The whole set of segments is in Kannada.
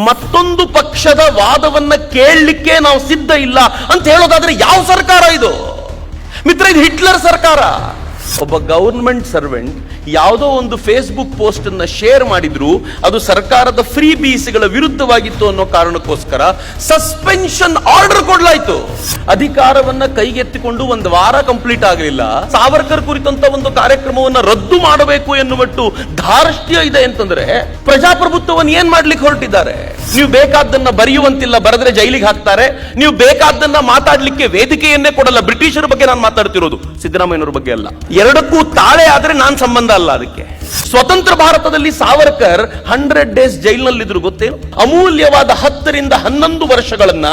ಮತ್ತೊಂದು ಪಕ್ಷದ ವಾದವನ್ನ ಕೇಳಲಿಕ್ಕೆ ನಾವು ಸಿದ್ಧ ಇಲ್ಲ ಅಂತ ಹೇಳೋದಾದ್ರೆ ಯಾವ ಸರ್ಕಾರ ಇದು ಮಿತ್ರ? ಇದು ಹಿಟ್ಲರ್ ಸರ್ಕಾರ. ಒಬ್ಬ ಗವರ್ಮೆಂಟ್ ಸರ್ವೆಂಟ್ ಯಾವುದೋ ಒಂದು ಫೇಸ್ಬುಕ್ ಪೋಸ್ಟ್ ಅನ್ನ ಶೇರ್ ಮಾಡಿದ್ರು, ಅದು ಸರ್ಕಾರದ ಫ್ರೀ ಬೀಸ್ಗಳ ವಿರುದ್ಧವಾಗಿತ್ತು ಅನ್ನೋ ಕಾರಣಕ್ಕೋಸ್ಕರ ಸಸ್ಪೆನ್ಷನ್ ಆರ್ಡರ್ ಕೊಡ್ಲಾಯ್ತು. ಅಧಿಕಾರವನ್ನ ಕೈಗೆತ್ತಿಕೊಂಡು ಒಂದು ವಾರ ಕಂಪ್ಲೀಟ್ ಆಗಲಿಲ್ಲ, ಸಾವರ್ಕರ್ ಕುರಿತಂತ ಒಂದು ಕಾರ್ಯಕ್ರಮವನ್ನ ರದ್ದು ಮಾಡಬೇಕು ಎನ್ನುವಟ್ಟು ಧಾರ್ಷ್ಟ್ಯ ಇದೆ ಅಂತಂದ್ರೆ ಪ್ರಜಾಪ್ರಭುತ್ವವನ್ನು ಏನ್ ಮಾಡ್ಲಿಕ್ಕೆ ಹೊರಟಿದ್ದಾರೆ? ನೀವು ಬೇಕಾದ್ದನ್ನ ಬರೆಯುವಂತಿಲ್ಲ, ಬರೆದ್ರೆ ಜೈಲಿಗೆ ಹಾಕ್ತಾರೆ. ನೀವು ಬೇಕಾದ್ದನ್ನ ಮಾತಾಡ್ಲಿಕ್ಕೆ ವೇದಿಕೆಯನ್ನೇ ಕೊಡಲ್ಲ. ಬ್ರಿಟಿಷರ ಬಗ್ಗೆ ನಾನು ಮಾತಾಡ್ತಿರೋದು, ಸಿದ್ದರಾಮಯ್ಯನವರ ಬಗ್ಗೆ ಅಲ್ಲ. ಎರಡಕ್ಕೂ ತಾಳೆ ಆದ್ರೆ ನಾನ್ ಸಂಬಂಧ ಅಲ್ಲ ಅದಕ್ಕೆ. ಸ್ವತಂತ್ರ ಭಾರತದಲ್ಲಿ ಸಾವರ್ಕರ್ 100 ಡೇಸ್ ಜೈಲಿನಲ್ಲಿದ್ರು ಗೊತ್ತೇನು? ಅಮೂಲ್ಯವಾದ 10 ರಿಂದ 11 ವರ್ಷಗಳನ್ನ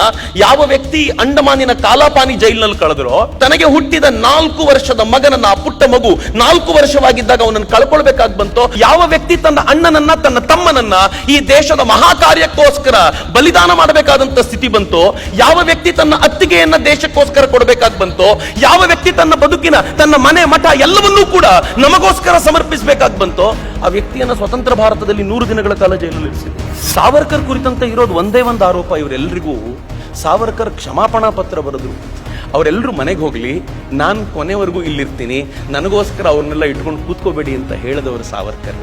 ಯಾವ ವ್ಯಕ್ತಿ ಅಂಡಮಾನಿನ ಕಾಲಾಪಾನಿ ಜೈಲಿನಲ್ಲಿ ಕಳೆದ್ರೋ, ತನಗೆ ಹುಟ್ಟಿದ 4 ವರ್ಷದ ಮಗನನ್ನ, ಆ ಪುಟ್ಟ ಮಗು 4 ವರ್ಷವಾಗಿದ್ದಾಗ ಅವನನ್ನು ಕಳ್ಕೊಳ್ಬೇಕಾಗಿ ಬಂತೋ, ಯಾವ ವ್ಯಕ್ತಿ ತನ್ನ ಅಣ್ಣನನ್ನ, ತನ್ನ ತಮ್ಮನನ್ನ ಈ ದೇಶದ ಮಹಾಕಾರ್ಯಕ್ಕೋಸ್ಕರ ಬಲಿದಾನ ಮಾಡಬೇಕಾದಂತ ಸ್ಥಿತಿ ಬಂತೋ, ಯಾವ ವ್ಯಕ್ತಿ ತನ್ನ ಅತ್ತಿಗೆಯನ್ನ ದೇಶಕ್ಕೋಸ್ಕರ ಕೊಡಬೇಕಾಗಿ ಬಂತೋ, ಯಾವ ವ್ಯಕ್ತಿ ತನ್ನ ಬದುಕಿನ, ತನ್ನ ಮನೆ ಮಠ ಎಲ್ಲವನ್ನೂ ಕೂಡ ನಮಗೋಸ್ಕರ ಸಮರ್ಪಿಸಬೇಕಾಗಿ ಬಂತೋ, ಆ ವ್ಯಕ್ತಿಯನ್ನ ಸ್ವತಂತ್ರ ಭಾರತದಲ್ಲಿ 100 ದಿನಗಳ ಕಾಲ ಜೈಲಲ್ಲಿ ಇರಿಸಿದೆ. ಸಾವರ್ಕರ್ ಕುರಿತಂತೆ ಇರೋದು ಒಂದೇ ಒಂದು ಆರೋಪ, ಇವರೆಲ್ಲರಿಗೂ ಸಾವರ್ಕರ್ ಕ್ಷಮಾಪಣಾ ಪತ್ರ ಬರೆದ್ರು. ಅವರೆಲ್ಲರೂ ಮನೆಗೆ ಹೋಗ್ಲಿ, ನಾನು ಕೊನೆವರೆಗೂ ಇಲ್ಲಿರ್ತೀನಿ, ನನಗೋಸ್ಕರ ಅವ್ರನ್ನೆಲ್ಲ ಇಟ್ಕೊಂಡು ಕೂತ್ಕೋಬೇಡಿ ಅಂತ ಹೇಳಿದವರು ಸಾವರ್ಕರ್.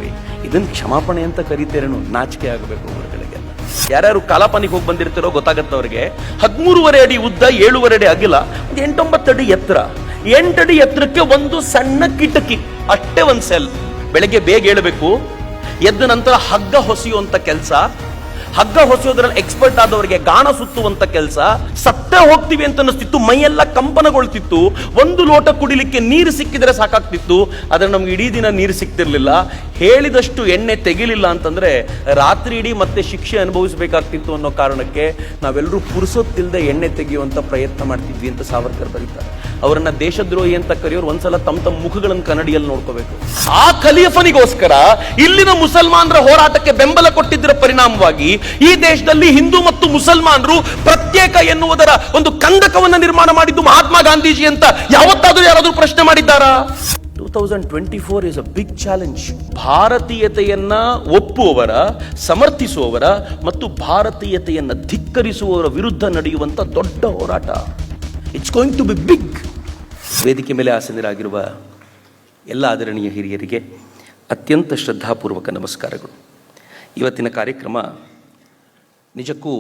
ಇದನ್ನ ಕ್ಷಮಾಪಣೆ ಅಂತ ಕರೀತೇರೇನು? ನಾಚಿಕೆ ಆಗಬೇಕು ಅವರುಗಳಿಗೆಲ್ಲ. ಯಾರ್ಯಾರು ಕಾಲಾಪಾನಿಗೆ ಹೋಗಿ ಬಂದಿರ್ತಾರೋ ಗೊತ್ತಾಗತ್ತೆ ಅವ್ರಿಗೆ. 13.5 ಅಡಿ ಉದ್ದ, 7.5 ಅಡಿ ಅಗಲ, 8-9 ಅಡಿ ಎತ್ತರ. 8 ಅಡಿ ಎತ್ತರಕ್ಕೆ ಒಂದು ಸಣ್ಣ ಕಿಟಕಿ, ಅಷ್ಟೇ ಒಂದು ಸೆಲ್. ಬೆಳಗ್ಗೆ ಬೇಗ ಏಳಬೇಕು, ಎದ್ದ ನಂತರ ಹಗ್ಗ ಹೊಸೆಯುವಂತ ಕೆಲಸ, ಹಗ್ಗ ಹೊಸೆಯೋದ್ರಲ್ಲಿ ಎಕ್ಸ್ಪರ್ಟ್ ಆದವರಿಗೆ ಗಾಣ ಸುತ್ತುವಂತ ಕೆಲಸ. ಸತ್ತೇ ಹೋಗ್ತೀವಿ ಅಂತ ಅನಿಸ್ತಿತ್ತು, ಮೈಯೆಲ್ಲ ಕಂಪನಗೊಳ್ತಿತ್ತು. ಒಂದು ಲೋಟ ಕುಡಿಲಿಕ್ಕೆ ನೀರು ಸಿಕ್ಕಿದ್ರೆ ಸಾಕಾಗ್ತಿತ್ತು, ಆದ್ರೆ ನಮ್ಗೆ ಇಡೀ ದಿನ ನೀರು ಸಿಕ್ತಿರ್ಲಿಲ್ಲ. ಹೇಳಿದಷ್ಟು ಎಣ್ಣೆ ತೆಗಿಲಿಲ್ಲ ಅಂತಂದ್ರೆ ರಾತ್ರಿ ಇಡೀ ಮತ್ತೆ ಶಿಕ್ಷೆ ಅನುಭವಿಸಬೇಕಾಗ್ತಿತ್ತು ಅನ್ನೋ ಕಾರಣಕ್ಕೆ ನಾವೆಲ್ಲರೂ ಪುರುಸೊತ್ತಿಲ್ಲದೆ ಎಣ್ಣೆ ತೆಗೆಯುವಂತ ಪ್ರಯತ್ನ ಮಾಡ್ತಿದ್ವಿ ಅಂತ ಸಾವರ್ಕರ್ ಬರೀತಾರೆ. ಅವರನ್ನ ದೇಶದ್ರೋಹಿ ಅಂತ ಕರೆಯೋರು ಒಂದ್ಸಲ ತಮ್ಮ ಮುಖಗಳನ್ನು ಕನ್ನಡಿಯಲ್ಲಿ ನೋಡ್ಕೋಬೇಕು. ಆ ಖಲೀಫನಿಗೋಸ್ಕರ ಇಲ್ಲಿನ ಮುಸಲ್ಮಾನರ ಹೋರಾಟಕ್ಕೆ ಬೆಂಬಲ ಕೊಟ್ಟಿದ್ದರ ಪರಿಣಾಮವಾಗಿ ಈ ದೇಶದಲ್ಲಿ ಹಿಂದೂ ಮತ್ತು ಮುಸಲ್ಮಾನರು ಪ್ರತ್ಯೇಕ ಎನ್ನುವುದರ ಒಂದು ಕಂದಕವನ್ನು ನಿರ್ಮಾಣ ಮಾಡಿದ್ದು ಮಹಾತ್ಮ ಗಾಂಧೀಜಿ ಅಂತ ಯಾವತ್ತಾದ್ರೂ ಯಾರಾದ್ರೂ ಪ್ರಶ್ನೆ ಮಾಡಿದ್ದಾರಾ? 2024 is a big challenge. ಭಾರತೀಯತೆಯನ್ನ ಒಪ್ಪುವವರ, ಸಮರ್ಥಿಸುವವರ ಮತ್ತು ಭಾರತೀಯತೆಯನ್ನ ಧಿಕ್ಕರಿಸುವವರ ವಿರುದ್ಧ ನಡೆಯುವಂತ ದೊಡ್ಡ ಹೋರಾಟ. It's going to be big. ವೇದಿಕೆ ಮೇಲೆ ಆಸೀನರಾಗಿರುವ ಎಲ್ಲ ಆದರಣೀಯ ಹಿರಿಯರಿಗೆ ಅತ್ಯಂತ ಶ್ರದ್ಧಾಪೂರ್ವಕ ನಮಸ್ಕಾರಗಳು. ಇವತ್ತಿನ ಕಾರ್ಯಕ್ರಮ ನಿಜಕ್ಕೂ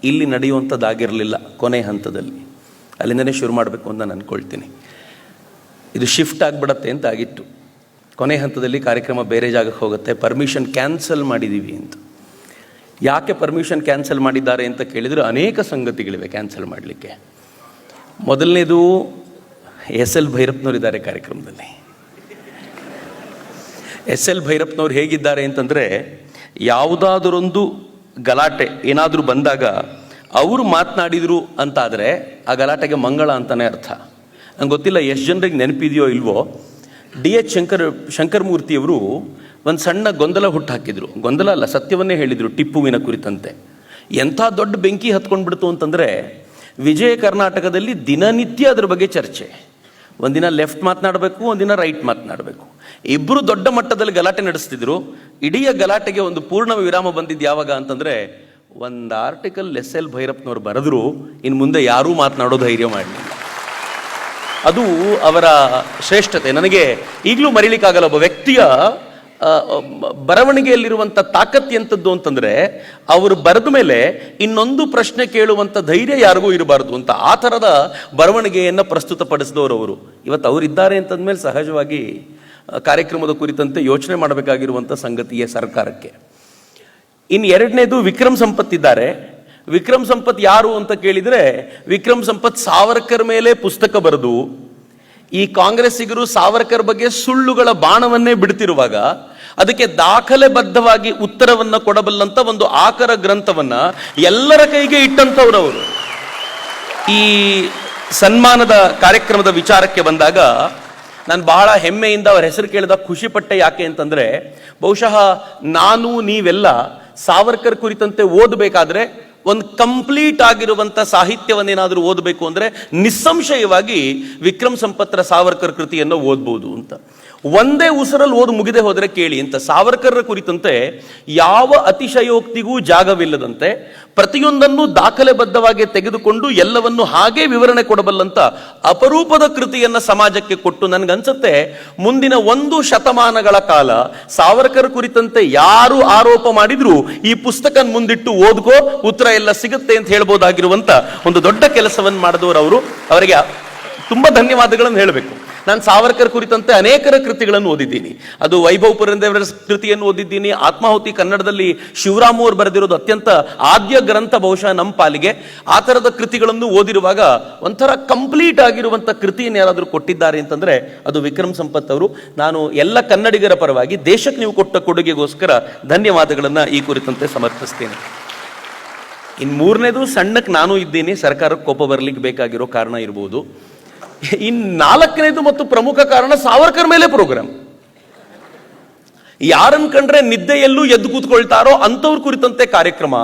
ಇಲ್ಲಿ ನಡೆಯುವಂಥದ್ದಾಗಿರಲಿಲ್ಲ. ಕೊನೆ ಹಂತದಲ್ಲಿ ಅಲ್ಲಿಂದನೇ ಶುರು ಮಾಡಬೇಕು ಅಂತ ನಾನು ಅಂದ್ಕೊಳ್ತೀನಿ. ಇದು ಶಿಫ್ಟ್ ಆಗಿಬಿಡತ್ತೆ ಅಂತ ಆಗಿತ್ತು. ಕೊನೆ ಹಂತದಲ್ಲಿ ಕಾರ್ಯಕ್ರಮ ಬೇರೆ ಜಾಗಕ್ಕೆ ಹೋಗುತ್ತೆ, ಪರ್ಮಿಷನ್ ಕ್ಯಾನ್ಸಲ್ ಮಾಡಿದ್ದೀವಿ ಅಂತ. ಯಾಕೆ ಪರ್ಮಿಷನ್ ಕ್ಯಾನ್ಸಲ್ ಮಾಡಿದ್ದಾರೆ ಅಂತ ಕೇಳಿದರೆ ಅನೇಕ ಸಂಗತಿಗಳಿವೆ ಕ್ಯಾನ್ಸಲ್ ಮಾಡಲಿಕ್ಕೆ. ಮೊದಲನೇದು, SL ಭೈರಪ್ಪನವ್ರು ಇದ್ದಾರೆ ಕಾರ್ಯಕ್ರಮದಲ್ಲಿ. SL ಭೈರಪ್ಪನವ್ರು ಹೇಗಿದ್ದಾರೆ ಅಂತಂದರೆ, ಯಾವುದಾದರೊಂದು ಗಲಾಟೆ ಏನಾದರೂ ಬಂದಾಗ ಅವರು ಮಾತನಾಡಿದರು ಅಂತಾದರೆ ಆ ಗಲಾಟೆಗೆ ಮಂಗಳ ಅಂತಲೇ ಅರ್ಥ. ನಂಗೆ ಗೊತ್ತಿಲ್ಲ ಎಷ್ಟು ಜನರಿಗೆ ನೆನಪಿದೆಯೋ ಇಲ್ವೋ, DH ಶಂಕರಮೂರ್ತಿಯವರು ಒಂದು ಸಣ್ಣ ಗೊಂದಲ ಹುಟ್ಟಾಕಿದ್ರು. ಗೊಂದಲ ಅಲ್ಲ, ಸತ್ಯವನ್ನೇ ಹೇಳಿದರು ಟಿಪ್ಪುವಿನ ಕುರಿತಂತೆ. ಎಂಥ ದೊಡ್ಡ ಬೆಂಕಿ ಹತ್ಕೊಂಡ್ಬಿಡ್ತು ಅಂತಂದರೆ, ವಿಜಯ ಕರ್ನಾಟಕದಲ್ಲಿ ದಿನನಿತ್ಯ ಅದ್ರ ಬಗ್ಗೆ ಚರ್ಚೆ. ಒಂದಿನ ಲೆಫ್ಟ್ ಮಾತನಾಡಬೇಕು, ಒಂದಿನ ರೈಟ್ ಮಾತನಾಡಬೇಕು. ಇಬ್ಬರು ದೊಡ್ಡ ಮಟ್ಟದಲ್ಲಿ ಗಲಾಟೆ ನಡೆಸ್ತಿದ್ರು. ಇಡೀ ಗಲಾಟೆಗೆ ಒಂದು ಪೂರ್ಣ ವಿರಾಮ ಬಂದಿದ್ದು ಯಾವಾಗ ಅಂತಂದರೆ, ಒಂದು ಆರ್ಟಿಕಲ್ SL ಭೈರಪ್ಪನವ್ರು ಬರೆದ್ರು, ಇನ್ನು ಮುಂದೆ ಯಾರೂ ಮಾತನಾಡೋ ಧೈರ್ಯ ಮಾಡಲಿಲ್ಲ. ಅದು ಅವರ ಶ್ರೇಷ್ಠತೆ. ನನಗೆ ಈಗಲೂ ಮರೀಲಿಕ್ಕಾಗಲ್ಲ. ಒಬ್ಬ ವ್ಯಕ್ತಿಯ ಬರವಣಿಗೆಯಲ್ಲಿರುವಂಥ ತಾಕತ್ತು ಎಂಥದ್ದು ಅಂತಂದರೆ, ಅವರು ಬರೆದ ಮೇಲೆ ಇನ್ನೊಂದು ಪ್ರಶ್ನೆ ಕೇಳುವಂಥ ಧೈರ್ಯ ಯಾರಿಗೂ ಇರಬಾರ್ದು ಅಂತ ಆ ಥರದ ಬರವಣಿಗೆಯನ್ನು ಪ್ರಸ್ತುತಪಡಿಸಿದವರು ಅವರು. ಇವತ್ತು ಅವರಿದ್ದಾರೆ ಅಂತಂದ್ಮೇಲೆ ಸಹಜವಾಗಿ ಕಾರ್ಯಕ್ರಮದ ಕುರಿತಂತೆ ಯೋಚನೆ ಮಾಡಬೇಕಾಗಿರುವಂಥ ಸಂಗತಿಯೇ ಸರ್ಕಾರಕ್ಕೆ. ಇನ್ನು ಎರಡನೇದು, ವಿಕ್ರಮ್ ಸಂಪತ್ ಇದ್ದಾರೆ. ವಿಕ್ರಮ್ ಸಂಪತ್ ಯಾರು ಅಂತ ಕೇಳಿದರೆ, ವಿಕ್ರಮ್ ಸಂಪತ್ ಸಾವರ್ಕರ್ ಮೇಲೆ ಪುಸ್ತಕ ಬರೆದು ಈ ಕಾಂಗ್ರೆಸ್ಸಿಗರು ಸಾವರ್ಕರ್ ಬಗ್ಗೆ ಸುಳ್ಳುಗಳ ಬಾಣವನ್ನೇ ಬಿಡ್ತಿರುವಾಗ ಅದಕ್ಕೆ ದಾಖಲೆಬದ್ಧವಾಗಿ ಉತ್ತರವನ್ನ ಕೊಡಬಲ್ಲಂತ ಒಂದು ಆಕರ ಗ್ರಂಥವನ್ನ ಎಲ್ಲರ ಕೈಗೆ ಇಟ್ಟಂಥವ್ರವರು. ಈ ಸನ್ಮಾನದ ಕಾರ್ಯಕ್ರಮದ ವಿಚಾರಕ್ಕೆ ಬಂದಾಗ ನಾನು ಬಹಳ ಹೆಮ್ಮೆಯಿಂದ ಅವರ ಹೆಸರು ಕೇಳಿದ ಖುಷಿ ಪಟ್ಟೆ. ಯಾಕೆ ಅಂತಂದ್ರೆ, ಬಹುಶಃ ನಾನು ನೀವೆಲ್ಲ ಸಾವರ್ಕರ್ ಕುರಿತಂತೆ ಓದಬೇಕಾದ್ರೆ ಒಂದು ಕಂಪ್ಲೀಟ್ ಆಗಿರುವಂಥ ಸಾಹಿತ್ಯವನ್ನೇನಾದರೂ ಓದಬೇಕು ಅಂದರೆ ನಿಸ್ಸಂಶಯವಾಗಿ ವಿಕ್ರಮ್ ಸಂಪತ್ತರ ಸಾವರ್ಕರ್ ಕೃತಿಯನ್ನು ಓದ್ಬೋದು ಅಂತ. ಒಂದೇ ಉಸಿರಲ್ಲಿ ಓದು ಮುಗಿದೇ ಹೋದರೆ ಕೇಳಿ ಅಂತ. ಸಾವರ್ಕರ್ ಕುರಿತಂತೆ ಯಾವ ಅತಿಶಯೋಕ್ತಿಗೂ ಜಾಗವಿಲ್ಲದಂತೆ ಪ್ರತಿಯೊಂದನ್ನು ದಾಖಲೆಬದ್ಧವಾಗಿ ತೆಗೆದುಕೊಂಡು ಎಲ್ಲವನ್ನು ಹಾಗೆ ವಿವರಣೆ ಕೊಡಬಲ್ಲಂತ ಅಪರೂಪದ ಕೃತಿಯನ್ನ ಸಮಾಜಕ್ಕೆ ಕೊಟ್ಟು, ನನಗನ್ಸುತ್ತೆ ಮುಂದಿನ 1 ಶತಮಾನಗಳ ಕಾಲ ಸಾವರ್ಕರ್ ಕುರಿತಂತೆ ಯಾರು ಆರೋಪ ಮಾಡಿದ್ರು ಈ ಪುಸ್ತಕ ಮುಂದಿಟ್ಟು ಓದ್ಕೋ, ಉತ್ತರ ಎಲ್ಲ ಸಿಗುತ್ತೆ ಅಂತ ಹೇಳ್ಬೋದಾಗಿರುವಂತ ಒಂದು ದೊಡ್ಡ ಕೆಲಸವನ್ನು ಮಾಡಿದವರು ಅವರು. ಅವರಿಗೆ ತುಂಬಾ ಧನ್ಯವಾದಗಳನ್ನು ಹೇಳಬೇಕು. ನಾನು ಸಾವರ್ಕರ್ ಕುರಿತಂತೆ ಅನೇಕರ ಕೃತಿಗಳನ್ನು ಓದಿದ್ದೀನಿ. ಅದು ವೈಭವ್ ಪುರಂದೇವರ ಕೃತಿಯನ್ನು ಓದಿದ್ದೀನಿ. ಆತ್ಮಾಹುತಿ ಕನ್ನಡದಲ್ಲಿ ಶಿವರಾಮ್ ಅವರು ಬರೆದಿರೋದು ಅತ್ಯಂತ ಆದ್ಯ ಗ್ರಂಥ ಬಹುಶಃ ನಮ್ಮ ಪಾಲಿಗೆ. ಆ ಥರದ ಕೃತಿಗಳನ್ನು ಓದಿರುವಾಗ ಒಂಥರ ಕಂಪ್ಲೀಟ್ ಆಗಿರುವಂಥ ಕೃತಿಯನ್ನು ಯಾರಾದರೂ ಕೊಟ್ಟಿದ್ದಾರೆ ಅಂತಂದ್ರೆ ಅದು ವಿಕ್ರಮ್ ಸಂಪತ್ ಅವರು. ನಾನು ಎಲ್ಲ ಕನ್ನಡಿಗರ ಪರವಾಗಿ ದೇಶಕ್ಕೆ ನೀವು ಕೊಟ್ಟ ಕೊಡುಗೆಗೋಸ್ಕರ ಧನ್ಯವಾದಗಳನ್ನು ಈ ಕುರಿತಂತೆ ಸಮರ್ಪಿಸ್ತೇನೆ. ಇನ್ನು 3ನೇದು, ಸಣ್ಣಕ್ಕೆ ನಾನು ಇದ್ದೀನಿ, ಸರ್ಕಾರಕ್ಕೆ ಕೋಪ ಬರಲಿಕ್ಕೆ ಬೇಕಾಗಿರೋ ಕಾರಣ ಇರ್ಬೋದು. ಇನ್ನು 4ನೇದು ಮತ್ತು ಪ್ರಮುಖ ಕಾರಣ ಸಾವರ್ಕರ್ ಮೇಲೆ ಪ್ರೋಗ್ರಾಮ್. ಯಾರನ್ನ ಕಂಡ್ರೆ ನಿದ್ದೆಯಲ್ಲೂ ಎದ್ದು ಕೂತ್ಕೊಳ್ತಾರೋ ಅಂಥವ್ರ ಕುರಿತಂತೆ ಕಾರ್ಯಕ್ರಮ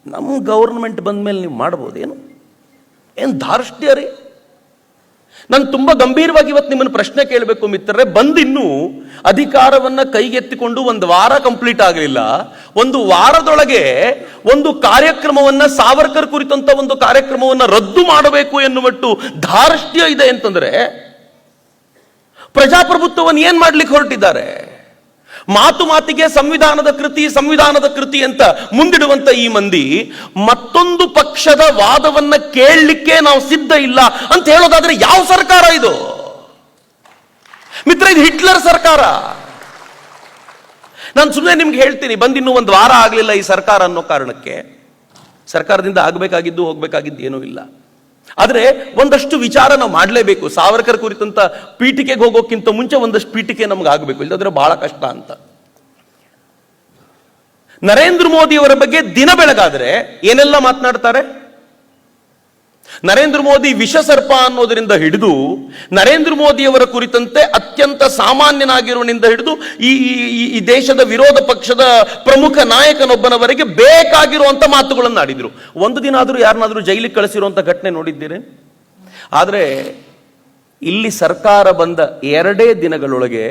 ನಮ್ಮ ಗೌರ್ಮೆಂಟ್ ಬಂದ ಮೇಲೆ ನೀವು ಮಾಡ್ಬೋದೇನು? ಏನು ಧಾರ್ಷ್ಟ್ಯ ರೀ! ನಾನು ತುಂಬಾ ಗಂಭೀರವಾಗಿ ಇವತ್ತು ನಿಮ್ಮನ್ನು ಪ್ರಶ್ನೆ ಕೇಳಬೇಕು ಮಿತ್ರರೇ. ಬಂದಿನ್ನೂ ಅಧಿಕಾರವನ್ನ ಕೈಗೆತ್ತಿಕೊಂಡು 1 ವಾರ ಕಂಪ್ಲೀಟ್ ಆಗಲಿಲ್ಲ. 1 ವಾರದೊಳಗೆ ಒಂದು ಕಾರ್ಯಕ್ರಮವನ್ನ, ಸಾವರ್ಕರ್ ಕುರಿತಂತ ಒಂದು ಕಾರ್ಯಕ್ರಮವನ್ನ ರದ್ದು ಮಾಡಬೇಕು ಎನ್ನುವಟ್ಟು ಧಾರ್ಷ್ಟ್ಯ ಇದೆ ಅಂತಂದ್ರೆ ಪ್ರಜಾಪ್ರಭುತ್ವವನ್ನು ಏನ್ ಮಾಡ್ಲಿಕ್ಕೆ ಹೊರಟಿದ್ದಾರೆ? ಮಾತಿಗೆ ಸಂವಿಧಾನದ ಕೃತಿ ಅಂತ ಮುಂದಿಡುವಂತ ಈ ಮಂದಿ ಮತ್ತೊಂದು ಪಕ್ಷದ ವಾದವನ್ನ ಕೇಳಲಿಕ್ಕೆ ನಾವು ಸಿದ್ಧ ಇಲ್ಲ ಅಂತ ಹೇಳೋದಾದ್ರೆ ಯಾವ ಸರ್ಕಾರ ಇದು ಮಿತ್ರ? ಇದು ಹಿಟ್ಲರ್ ಸರ್ಕಾರ. ನಾನು ಸುಮ್ಮನೆ ನಿಮ್ಗೆ ಹೇಳ್ತೀನಿ, ಬಂದಿನ್ನೂ 1 ವಾರ ಆಗಲಿಲ್ಲ ಈ ಸರ್ಕಾರ ಅನ್ನೋ ಕಾರಣಕ್ಕೆ ಸರ್ಕಾರದಿಂದ ಆಗಬೇಕಾಗಿದ್ದು ಹೋಗ್ಬೇಕಾಗಿದ್ದು ಏನೂ ಇಲ್ಲ. ಆದ್ರೆ ಒಂದಷ್ಟು ವಿಚಾರ ನಾವು ಮಾಡಲೇಬೇಕು. ಸಾವರ್ಕರ್ ಕುರಿತಂತ ಪೀಠಿಕೆಗೆ ಹೋಗೋಕ್ಕಿಂತ ಮುಂಚೆ ಒಂದಷ್ಟು ಪೀಠಿಕೆ ನಮ್ಗೆ ಆಗಬೇಕು, ಇಲ್ಲದ್ರೆ ಬಹಳ ಕಷ್ಟ ಅಂತ. ನರೇಂದ್ರ ಮೋದಿ ಅವರ ಬಗ್ಗೆ ದಿನ ಬೆಳಗಾದ್ರೆ ಏನೆಲ್ಲ ಮಾತನಾಡ್ತಾರೆ. ನರೇಂದ್ರ ಮೋದಿ ವಿಷಸರ್ಪ ಅನ್ನೋದರಿಂದ ಹಿಡಿದು, ನರೇಂದ್ರ ಮೋದಿ ಅವರ ಕುರಿತಂತೆ ಅತ್ಯಂತ ಸಾಮಾನ್ಯನಾಗಿರುವನಿಂದ ಹಿಡಿದು ಈ ದೇಶದ ವಿರೋಧ ಪಕ್ಷದ ಪ್ರಮುಖ ನಾಯಕನೊಬ್ಬನವರೆಗೆ ಬೇಕಾಗಿರುವಂತ ಮಾತುಗಳನ್ನು ಆಡಿದ್ರು. ಒಂದು ದಿನ ಆದ್ರೂ ಯಾರನ್ನಾದ್ರೂ ಜೈಲಿಗೆ ಕಳಿಸಿರುವಂತ ಘಟನೆ ನೋಡಿದ್ದೀರಿ? ಆದ್ರೆ ಇಲ್ಲಿ ಸರ್ಕಾರ ಬಂದ 2 ದಿನಗಳೊಳಗೆ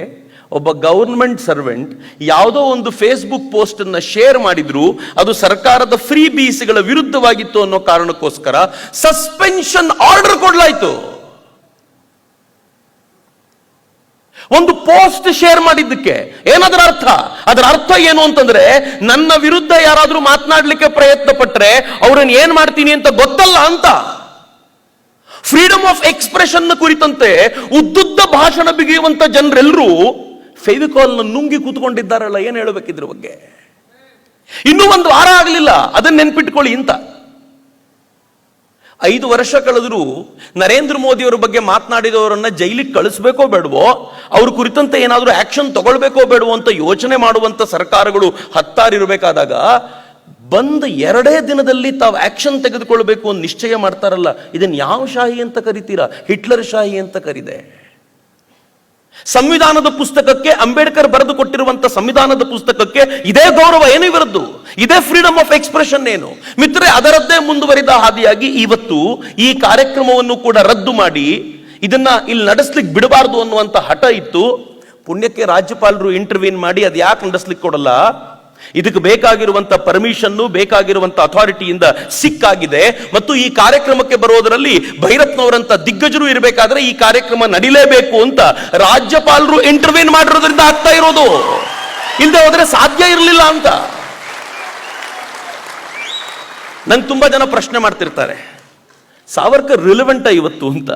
ಒಬ್ಬ ಗವರ್ಮೆಂಟ್ ಸರ್ವೆಂಟ್ ಯಾವುದೋ ಒಂದು ಫೇಸ್ಬುಕ್ ಪೋಸ್ಟ್ ಅನ್ನ ಶೇರ್ ಮಾಡಿದ್ರು, ಅದು ಸರ್ಕಾರದ ಫ್ರೀ ಬೀಸ್ಗಳ ವಿರುದ್ಧವಾಗಿತ್ತು ಅನ್ನೋ ಕಾರಣಕ್ಕೋಸ್ಕರ ಸಸ್ಪೆನ್ಷನ್ ಆರ್ಡರ್ ಕೊಡ್ಲಾಯ್ತು. ಒಂದು ಪೋಸ್ಟ್ ಶೇರ್ ಮಾಡಿದ್ದಕ್ಕೆ ಏನದರ ಅರ್ಥ? ಅದರ ಅರ್ಥ ಏನು ಅಂತಂದ್ರೆ, ನನ್ನ ವಿರುದ್ಧ ಯಾರಾದ್ರೂ ಮಾತನಾಡ್ಲಿಕ್ಕೆ ಪ್ರಯತ್ನ ಪಟ್ರೆ ಅವ್ರನ್ನ ಏನ್ ಮಾಡ್ತೀನಿ ಅಂತ ಗೊತ್ತಲ್ಲ ಅಂತ. ಫ್ರೀಡಮ್ ಆಫ್ ಎಕ್ಸ್ಪ್ರೆಷನ್ ಕುರಿತಂತೆ ಉದ್ದುದ್ದ ಭಾಷಣ ಬಿಗಿಯುವಂತ ಜನರೆಲ್ಲರೂ ಫೆವಿಕಾಲ್ ನುಂಗಿ ಕೂತ್ಕೊಂಡಿದ್ದಾರಲ್ಲ, ಏನ್ ಹೇಳಬೇಕಿದ್ರ ಬಗ್ಗೆ? ಇನ್ನೂ 1 ವಾರ ಆಗಲಿಲ್ಲ, ಅದನ್ನ ನೆನ್ಪಿಟ್ಕೊಳ್ಳಿ ಅಂತ. 5 ವರ್ಷ ಕಳೆದರೂ ನರೇಂದ್ರ ಮೋದಿ ಅವರ ಬಗ್ಗೆ ಮಾತನಾಡಿದವರನ್ನ ಜೈಲಿಗೆ ಕಳಿಸ್ಬೇಕೋ ಬೇಡವೋ, ಅವ್ರ ಕುರಿತಂತೆ ಏನಾದ್ರೂ ಆಕ್ಷನ್ ತಗೊಳ್ಬೇಕೋ ಬೇಡವೋ ಅಂತ ಯೋಚನೆ ಮಾಡುವಂತ ಸರ್ಕಾರಗಳು 10 ಇರಬೇಕಾದಾಗ ಬಂದ 2 ದಿನದಲ್ಲಿ ತಾವು ಆಕ್ಷನ್ ತೆಗೆದುಕೊಳ್ಬೇಕು ಅಂತ ನಿಶ್ಚಯ ಮಾಡ್ತಾರಲ್ಲ, ಇದನ್ನ ಯಾವ ಶಾಹಿ ಅಂತ ಕರಿತೀರಾ? ಹಿಟ್ಲರ್ ಶಾಹಿ ಅಂತ ಕರಿದೆ. ಸಂವಿಧಾನದ ಪುಸ್ತಕಕ್ಕೆ, ಅಂಬೇಡ್ಕರ್ ಬರೆದು ಕೊಟ್ಟಿರುವಂತ ಸಂವಿಧಾನದ ಪುಸ್ತಕಕ್ಕೆ ಇದೇ ಗೌರವ ಏನು ಇವರದ್ದು? ಇದೇ ಫ್ರೀಡಮ್ ಆಫ್ ಎಕ್ಸ್ಪ್ರೆಷನ್ ಏನು ಮಿತ್ರರೆ? ಅದರದ್ದೇ ಮುಂದುವರಿದ ಹಾದಿಯಾಗಿ ಇವತ್ತು ಈ ಕಾರ್ಯಕ್ರಮವನ್ನು ಕೂಡ ರದ್ದು ಮಾಡಿ ಇದನ್ನ ಇಲ್ಲಿ ನಡೆಸ್ಲಿಕ್ಕೆ ಬಿಡಬಾರದು ಅನ್ನುವಂತ ಹಠ ಇತ್ತು. ಪುಣ್ಯಕ್ಕೆ ರಾಜ್ಯಪಾಲರು ಇಂಟರ್ವ್ಯೂನ್ ಮಾಡಿ ಅದು ಯಾಕೆ ನಡೆಸ್ಲಿಕ್ಕೆ ಕೊಡಲ್ಲ, ಇದಕ್ಕೆ ಬೇಕಾಗಿರುವಂತ ಪರ್ಮಿಷನ್, ಬೇಕಾಗಿರುವಂತ ಅಥಾರಿಟಿಯಿಂದ ಸಿಕ್ಕಾಗಿದೆ. ಮತ್ತು ಈ ಕಾರ್ಯಕ್ರಮಕ್ಕೆ ಬರೋದರಲ್ಲಿ ಭೈರತ್ನವರಂತ ದಿಗ್ಗಜರು ಇರಬೇಕಾದ್ರೆ ಈ ಕಾರ್ಯಕ್ರಮ ನಡಿಲೇಬೇಕು ಅಂತ ರಾಜ್ಯಪಾಲರು ಇಂಟರ್ವ್ಯೂನ್ ಮಾಡಿರೋದ್ರಿಂದ ಆಗ್ತಾ ಇರೋದು. ಇಲ್ಲದೆ ಹೋದ್ರೆ ಸಾಧ್ಯ ಇರಲಿಲ್ಲ ಅಂತ. ನಂಗೆ ತುಂಬಾ ಜನ ಪ್ರಶ್ನೆ ಮಾಡ್ತಿರ್ತಾರೆ, ಸಾವರ್ಕರ್ ರಿಲೆವೆಂಟ ಇವತ್ತು ಅಂತ.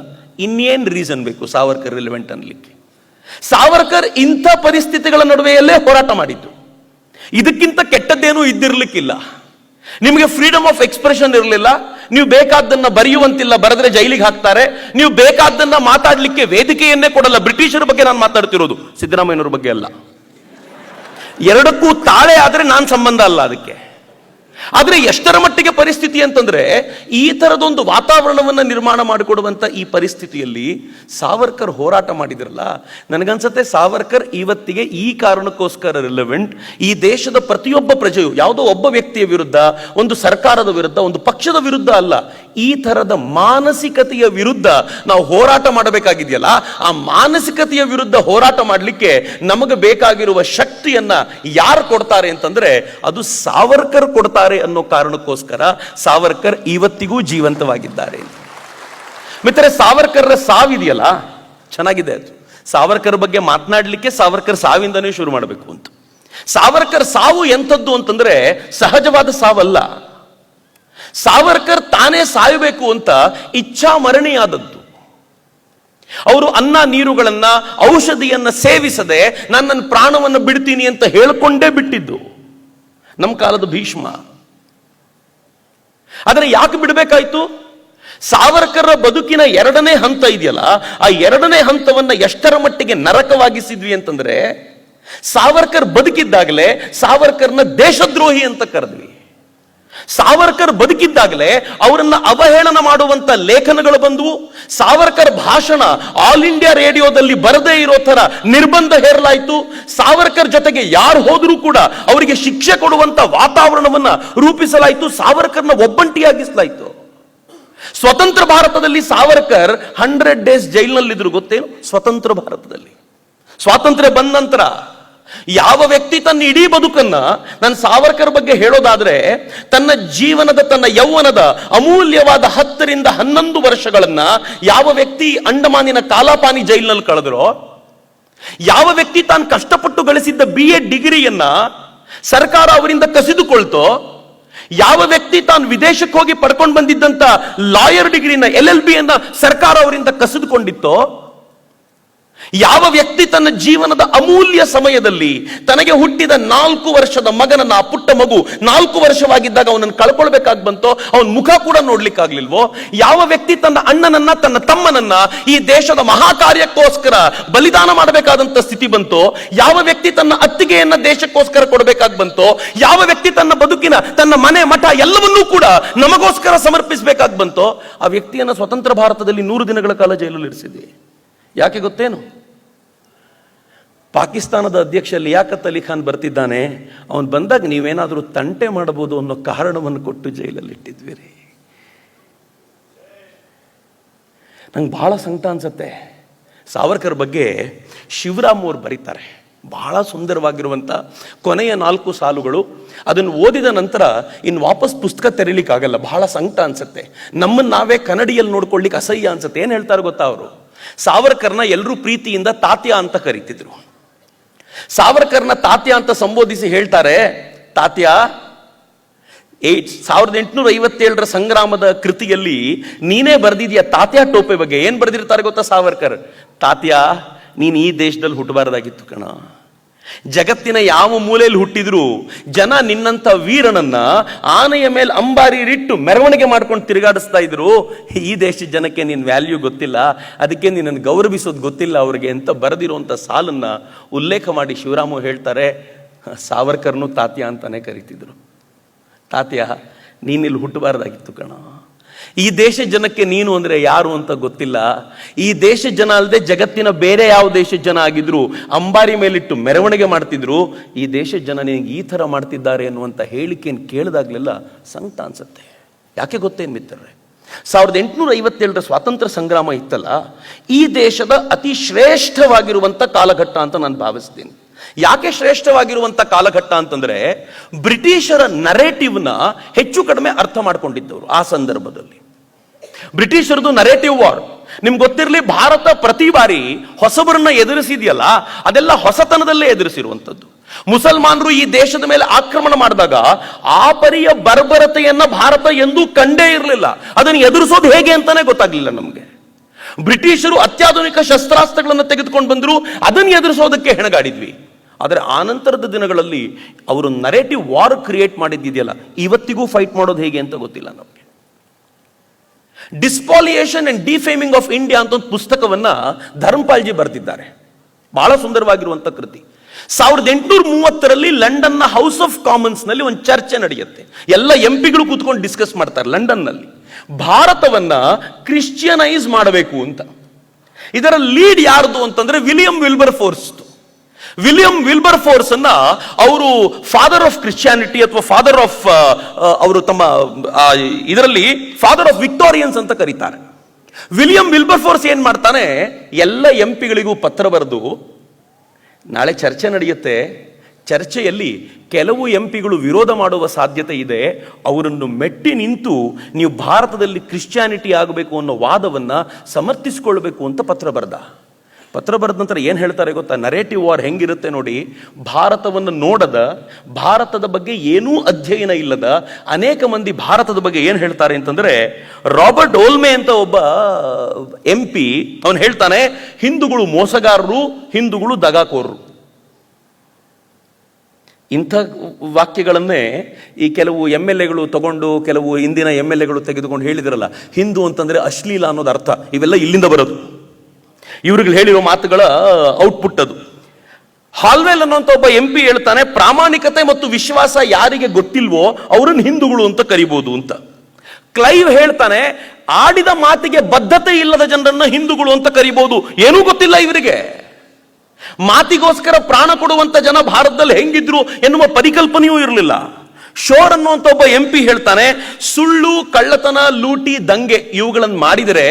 ಇನ್ನೇನ್ ರೀಸನ್ ಬೇಕು ಸಾವರ್ಕರ್ ರಿಲೆವೆಂಟ್ ಅನ್ಲಿಕ್ಕೆ? ಸಾವರ್ಕರ್ ಇಂಥ ಪರಿಸ್ಥಿತಿಗಳ ನಡುವೆಯಲ್ಲೇ ಹೋರಾಟ ಮಾಡಿದ್ದು. ಇದಕ್ಕಿಂತ ಕೆಟ್ಟದ್ದೇನೂ ಇದ್ದಿರ್ಲಿಕ್ಕಿಲ್ಲ. ನಿಮಗೆ ಫ್ರೀಡಮ್ ಆಫ್ ಎಕ್ಸ್ಪ್ರೆಷನ್ ಇರಲಿಲ್ಲ, ನೀವು ಬೇಕಾದ್ದನ್ನ ಬರೆಯುವಂತಿಲ್ಲ, ಬರೆದ್ರೆ ಜೈಲಿಗೆ ಹಾಕ್ತಾರೆ. ನೀವು ಬೇಕಾದ್ದನ್ನ ಮಾತಾಡ್ಲಿಕ್ಕೆ ವೇದಿಕೆಯನ್ನೇ ಕೊಡಲ್ಲ. ಬ್ರಿಟಿಷರ ಬಗ್ಗೆ ನಾನು ಮಾತಾಡ್ತಿರೋದು, ಸಿದ್ದರಾಮಯ್ಯನವ್ರ ಬಗ್ಗೆ ಅಲ್ಲ. 2ಕ್ಕೂ ತಾಳೆ ಆದ್ರೆ ನಾನು ಸಂಬಂಧ ಅಲ್ಲ ಅದಕ್ಕೆ. ಆದ್ರೆ ಎಷ್ಟರ ಮಟ್ಟಿಗೆ ಪರಿಸ್ಥಿತಿ ಅಂತಂದ್ರೆ, ಈ ತರದೊಂದು ವಾತಾವರಣವನ್ನ ನಿರ್ಮಾಣ ಮಾಡಿಕೊಡುವಂತ ಈ ಪರಿಸ್ಥಿತಿಯಲ್ಲಿ ಸಾವರ್ಕರ್ ಹೋರಾಟ ಮಾಡಿದ್ರಲ್ಲ, ನನಗನ್ಸತ್ತೆ ಸಾವರ್ಕರ್ ಇವತ್ತಿಗೆ ಈ ಕಾರಣಕ್ಕೋಸ್ಕರ ರಿಲೆವೆಂಟ್. ಈ ದೇಶದ ಪ್ರತಿಯೊಬ್ಬ ಪ್ರಜೆಯು ಯಾವುದೋ ಒಬ್ಬ ವ್ಯಕ್ತಿಯ ವಿರುದ್ಧ, ಒಂದು ಸರ್ಕಾರದ ವಿರುದ್ಧ, ಒಂದು ಪಕ್ಷದ ವಿರುದ್ಧ ಅಲ್ಲ, ಈ ತರದ ಮಾನಸಿಕತೆಯ ವಿರುದ್ಧ ನಾವು ಹೋರಾಟ ಮಾಡಬೇಕಾಗಿದೆಯಲ್ಲ, ಆ ಮಾನಸಿಕತೆಯ ವಿರುದ್ಧ ಹೋರಾಟ ಮಾಡಲಿಕ್ಕೆ ನಮಗೆ ಬೇಕಾಗಿರುವ ಶಕ್ತಿಯನ್ನ ಯಾರು ಕೊಡ್ತಾರೆ ಅಂತಂದ್ರೆ ಅದು ಸಾವರ್ಕರ್ ಕೊಡ್ತಾರೆ ಅನ್ನೋ ಕಾರಣಕ್ಕೋಸ್ಕರ ಸಾವರ್ಕರ್ ಇವತ್ತಿಗೂ ಜೀವಂತವಾಗಿದ್ದಾರೆ. ಮಿತ್ರರೇ, ಸಾವರ್ಕರ್ ಸಾವಿದೆಯಲ್ಲ, ಚೆನ್ನಾಗಿದೆ ಅದು. ಸಾವರ್ಕರ್ ಬಗ್ಗೆ ಮಾತನಾಡಲಿಕ್ಕೆ ಸಾವರ್ಕರ್ ಸಾವಿಂದನೇ ಶುರು ಮಾಡಬೇಕು ಅಂತ. ಸಾವರ್ಕರ್ ಸಾವು ಎಂಥದ್ದು ಅಂತಂದ್ರೆ ಸಹಜವಾದ ಸಾವಲ್ಲ. ಸಾವರ್ಕರ್ ತಾನೇ ಸಾಯಬೇಕು ಅಂತ ಇಚ್ಛಾ ಮರಣಿಯಾದದ್ದು. ಅವರು ಅನ್ನ ನೀರುಗಳನ್ನ ಔಷಧಿಯನ್ನ ಸೇವಿಸದೆ ನನ್ನ ಪ್ರಾಣವನ್ನು ಬಿಡ್ತೀನಿ ಅಂತ ಹೇಳಿಕೊಂಡೇ ಬಿಟ್ಟಿದ್ದು ನಮ್ಮ ಕಾಲದ ಭೀಷ್ಮ. ಆದರೆ ಯಾಕೆ ಬಿಡಬೇಕಾಯ್ತು? ಸಾವರ್ಕರ್ ಬದುಕಿನ ಎರಡನೇ ಹಂತ ಇದೆಯಲ್ಲ, ಆ ಎರಡನೇ ಹಂತವನ್ನ ಎಷ್ಟರ ಮಟ್ಟಿಗೆ ನರಕವಾಗಿಸಿದ್ವಿ ಅಂತಂದ್ರೆ, ಸಾವರ್ಕರ್ ಬದುಕಿದ್ದಾಗಲೇ ಸಾವರ್ಕರ್ನ ದೇಶದ್ರೋಹಿ ಅಂತ ಕರೆದ್ವಿ. ಸಾವರ್ಕರ್ ಬದುಕಿದ್ದಾಗಲೇ ಅವರನ್ನ ಅವಹೇಳನ ಮಾಡುವಂತ ಲೇಖನಗಳು ಬಂದವು. ಸಾವರ್ಕರ್ ಭಾಷಣ ಆಲ್ ಇಂಡಿಯಾ ರೇಡಿಯೋದಲ್ಲಿ ಬರದೇ ಇರೋ ತರ ನಿರ್ಬಂಧ ಹೇರಲಾಯಿತು. ಸಾವರ್ಕರ್ ಜೊತೆಗೆ ಯಾರು ಹೋದರೂ ಕೂಡ ಅವರಿಗೆ ಶಿಕ್ಷೆ ಕೊಡುವಂತ ವಾತಾವರಣವನ್ನ ರೂಪಿಸಲಾಯಿತು. ಸಾವರ್ಕರ್ನ ಒಬ್ಬಂಟಿಯಾಗಿಸಲಾಯಿತು. ಸ್ವತಂತ್ರ ಭಾರತದಲ್ಲಿ ಸಾವರ್ಕರ್ 100 days ಜೈಲಿನಲ್ಲಿದ್ರು, ಗೊತ್ತೇನು? ಸ್ವತಂತ್ರ ಭಾರತದಲ್ಲಿ ಸ್ವಾತಂತ್ರ್ಯ ಬಂದ ನಂತರ ಯಾವ ವ್ಯಕ್ತಿ ತನ್ನ ಇಡೀ ಬದುಕನ್ನ, ನನ್ನ ಸಾವರ್ಕರ್ ಬಗ್ಗೆ ಹೇಳೋದಾದ್ರೆ, ತನ್ನ ಜೀವನದ, ತನ್ನ ಯೌವನದ ಅಮೂಲ್ಯವಾದ 10 ರಿಂದ 11 ವರ್ಷಗಳನ್ನ ಯಾವ ವ್ಯಕ್ತಿ ಅಂಡಮಾನಿನ ಕಾಲಾಪಾನಿ ಜೈಲಿನಲ್ಲಿ ಕಳೆದ್ರೋ, ಯಾವ ವ್ಯಕ್ತಿ ತಾನು ಕಷ್ಟಪಟ್ಟು ಗಳಿಸಿದ್ದ BA ಡಿಗ್ರಿಯನ್ನ ಸರ್ಕಾರ ಅವರಿಂದ ಕಸಿದುಕೊಳ್ತೋ, ಯಾವ ವ್ಯಕ್ತಿ ತಾನು ವಿದೇಶಕ್ಕೆ ಹೋಗಿ ಪಡ್ಕೊಂಡು ಬಂದಿದ್ದಂತ ಲಾಯರ್ ಡಿಗ್ರಿನ LLB ಯನ್ನ ಸರ್ಕಾರ ಅವರಿಂದ ಕಸಿದುಕೊಂಡಿತ್ತೋ, ಯಾವ ವ್ಯಕ್ತಿ ತನ್ನ ಜೀವನದ ಅಮೂಲ್ಯ ಸಮಯದಲ್ಲಿ ತನಗೆ ಹುಟ್ಟಿದ 4 ವರ್ಷದ ಮಗನನ್ನ, ಆ ಪುಟ್ಟ ಮಗು 4 ವರ್ಷವಾಗಿದ್ದಾಗ ಅವನನ್ನು ಕಳ್ಕೊಳ್ಬೇಕಾಗಿ ಬಂತೋ, ಅವನ ಮುಖ ಕೂಡ ನೋಡ್ಲಿಕ್ಕಾಗ್ಲಿಲ್ವೋ, ಯಾವ ವ್ಯಕ್ತಿ ತನ್ನ ಅಣ್ಣನನ್ನ, ತನ್ನ ತಮ್ಮನನ್ನ ಈ ದೇಶದ ಮಹಾಕಾರ್ಯಕ್ಕೋಸ್ಕರ ಬಲಿದಾನ ಮಾಡಬೇಕಾದಂತ ಸ್ಥಿತಿ ಬಂತೋ, ಯಾವ ವ್ಯಕ್ತಿ ತನ್ನ ಅತ್ತಿಗೆಯನ್ನ ದೇಶಕ್ಕೋಸ್ಕರ ಕೊಡಬೇಕಾಗಿ ಬಂತೋ, ಯಾವ ವ್ಯಕ್ತಿ ತನ್ನ ಬದುಕಿನ, ತನ್ನ ಮನೆ ಮಠ ಎಲ್ಲವನ್ನೂ ಕೂಡ ನಮಗೋಸ್ಕರ ಸಮರ್ಪಿಸಬೇಕಾಗಿ ಬಂತೋ, ಆ ವ್ಯಕ್ತಿಯನ್ನ ಸ್ವತಂತ್ರ ಭಾರತದಲ್ಲಿ 100 ದಿನಗಳ ಕಾಲ ಜೈಲಲ್ಲಿ ಇರಿಸಿದೆ. ಯಾಕೆ ಗೊತ್ತೇನು? ಪಾಕಿಸ್ತಾನದ ಅಧ್ಯಕ್ಷ ಲಿಯಾಕತ್ ಅಲಿ ಖಾನ್ ಬರ್ತಿದ್ದಾನೆ, ಅವನು ಬಂದಾಗ ನೀವೇನಾದರೂ ತಂಟೆ ಮಾಡಬಹುದು ಅನ್ನೋ ಕಾರಣವನ್ನು ಕೊಟ್ಟು ಜೈಲಲ್ಲಿ ಇಟ್ಟಿದ್ವಿ ರೀ. ನಂಗೆ ಬಹಳ ಸಂಕಟ ಅನ್ಸುತ್ತೆ. ಸಾವರ್ಕರ್ ಬಗ್ಗೆ ಶಿವರಾಮ್ ಅವರು ಬರೀತಾರೆ, ಬಹಳ ಸುಂದರವಾಗಿರುವಂಥ ಕೊನೆಯ 4 ಸಾಲುಗಳು. ಅದನ್ನು ಓದಿದ ನಂತರ ಇನ್ನು ವಾಪಸ್ ಪುಸ್ತಕ ತೆರೀಲಿಕ್ಕಾಗಲ್ಲ, ಬಹಳ ಸಂಕಟ ಅನ್ಸುತ್ತೆ. ನಮ್ಮನ್ನು ನಾವೇ ಕನ್ನಡಿಯಲ್ಲಿ ನೋಡ್ಕೊಳ್ಳಿಕ್ಕೆ ಅಸಹ್ಯ ಅನ್ಸುತ್ತೆ. ಏನು ಹೇಳ್ತಾರೆ ಗೊತ್ತಾ ಅವರು? ಸಾವರ್ಕರ್ನ ಎಲ್ಲರೂ ಪ್ರೀತಿಯಿಂದ ತಾತ್ಯ ಅಂತ ಕರೀತಿದ್ರು. ಸಾವರ್ಕರ್ನ ತಾತ್ಯ ಅಂತ ಸಂಬೋಧಿಸಿ ಹೇಳ್ತಾರೆ, ತಾತ್ಯ, 1857 ಸಂಗ್ರಾಮದ ಕೃತಿಯಲ್ಲಿ ನೀನೇ ಬರೆದಿದ್ಯಾ ತಾತ್ಯ ಟೋಪೆ ಬಗ್ಗೆ. ಏನ್ ಬರೆದಿರ್ತಾರೆ ಗೊತ್ತಾ ಸಾವರ್ಕರ್? ತಾತ್ಯ, ನೀನ್ ಈ ದೇಶದಲ್ಲಿ ಹುಟ್ಟಬಾರದಾಗಿತ್ತು ಕಣ. ಜಗತ್ತಿನ ಯಾವ ಮೂಲೆಯಲ್ಲಿ ಹುಟ್ಟಿದ್ರು ಜನ ನಿನ್ನಂತ ವೀರನನ್ನ ಆನೆಯ ಮೇಲೆ ಅಂಬಾರಿರಿಟ್ಟು ಮೆರವಣಿಗೆ ಮಾಡ್ಕೊಂಡು ತಿರುಗಾಡಿಸ್ತಾ ಇದ್ರು. ಈ ದೇಶದ ಜನಕ್ಕೆ ನಿನ್ ವ್ಯಾಲ್ಯೂ ಗೊತ್ತಿಲ್ಲ, ಅದಕ್ಕೆ ನಿನ್ನನ್ನು ಗೌರವಿಸೋದು ಗೊತ್ತಿಲ್ಲ ಅವ್ರಿಗೆ ಅಂತ ಬರೆದಿರುವಂತ ಸಾಲನ್ನ ಉಲ್ಲೇಖ ಮಾಡಿ ಶಿವರಾಮ ಹೇಳ್ತಾರೆ, ಸಾವರ್ಕರ್ನು ತಾತ್ಯ ಅಂತಾನೆ ಕರೀತಿದ್ರು. ತಾತ್ಯ, ನೀನಿಲ್ಲಿ ಹುಟ್ಟಬಾರದಾಗಿತ್ತು ಕಣ. ಈ ದೇಶ ಜನಕ್ಕೆ ನೀನು ಅಂದ್ರೆ ಯಾರು ಅಂತ ಗೊತ್ತಿಲ್ಲ. ಈ ದೇಶ ಜನ ಅಲ್ಲದೆ ಜಗತ್ತಿನ ಬೇರೆ ಯಾವ ದೇಶದ ಜನ ಆಗಿದ್ರು ಅಂಬಾರಿ ಮೇಲಿಟ್ಟು ಮೆರವಣಿಗೆ ಮಾಡ್ತಿದ್ರು. ಈ ದೇಶದ ಜನ ನಿನಗೆ ಈ ತರ ಮಾಡ್ತಿದ್ದಾರೆ ಅನ್ನುವಂಥ ಹೇಳಿಕೆಯನ್ನು ಕೇಳಿದಾಗ್ಲೆಲ್ಲ ಸಂಕಟ ಅನ್ಸುತ್ತೆ. ಯಾಕೆ ಗೊತ್ತೇನು ಮಿತ್ರರೇ? 1857 ಸ್ವಾತಂತ್ರ್ಯ ಸಂಗ್ರಾಮ ಇತ್ತಲ್ಲ, ಈ ದೇಶದ ಅತಿ ಶ್ರೇಷ್ಠವಾಗಿರುವಂಥ ಕಾಲಘಟ್ಟ ಅಂತ ನಾನು ಭಾವಿಸ್ತೀನಿ. ಯಾಕೆ ಶ್ರೇಷ್ಠವಾಗಿರುವಂಥ ಕಾಲಘಟ್ಟ ಅಂತಂದ್ರೆ, ಬ್ರಿಟಿಷರ ನರೇಟಿವ್ನ ಹೆಚ್ಚು ಕಡಿಮೆ ಅರ್ಥ ಮಾಡ್ಕೊಂಡಿದ್ದವರು ಆ ಸಂದರ್ಭದಲ್ಲಿ. ಬ್ರಿಟಿಷರದು ನರೇಟಿವ್ ವಾರ್ ನಿಮ್ಗೆ ಗೊತ್ತಿರಲಿ. ಭಾರತ ಪ್ರತಿ ಬಾರಿ ಹೊಸಬರನ್ನ ಎದುರಿಸಿದೆಯಲ್ಲ, ಅದೆಲ್ಲ ಹೊಸತನದಲ್ಲೇ ಎದುರಿಸಿರುವಂಥದ್ದು. ಮುಸಲ್ಮಾನರು ಈ ದೇಶದ ಮೇಲೆ ಆಕ್ರಮಣ ಮಾಡಿದಾಗ ಆ ಪರಿಯ ಬರ್ಬರತೆಯನ್ನ ಭಾರತ ಎಂದೂ ಕಂಡೇ ಇರಲಿಲ್ಲ. ಅದನ್ನು ಎದುರಿಸೋದು ಹೇಗೆ ಅಂತಾನೆ ಗೊತ್ತಾಗ್ಲಿಲ್ಲ ನಮಗೆ. ಬ್ರಿಟಿಷರು ಅತ್ಯಾಧುನಿಕ ಶಸ್ತ್ರಾಸ್ತ್ರಗಳನ್ನು ತೆಗೆದುಕೊಂಡು ಬಂದ್ರು, ಅದನ್ನು ಎದುರಿಸೋದಕ್ಕೆ ಹೆಣಗಾಡಿದ್ವಿ. ಆದರೆ ಆನಂತರದ ದಿನಗಳಲ್ಲಿ ಅವರು ನರೇಟಿವ್ ವಾರ್ ಕ್ರಿಯೇಟ್ ಮಾಡಿದ್ದಿದೆಯಲ್ಲ, ಇವತ್ತಿಗೂ ಫೈಟ್ ಮಾಡೋದು ಹೇಗೆ ಅಂತ ಗೊತ್ತಿಲ್ಲ ನಮಗೆ. ಡಿಸ್ಪಾಲಿಯೇಷನ್ ಅಂಡ್ ಡಿಫೇಮಿಂಗ್ ಆಫ್ ಇಂಡಿಯಾ ಅಂತ ಒಂದು ಪುಸ್ತಕವನ್ನ ಧರ್ಮಪಾಲ್ಜಿ ಬರೆದಿದ್ದಾರೆ. ಬಹಳ ಸುಂದರವಾಗಿರುವಂತ ಕೃತಿ. 1830 ಲಂಡನ್ನ ಹೌಸ್ ಆಫ್ ಕಾಮನ್ಸ್ ನಲ್ಲಿ ಒಂದು ಚರ್ಚೆ ನಡೆಯುತ್ತೆ. ಎಲ್ಲ ಎಂಪಿಗಳು ಕೂತ್ಕೊಂಡು ಡಿಸ್ಕಸ್ ಮಾಡ್ತಾರೆ ಲಂಡನ್ ನಲ್ಲಿ, ಭಾರತವನ್ನ ಕ್ರಿಶ್ಚಿಯನೈಸ್ ಮಾಡಬೇಕು ಅಂತ. ಇದರ ಲೀಡ್ ಯಾರ್ದು ಅಂತಂದ್ರೆ William Wilber force. William Wilber force ಅನ್ನ ಅವರು ಫಾದರ್ ಆಫ್ ಕ್ರಿಶ್ಚಿಯಾನಿಟಿ ಅಥವಾ ಫಾದರ್ ಆಫ್ ಅವರು ತಮ್ಮ ಇದರಲ್ಲಿ ಫಾದರ್ ಆಫ್ ವಿಕ್ಟೋರಿಯನ್ಸ್ ಅಂತ ಕರೀತಾರೆ. ವಿಲಿಯಂ ವಿಲ್ಬರ್ ಫೋರ್ಸ್ ಏನ್ ಮಾಡ್ತಾನೆ, ಎಲ್ಲ ಎಂಪಿಗಳಿಗೂ ಪತ್ರ ಬರೆದು ನಾಳೆ ಚರ್ಚೆ ನಡೆಯುತ್ತೆ, ಚರ್ಚೆಯಲ್ಲಿ ಕೆಲವು ಎಂಪಿಗಳು ವಿರೋಧ ಮಾಡುವ ಸಾಧ್ಯತೆ ಇದೆ, ಅವರನ್ನು ಮೆಟ್ಟಿ ನಿಂತು ನೀವು ಭಾರತದಲ್ಲಿ ಕ್ರಿಶ್ಚಿಯಾನಿಟಿ ಆಗಬೇಕು ಅನ್ನೋ ವಾದವನ್ನ ಸಮರ್ಥಿಸಿಕೊಳ್ಬೇಕು ಅಂತ ಪತ್ರ ಬರೆದ ನಂತರ ಏನ್ ಹೇಳ್ತಾರೆ ಗೊತ್ತಾ, ನರೇಟಿವ್ ವಾರ್ ಹೆಂಗಿರುತ್ತೆ ನೋಡಿ. ಭಾರತವನ್ನು ನೋಡದ, ಭಾರತದ ಬಗ್ಗೆ ಏನೂ ಅಧ್ಯಯನ ಇಲ್ಲದ ಅನೇಕ ಮಂದಿ ಭಾರತದ ಬಗ್ಗೆ ಏನ್ ಹೇಳ್ತಾರೆ ಅಂತಂದ್ರೆ, ರಾಬರ್ಟ್ ಓಲ್ಮೆ ಅಂತ ಒಬ್ಬ MP ಅವನು ಹೇಳ್ತಾನೆ, ಹಿಂದೂಗಳು ಮೋಸಗಾರರು, ಹಿಂದೂಗಳು ದಗಾಕೋರರು. ಇಂಥ ವಾಕ್ಯಗಳನ್ನೇ ಈ ಕೆಲವು MLAಗಳು ತಗೊಂಡು, ಕೆಲವು ಇಂದಿನ MLAಗಳು ತೆಗೆದುಕೊಂಡು ಹೇಳಿದ್ರಲ್ಲ, ಹಿಂದೂ ಅಂತಂದ್ರೆ ಅಶ್ಲೀಲ ಅನ್ನೋದು ಅರ್ಥ. ಇವೆಲ್ಲ ಇಲ್ಲಿಂದ ಬರೋದು, ಇವ್ರಿಗೆ ಹೇಳಿರೋ ಮಾತುಗಳ ಔಟ್ಪುಟ್ ಅದು. ಹಾಲ್ವೆಲ್ ಅನ್ನುವಂಥ ಒಬ್ಬ MP ಹೇಳ್ತಾನೆ, ಪ್ರಾಮಾಣಿಕತೆ ಮತ್ತು ವಿಶ್ವಾಸ ಯಾರಿಗೆ ಗೊತ್ತಿಲ್ವೋ ಅವರನ್ನು ಹಿಂದೂಗಳು ಅಂತ ಕರಿಬಹುದು ಅಂತ. ಕ್ಲೈವ್ ಹೇಳ್ತಾನೆ, ಆಡಿದ ಮಾತಿಗೆ ಬದ್ಧತೆ ಇಲ್ಲದ ಜನರನ್ನ ಹಿಂದೂಗಳು ಅಂತ ಕರಿಬಹುದು, ಏನೂ ಗೊತ್ತಿಲ್ಲ ಇವರಿಗೆ. ಮಾತಿಗೋಸ್ಕರ ಪ್ರಾಣ ಕೊಡುವಂತ ಜನ ಭಾರತದಲ್ಲಿ ಹೆಂಗಿದ್ರು ಎನ್ನುವ ಪರಿಕಲ್ಪನೆಯೂ ಇರಲಿಲ್ಲ. ಶೋರ್ ಅನ್ನುವಂಥ ಒಬ್ಬ MP ಹೇಳ್ತಾನೆ, ಸುಳ್ಳು, ಕಳ್ಳತನ, ಲೂಟಿ, ದಂಗೆ ಇವುಗಳನ್ನು ಮಾಡಿದರೆ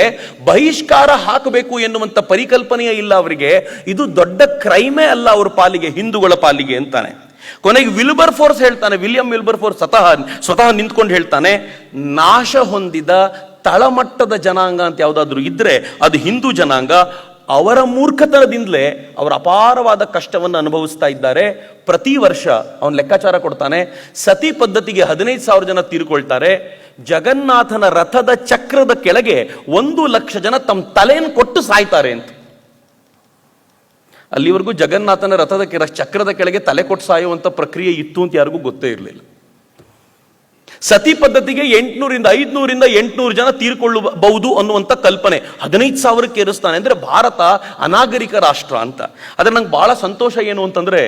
ಬಹಿಷ್ಕಾರ ಹಾಕಬೇಕು ಎನ್ನುವಂತ ಪರಿಕಲ್ಪನೆಯೇ ಇಲ್ಲ ಅವರಿಗೆ. ಇದು ದೊಡ್ಡ ಕ್ರೈಮೇ ಅಲ್ಲ ಅವ್ರ ಪಾಲಿಗೆ, ಹಿಂದೂಗಳ ಪಾಲಿಗೆ ಅಂತಾನೆ. ಕೊನೆಗೆ ವಿಲ್ಬರ್ ಫೋರ್ಸ್ ಹೇಳ್ತಾನೆ, ವಿಲಿಯಂ ವಿಲ್ಬರ್ ಫೋರ್ಸ್ ಸ್ವತಃ ನಿಂತ್ಕೊಂಡು ಹೇಳ್ತಾನೆ, ನಾಶ ಹೊಂದಿದ ತಳಮಟ್ಟದ ಜನಾಂಗ ಅಂತ ಯಾವುದಾದ್ರೂ ಇದ್ರೆ ಅದು ಹಿಂದೂ ಜನಾಂಗ. ಅವರ ಮೂರ್ಖತನದಿಂದಲೇ ಅವರ ಅಪಾರವಾದ ಕಷ್ಟವನ್ನು ಅನುಭವಿಸ್ತಾ ಇದ್ದಾರೆ. ಪ್ರತಿ ವರ್ಷ ಅವನು ಲೆಕ್ಕಾಚಾರ ಕೊಡ್ತಾನೆ, ಸತಿ ಪದ್ಧತಿಗೆ 15,000 ಜನ ತೀರ್ಕೊಳ್ತಾರೆ. ಜಗನ್ನಾಥನ ರಥದ ಚಕ್ರದ ಕೆಳಗೆ 1,00,000 ಜನ ತಮ್ಮ ತಲೆಯನ್ನು ಕೊಟ್ಟು ಸಾಯ್ತಾರೆ ಅಂತ. ಅಲ್ಲಿವರೆಗೂ ಜಗನ್ನಾಥನ ರಥದ ಚಕ್ರದ ಕೆಳಗೆ ತಲೆ ಕೊಟ್ಟು ಸಾಯುವಂತ ಪ್ರಕ್ರಿಯೆ ಇತ್ತು ಅಂತ ಯಾರಿಗೂ ಗೊತ್ತೇ ಇರಲಿಲ್ಲ. ಸತಿ ಪದ್ಧತಿಗೆ 800 ರಿಂದ 800 ಜನ ತೀರ್ಕೊಳ್ಳಬಹುದು ಅನ್ನುವಂಥ ಕಲ್ಪನೆ 15,000ಕ್ಕೆ ಏರಿಸ್ತಾನೆ. ಅಂದ್ರೆ ಭಾರತ ಅನಾಗರಿಕ ರಾಷ್ಟ್ರ ಅಂತ. ಆದ್ರೆ ನಂಗೆ ಬಹಳ ಸಂತೋಷ ಏನು ಅಂತಂದ್ರೆ,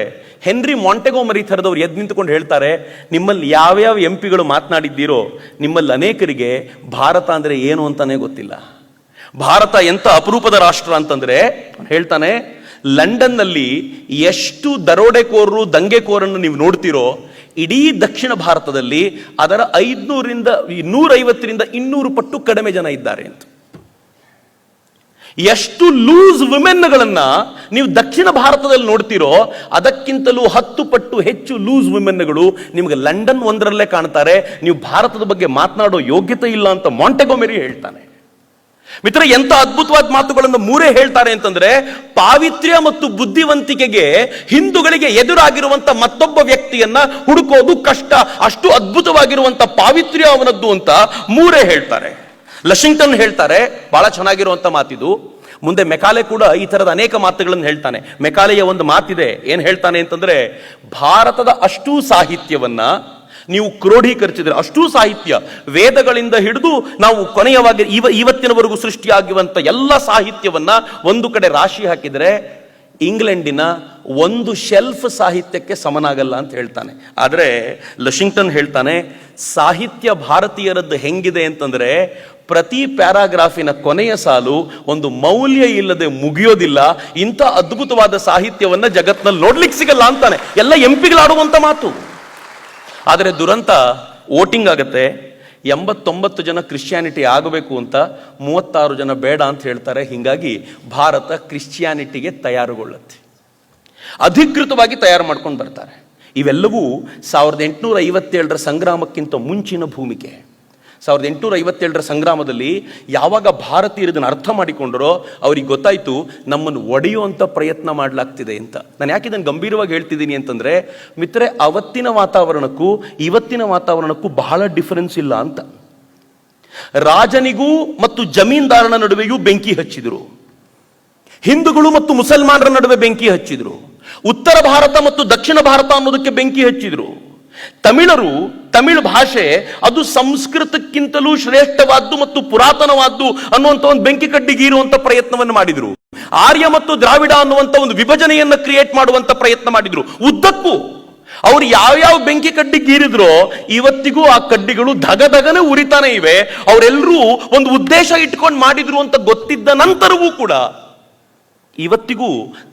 ಹೆನ್ರಿ ಮಾಂಟೆಗೊಮರಿ ಥರದವ್ರು ಎದ್ದು ನಿಂತುಕೊಂಡು ಹೇಳ್ತಾರೆ, ನಿಮ್ಮಲ್ಲಿ ಯಾವ್ಯಾವ MPಗಳು ಮಾತನಾಡಿದ್ದೀರೋ ನಿಮ್ಮಲ್ಲಿ ಅನೇಕರಿಗೆ ಭಾರತ ಅಂದ್ರೆ ಏನು ಅಂತಾನೆ ಗೊತ್ತಿಲ್ಲ. ಭಾರತ ಎಂತ ಅಪರೂಪದ ರಾಷ್ಟ್ರ ಅಂತಂದ್ರೆ ಹೇಳ್ತಾನೆ, ಲಂಡನ್ನಲ್ಲಿ ಎಷ್ಟು ದರೋಡೆಕೋರರು, ದಂಗೆಕೋರನ್ನು ನೀವು ನೋಡ್ತೀರೋ, ಇಡೀ ದಕ್ಷಿಣ ಭಾರತದಲ್ಲಿ ಅದರ 500 150 200 ಪಟ್ಟು ಕಡಿಮೆ ಜನ ಇದ್ದಾರೆ ಅಂತ. ಎಷ್ಟು ಲೂಸ್ ವುಮೆನ್ಗಳನ್ನ ನೀವು ದಕ್ಷಿಣ ಭಾರತದಲ್ಲಿ ನೋಡ್ತೀರೋ ಅದಕ್ಕಿಂತಲೂ 10 ಪಟ್ಟು ಹೆಚ್ಚು ಲೂಸ್ ವುಮೆನ್ಗಳು ನಿಮಗೆ ಲಂಡನ್ ಒಂದರಲ್ಲೇ ಕಾಣ್ತಾರೆ. ನೀವು ಭಾರತದ ಬಗ್ಗೆ ಮಾತನಾಡೋ ಯೋಗ್ಯತೆ ಇಲ್ಲ ಅಂತ ಮಾಂಟೆಗೊಮೆರಿ ಹೇಳ್ತಾನೆ. ಮಿತ್ರ, ಎಂತ ಅದ್ಭುತವಾದ ಮಾತುಗಳನ್ನು ಮೂರೇ ಹೇಳ್ತಾರೆ ಅಂತಂದ್ರೆ, ಪಾವಿತ್ರ್ಯ ಮತ್ತು ಬುದ್ಧಿವಂತಿಕೆಗೆ ಹಿಂದೂಗಳಿಗೆ ಎದುರಾಗಿರುವಂತ ಮತ್ತೊಬ್ಬ ವ್ಯಕ್ತಿಯನ್ನ ಹುಡುಕೋದು ಕಷ್ಟ, ಅಷ್ಟು ಅದ್ಭುತವಾಗಿರುವಂತ ಪಾವಿತ್ರ್ಯ ಅವನದ್ದು ಅಂತ ಮೂರೇ ಹೇಳ್ತಾರೆ. ಲಶಿಂಗ್ಟನ್ ಹೇಳ್ತಾರೆ, ಬಹಳ ಚೆನ್ನಾಗಿರುವಂತ ಮಾತಿದು. ಮುಂದೆ ಮೆಕಾಲೆ ಕೂಡ ಈ ತರದ ಅನೇಕ ಮಾತುಗಳನ್ನು ಹೇಳ್ತಾನೆ. ಮೆಕಾಲೆಯ ಒಂದು ಮಾತಿದೆ, ಏನ್ ಹೇಳ್ತಾನೆ ಅಂತಂದ್ರೆ, ಭಾರತದ ಅಷ್ಟೂ ಸಾಹಿತ್ಯವನ್ನ ನೀವು ಕ್ರೋಢೀಕರಿಸಿದ್ರೆ, ಅಷ್ಟೂ ಸಾಹಿತ್ಯ ವೇದಗಳಿಂದ ಹಿಡಿದು ನಾವು ಕೊನೆಯವಾಗಿ ಇವತ್ತಿನವರೆಗೂ ಸೃಷ್ಟಿಯಾಗುವಂತ ಎಲ್ಲ ಸಾಹಿತ್ಯವನ್ನ ಒಂದು ಕಡೆ ರಾಶಿ ಹಾಕಿದರೆ ಇಂಗ್ಲೆಂಡಿನ ಒಂದು ಶೆಲ್ಫ್ ಸಾಹಿತ್ಯಕ್ಕೆ ಸಮನಾಗಲ್ಲ ಅಂತ ಹೇಳ್ತಾನೆ. ಆದ್ರೆ ಲಶಿಂಗ್ಟನ್ ಹೇಳ್ತಾನೆ, ಸಾಹಿತ್ಯ ಭಾರತೀಯರದ್ದು ಹೆಂಗಿದೆ ಅಂತಂದ್ರೆ, ಪ್ರತಿ ಪ್ಯಾರಾಗ್ರಾಫಿನ ಕೊನೆಯ ಸಾಲು ಒಂದು ಮೌಲ್ಯ ಇಲ್ಲದೆ ಮುಗಿಯೋದಿಲ್ಲ. ಇಂಥ ಅದ್ಭುತವಾದ ಸಾಹಿತ್ಯವನ್ನ ಜಗತ್ನಲ್ಲಿ ನೋಡ್ಲಿಕ್ಕೆ ಸಿಗಲ್ಲ ಅಂತಾನೆ. ಎಲ್ಲ MPಗಳಾಡುವಂತ ಮಾತು. ಆದರೆ ದುರಂತ, ವೋಟಿಂಗ್ ಆಗತ್ತೆ, 89 ಜನ ಕ್ರಿಶ್ಚಿಯಾನಿಟಿ ಆಗಬೇಕು ಅಂತ, 36 ಜನ ಬೇಡ ಅಂತ ಹೇಳ್ತಾರೆ. ಹೀಗಾಗಿ ಭಾರತ ಕ್ರಿಶ್ಚಿಯಾನಿಟಿಗೆ ತಯಾರುಗೊಳ್ಳುತ್ತೆ, ಅಧಿಕೃತವಾಗಿ ತಯಾರು ಮಾಡ್ಕೊಂಡು ಬರ್ತಾರೆ. ಇವೆಲ್ಲವೂ 1857 ಸಂಗ್ರಾಮಕ್ಕಿಂತ ಮುಂಚಿನ ಭೂಮಿಕೆ. 1857 ಸಂಗ್ರಾಮದಲ್ಲಿ ಯಾವಾಗ ಭಾರತೀಯರು ಇದನ್ನು ಅರ್ಥ ಮಾಡಿಕೊಂಡರೋ ಅವ್ರಿಗೆ ಗೊತ್ತಾಯ್ತು, ನಮ್ಮನ್ನು ಒಡೆಯುವಂತ ಪ್ರಯತ್ನ ಮಾಡಲಾಗ್ತಿದೆ ಅಂತ. ನಾನು ಯಾಕೆ ಇದನ್ನು ಗಂಭೀರವಾಗಿ ಹೇಳ್ತಿದ್ದೀನಿ ಅಂತಂದ್ರೆ, ಮಿತ್ರೆ, ಅವತ್ತಿನ ವಾತಾವರಣಕ್ಕೂ ಇವತ್ತಿನ ವಾತಾವರಣಕ್ಕೂ ಬಹಳ ಡಿಫರೆನ್ಸ್ ಇಲ್ಲ ಅಂತ. ರಾಜನಿಗೂ ಮತ್ತು ಜಮೀನ್ದಾರನ ನಡುವೆಯೂ ಬೆಂಕಿ ಹಚ್ಚಿದ್ರು, ಹಿಂದೂಗಳು ಮತ್ತು ಮುಸಲ್ಮಾನರ ನಡುವೆ ಬೆಂಕಿ ಹಚ್ಚಿದ್ರು, ಉತ್ತರ ಭಾರತ ಮತ್ತು ದಕ್ಷಿಣ ಭಾರತ ಅನ್ನೋದಕ್ಕೆ ಬೆಂಕಿ ಹಚ್ಚಿದ್ರು. ತಮಿಳರು, ತಮಿಳ್ ಭಾಷೆ ಅದು ಸಂಸ್ಕೃತಕ್ಕಿಂತಲೂ ಶ್ರೇಷ್ಠವಾದ್ದು ಮತ್ತು ಪುರಾತನವಾದ್ದು ಅನ್ನುವಂಥ ಒಂದು ಬೆಂಕಿ ಕಡ್ಡಿಗೀರುವಂತ ಪ್ರಯತ್ನವನ್ನು ಮಾಡಿದ್ರು. ಆರ್ಯ ಮತ್ತು ದ್ರಾವಿಡ ಅನ್ನುವಂಥ ಒಂದು ವಿಭಜನೆಯನ್ನ ಕ್ರಿಯೇಟ್ ಮಾಡುವಂತ ಪ್ರಯತ್ನ ಮಾಡಿದ್ರು. ಉದ್ದಕ್ಕೂ ಅವ್ರು ಯಾವ್ಯಾವ ಬೆಂಕಿ ಕಡ್ಡಿ ಗೀರಿದ್ರೋ ಇವತ್ತಿಗೂ ಆ ಕಡ್ಡಿಗಳು ಧಗಧಗನೆ ಉರಿತಾನೆ ಇವೆ. ಅವರೆಲ್ಲರೂ ಒಂದು ಉದ್ದೇಶ ಇಟ್ಕೊಂಡು ಮಾಡಿದ್ರು ಅಂತ ಗೊತ್ತಿದ್ದ ನಂತರವೂ ಕೂಡ ಇವತ್ತಿಗೂ